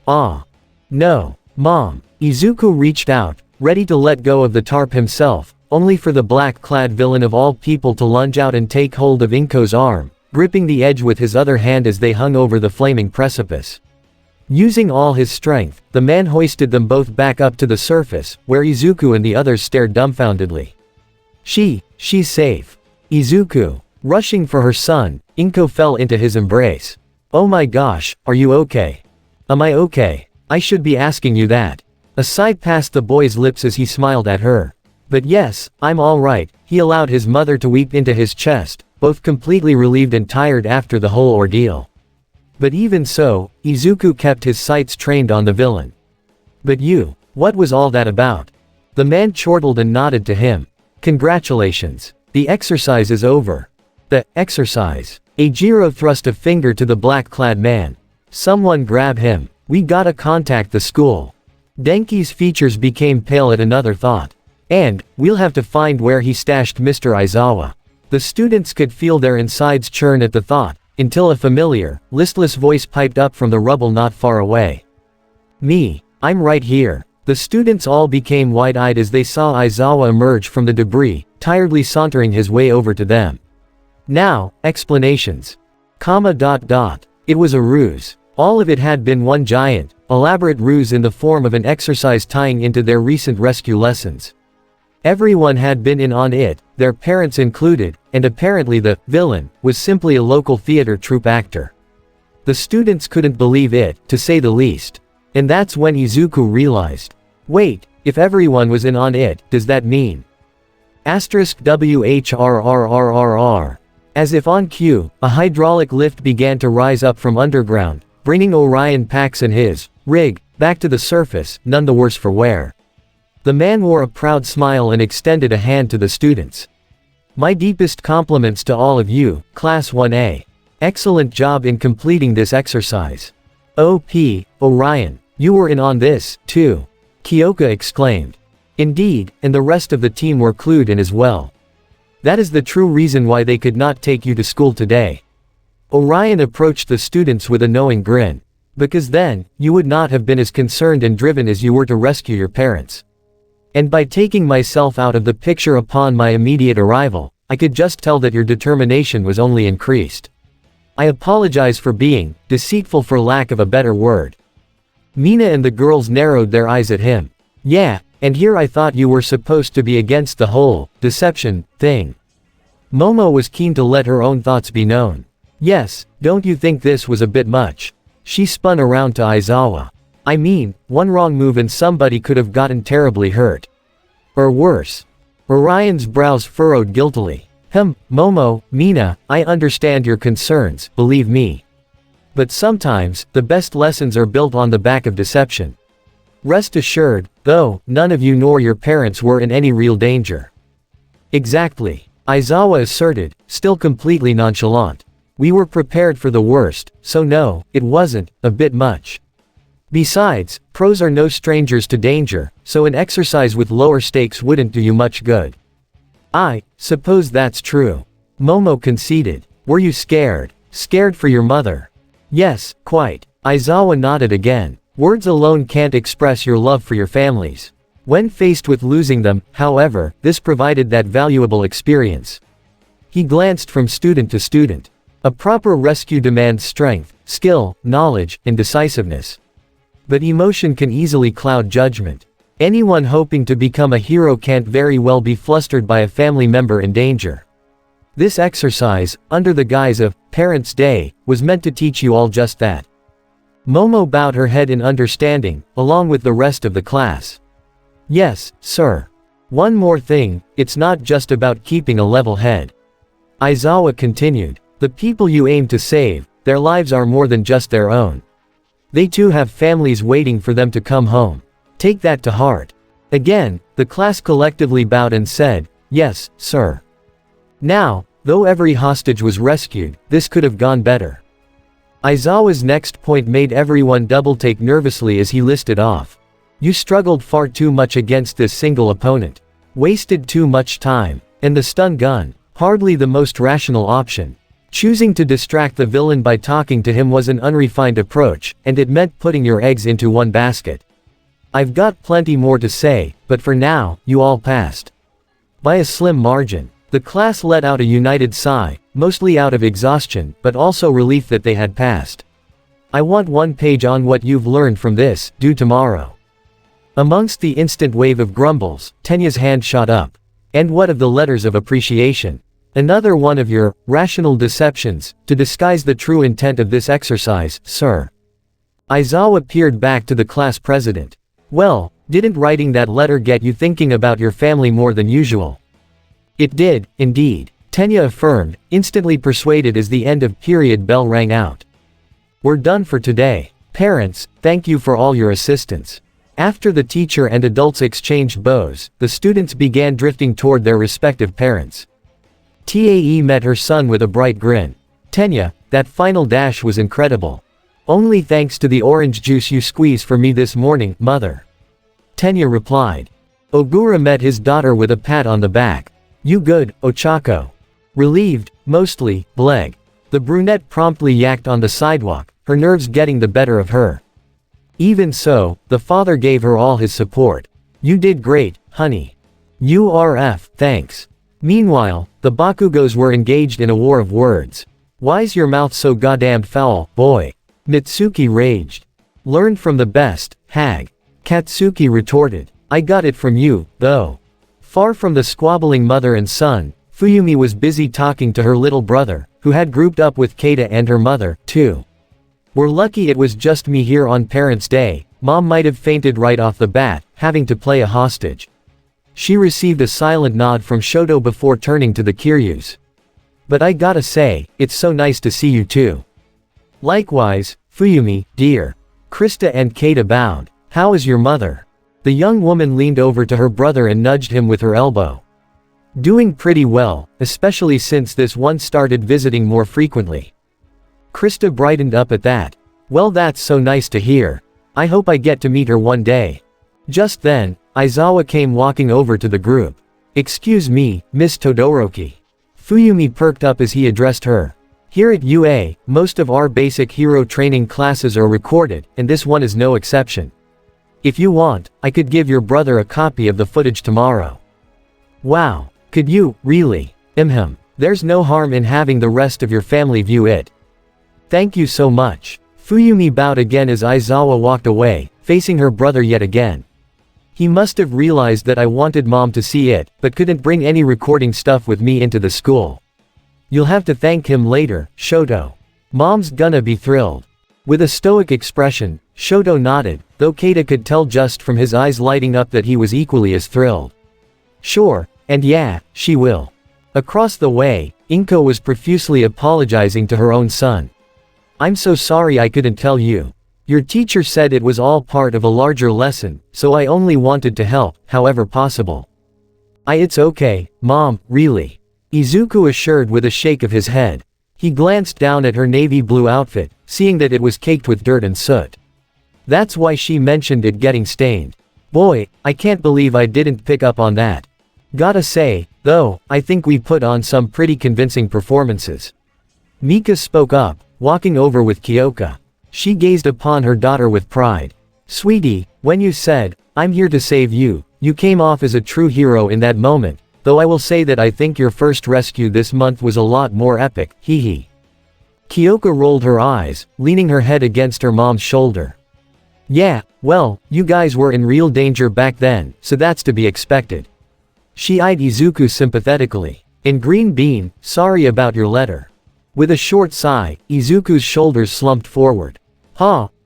Ah! No! Mom! Izuku reached out, ready to let go of the tarp himself, only for the black-clad villain of all people to lunge out and take hold of Inko's arm, gripping the edge with his other hand as they hung over the flaming precipice. Using all his strength, the man hoisted them both back up to the surface, where Izuku and the others stared dumbfoundedly. She's safe. Izuku. Rushing for her son, Inko fell into his embrace. Oh my gosh, are you okay? Am I okay? I should be asking you that. A sigh passed the boy's lips as he smiled at her. But yes, I'm alright, he allowed his mother to weep into his chest, both completely relieved and tired after the whole ordeal. But even so, Izuku kept his sights trained on the villain. But you, what was all that about? The man chortled and nodded to him. Congratulations. The exercise is over. The exercise. Eijiro thrust a finger to the black-clad man. Someone grab him. We gotta contact the school. Denki's features became pale at another thought. And, we'll have to find where he stashed Mr. Aizawa. The students could feel their insides churn at the thought, until a familiar, listless voice piped up from the rubble not far away. Me. I'm right here. The students all became wide-eyed as they saw Aizawa emerge from the debris, tiredly sauntering his way over to them. Now, explanations. It was a ruse. All of it had been one giant, elaborate ruse in the form of an exercise tying into their recent rescue lessons. Everyone had been in on it, their parents included, and apparently the villain was simply a local theater troupe actor. The students couldn't believe it, to say the least. And that's when Izuku realized. Wait, if everyone was in on it, does that mean? *WHRRRRR. As if on cue, a hydraulic lift began to rise up from underground, bringing Orion Pax and his rig back to the surface, none the worse for wear. The man wore a proud smile and extended a hand to the students. My deepest compliments to all of you, Class 1A. Excellent job in completing this exercise. O.P., Orion, you were in on this, too. Kyoka exclaimed. Indeed, and the rest of the team were clued in as well. That is the true reason why they could not take you to school today. Orion approached the students with a knowing grin. Because then, you would not have been as concerned and driven as you were to rescue your parents. And by taking myself out of the picture upon my immediate arrival, I could just tell that your determination was only increased. I apologize for being deceitful for lack of a better word. Mina and the girls narrowed their eyes at him. Yeah, and here I thought you were supposed to be against the whole deception thing. Momo was keen to let her own thoughts be known. Yes, don't you think this was a bit much? She spun around to Aizawa. I mean, one wrong move and somebody could have gotten terribly hurt. Or worse. Orion's brows furrowed guiltily. Momo, Mina, I understand your concerns, believe me. But sometimes, the best lessons are built on the back of deception. Rest assured, though, none of you nor your parents were in any real danger. Exactly. Aizawa asserted, still completely nonchalant. We were prepared for the worst, so no, it wasn't a bit much. Besides, pros are no strangers to danger, so an exercise with lower stakes wouldn't do you much good. I suppose that's true. Momo conceded. Were you scared? Scared for your mother? Yes, quite. Aizawa nodded again. Words alone can't express your love for your families. When faced with losing them, however, this provided that valuable experience. He glanced from student to student. A proper rescue demands strength, skill, knowledge, and decisiveness. But emotion can easily cloud judgment. Anyone hoping to become a hero can't very well be flustered by a family member in danger. This exercise, under the guise of Parents' Day, was meant to teach you all just that. Momo bowed her head in understanding, along with the rest of the class. Yes, sir. One more thing, it's not just about keeping a level head. Aizawa continued. The people you aim to save, their lives are more than just their own. They too have families waiting for them to come home. Take that to heart. Again, the class collectively bowed and said, "Yes, sir." Now, though every hostage was rescued, this could have gone better. Aizawa's next point made everyone double-take nervously as he listed off. You struggled far too much against this single opponent. Wasted too much time. And the stun gun, hardly the most rational option. Choosing to distract the villain by talking to him was an unrefined approach, and it meant putting your eggs into one basket. I've got plenty more to say, but for now, you all passed. By a slim margin. The class let out a united sigh, mostly out of exhaustion, but also relief that they had passed. I want one page on what you've learned from this, due tomorrow. Amongst the instant wave of grumbles, Tenya's hand shot up. And what of the letters of appreciation? Another one of your, rational deceptions, to disguise the true intent of this exercise, sir. Aizawa peered back to the class president. Well, didn't writing that letter get you thinking about your family more than usual? It did, indeed, Tenya affirmed, instantly persuaded as the end of period bell rang out. We're done for today. Parents, thank you for all your assistance. After the teacher and adults exchanged bows, the students began drifting toward their respective parents. Tae met her son with a bright grin. Tenya, that final dash was incredible. Only thanks to the orange juice you squeezed for me this morning, mother. Tenya replied. Ogura met his daughter with a pat on the back. You good, Ochako? Relieved, mostly, Bleg. The brunette promptly yacked on the sidewalk, her nerves getting the better of her. Even so, the father gave her all his support. You did great, honey. URF, thanks. Meanwhile, the Bakugos were engaged in a war of words. Why's your mouth so goddamn foul, boy? Mitsuki raged. Learned from the best, hag. Katsuki retorted. I got it from you, though. Far from the squabbling mother and son, Fuyumi was busy talking to her little brother, who had grouped up with Keita and her mother, too. We're lucky it was just me here on Parents' Day. Mom might have fainted right off the bat, having to play a hostage. She received a silent nod from Shoto before turning to the Kiryus. But I gotta say, it's so nice to see you too. Likewise, Fuyumi, dear. Krista and Keita bowed. How is your mother? The young woman leaned over to her brother and nudged him with her elbow. Doing pretty well, especially since this one started visiting more frequently. Krista brightened up at that. Well, that's so nice to hear. I hope I get to meet her one day. Just then, Aizawa came walking over to the group. Excuse me, Miss Todoroki. Fuyumi perked up as he addressed her. Here at UA, most of our basic hero training classes are recorded, and this one is no exception. If you want, I could give your brother a copy of the footage tomorrow. Wow, could you, really? There's no harm in having the rest of your family view it. Thank you so much. Fuyumi bowed again as Aizawa walked away, facing her brother yet again. He must have realized that I wanted Mom to see it, but couldn't bring any recording stuff with me into the school. You'll have to thank him later, Shoto. Mom's gonna be thrilled. With a stoic expression, Shoto nodded, though Keita could tell just from his eyes lighting up that he was equally as thrilled. Sure, and yeah, she will. Across the way, Inko was profusely apologizing to her own son. I'm so sorry I couldn't tell you. Your teacher said it was all part of a larger lesson, so I only wanted to help, however possible. It's okay, Mom, really. Izuku assured with a shake of his head. He glanced down at her navy blue outfit, seeing that it was caked with dirt and soot. That's why she mentioned it getting stained. Boy, I can't believe I didn't pick up on that. Gotta say, though, I think we put on some pretty convincing performances. Mika spoke up, walking over with Kyoka. She gazed upon her daughter with pride. Sweetie, when you said, I'm here to save you, you came off as a true hero in that moment, though I will say that I think your first rescue this month was a lot more epic, hee hee. Kyoka rolled her eyes, leaning her head against her mom's shoulder. Yeah, well, you guys were in real danger back then, so that's to be expected. She eyed Izuku sympathetically. In Green Bean, sorry about your letter. With a short sigh, Izuku's shoulders slumped forward.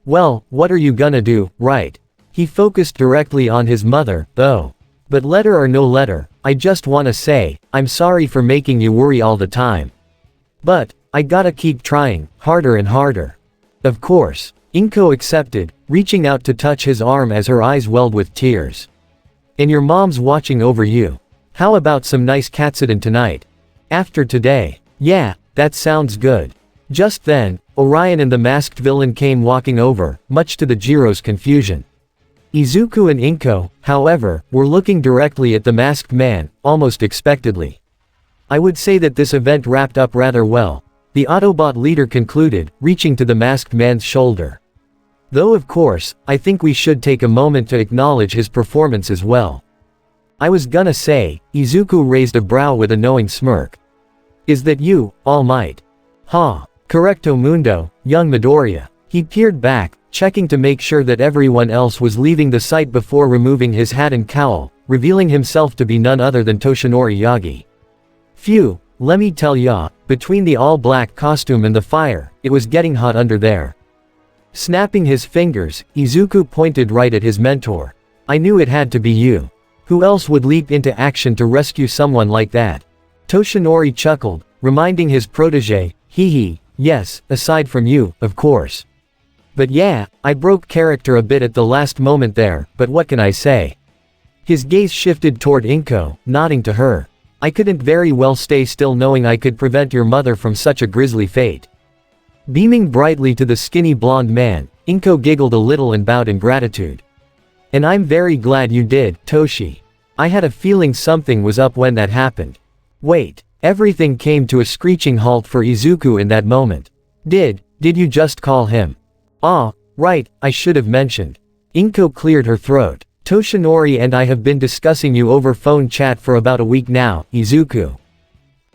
Well, what are you gonna do, right? He focused directly on his mother, though. But letter or no letter, I just wanna say, I'm sorry for making you worry all the time. But, I gotta keep trying, harder and harder. Of course. Inko accepted, reaching out to touch his arm as her eyes welled with tears. And your mom's watching over you. How about some nice katsudon tonight? After today. Yeah, that sounds good. Just then, Orion and the masked villain came walking over, much to the Jiro's confusion. Izuku and Inko, however, were looking directly at the masked man, almost expectedly. I would say that this event wrapped up rather well, the Autobot leader concluded, reaching to the masked man's shoulder. Though of course, I think we should take a moment to acknowledge his performance as well. I was gonna say, Izuku raised a brow with a knowing smirk. Is that you, All Might? Ha, correcto mundo, young Midoriya. He peered back, checking to make sure that everyone else was leaving the site before removing his hat and cowl, revealing himself to be none other than Toshinori Yagi. Phew, lemme tell ya, between the all-black costume and the fire, it was getting hot under there. Snapping his fingers, Izuku pointed right at his mentor. I knew it had to be you. Who else would leap into action to rescue someone like that? Toshinori chuckled, reminding his protege, hee, yes, aside from you, of course. But yeah, I broke character a bit at the last moment there, but what can I say? His gaze shifted toward Inko, nodding to her. I couldn't very well stay still knowing I could prevent your mother from such a grisly fate. Beaming brightly to the skinny blonde man, Inko giggled a little and bowed in gratitude. And I'm very glad you did, Toshi. I had a feeling something was up when that happened. Wait, everything came to a screeching halt for Izuku in that moment. Did you just call him? Ah, right, I should have mentioned. Inko cleared her throat. Toshinori and I have been discussing you over phone chat for about a week now, Izuku.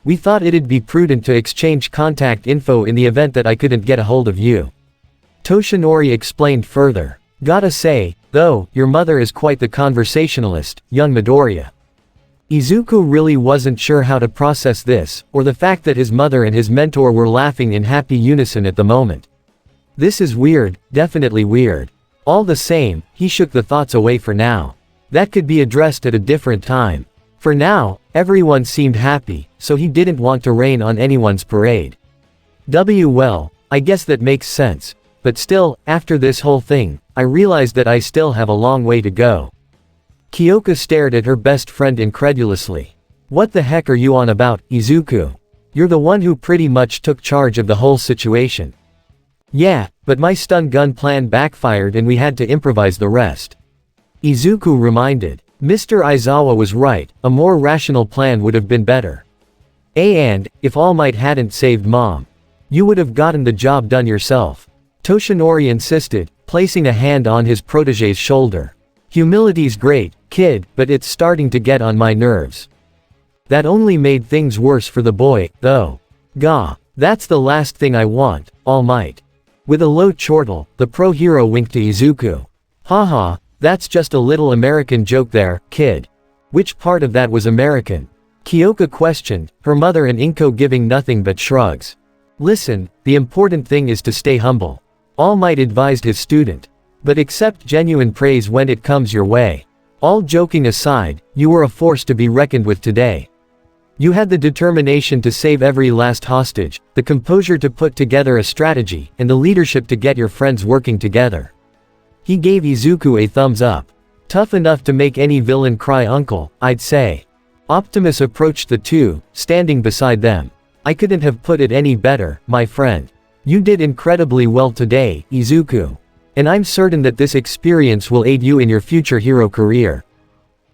We thought it'd be prudent to exchange contact info in the event that I couldn't get a hold of you. Toshinori explained further. Gotta say, though, your mother is quite the conversationalist, young Midoriya. Izuku really wasn't sure how to process this, or the fact that his mother and his mentor were laughing in happy unison at the moment. This is weird, definitely weird. All the same, he shook the thoughts away for now. That could be addressed at a different time. For now, everyone seemed happy, so he didn't want to rain on anyone's parade. Well, I guess that makes sense. But still, after this whole thing, I realized that I still have a long way to go. Kyoka stared at her best friend incredulously. What the heck are you on about, Izuku? You're the one who pretty much took charge of the whole situation. Yeah, but my stun gun plan backfired and we had to improvise the rest. Izuku reminded. Mr. Aizawa was right, a more rational plan would have been better. And, if All Might hadn't saved Mom, you would have gotten the job done yourself. Toshinori insisted, placing a hand on his protege's shoulder. Humility's great, kid, but it's starting to get on my nerves. That only made things worse for the boy, though. Gah, that's the last thing I want, All Might. With a low chortle, the pro-hero winked to Izuku. Haha, that's just a little American joke there, kid. Which part of that was American? Kyoka questioned, her mother and Inko giving nothing but shrugs. Listen, the important thing is to stay humble. All Might advised his student. But accept genuine praise when it comes your way. All joking aside, you were a force to be reckoned with today. You had the determination to save every last hostage, the composure to put together a strategy, and the leadership to get your friends working together. He gave Izuku a thumbs up. Tough enough to make any villain cry uncle, I'd say. Optimus approached the two, standing beside them. I couldn't have put it any better, my friend. You did incredibly well today, Izuku. And I'm certain that this experience will aid you in your future hero career.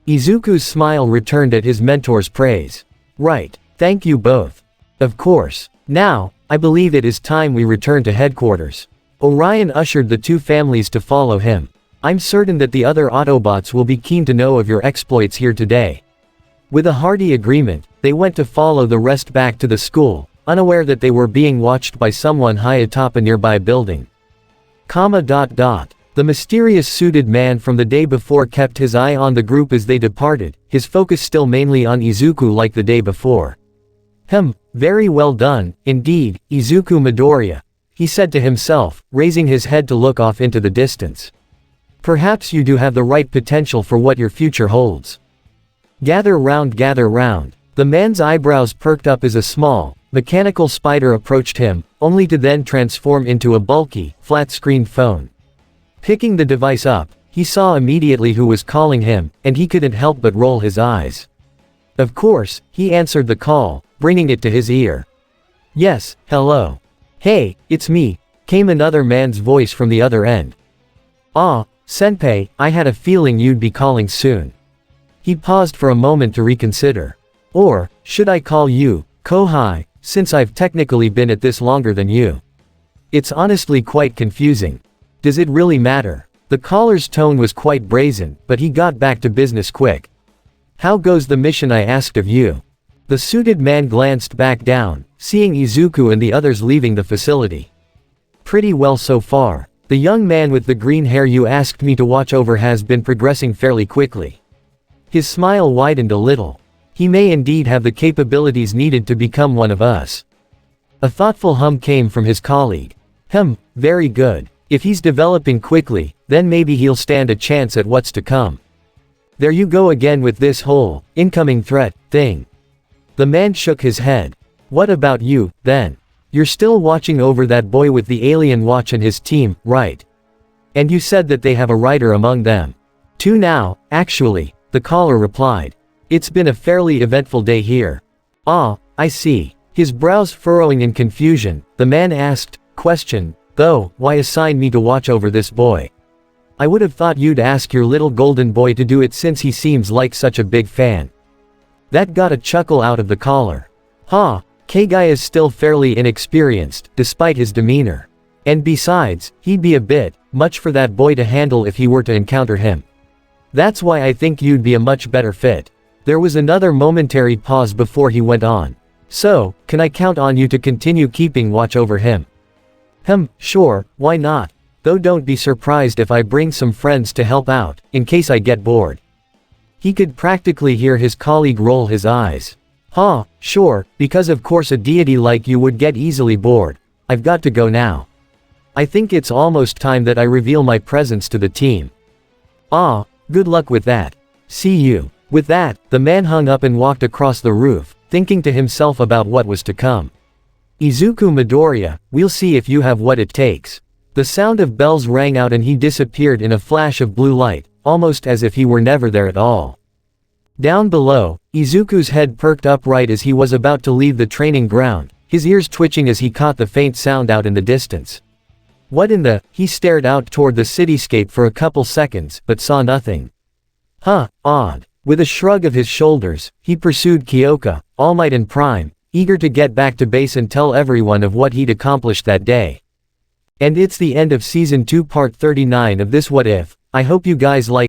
Izuku's smile returned at his mentor's praise. Right, thank you both. Of course. Now, I believe it is time we return to headquarters. Orion ushered the two families to follow him. I'm certain that the other Autobots will be keen to know of your exploits here today. With a hearty agreement, they went to follow the rest back to the school, unaware that they were being watched by someone high atop a nearby building. The mysterious suited man from the day before kept his eye on the group as they departed, his focus still mainly on Izuku like the day before. Very well done, indeed, Izuku Midoriya, he said to himself, raising his head to look off into the distance. Perhaps you do have the right potential for what your future holds. Gather round, gather round. The man's eyebrows perked up as a small, mechanical spider approached him, only to then transform into a bulky, flat-screen phone. Picking the device up, he saw immediately who was calling him, and he couldn't help but roll his eyes. Of course, he answered the call, bringing it to his ear. Yes, hello. Hey, it's me, came another man's voice from the other end. Ah, senpai, I had a feeling you'd be calling soon. He paused for a moment to reconsider. Or, should I call you, Kohai, since I've technically been at this longer than you? It's honestly quite confusing. Does it really matter? The caller's tone was quite brazen, but he got back to business quick. How goes the mission I asked of you? The suited man glanced back down, seeing Izuku and the others leaving the facility. Pretty well so far. The young man with the green hair you asked me to watch over has been progressing fairly quickly. His smile widened a little. He may indeed have the capabilities needed to become one of us. A thoughtful hum came from his colleague. Very good. If he's developing quickly, then maybe he'll stand a chance at what's to come. There you go again with this whole, incoming threat, thing. The man shook his head. What about you, then? You're still watching over that boy with the alien watch and his team, right? And you said that they have a writer among them. 2 now, actually, the caller replied. It's been a fairly eventful day here. Ah, I see. His brows furrowing in confusion, the man asked, question, though, why assign me to watch over this boy? I would have thought you'd ask your little golden boy to do it since he seems like such a big fan. That got a chuckle out of the caller. K-guy is still fairly inexperienced, despite his demeanor. And besides, he'd be a bit much for that boy to handle if he were to encounter him. That's why I think you'd be a much better fit. There was another momentary pause before he went on. So, can I count on you to continue keeping watch over him? Sure, why not? Though don't be surprised if I bring some friends to help out, in case I get bored. He could practically hear his colleague roll his eyes. Sure, because of course a deity like you would get easily bored. I've got to go now. I think it's almost time that I reveal my presence to the team. Good luck with that. See you. With that, the man hung up and walked across the roof, thinking to himself about what was to come. Izuku Midoriya, we'll see if you have what it takes. The sound of bells rang out and he disappeared in a flash of blue light, almost as if he were never there at all. Down below, Izuku's head perked up right as he was about to leave the training ground, his ears twitching as he caught the faint sound out in the distance. What in the? He stared out toward the cityscape for a couple seconds, but saw nothing. Odd. With a shrug of his shoulders, he pursued Kyoka, All Might and Prime, eager to get back to base and tell everyone of what he'd accomplished that day. And it's the end of Season 2 Part 39 of this What If. I hope you guys like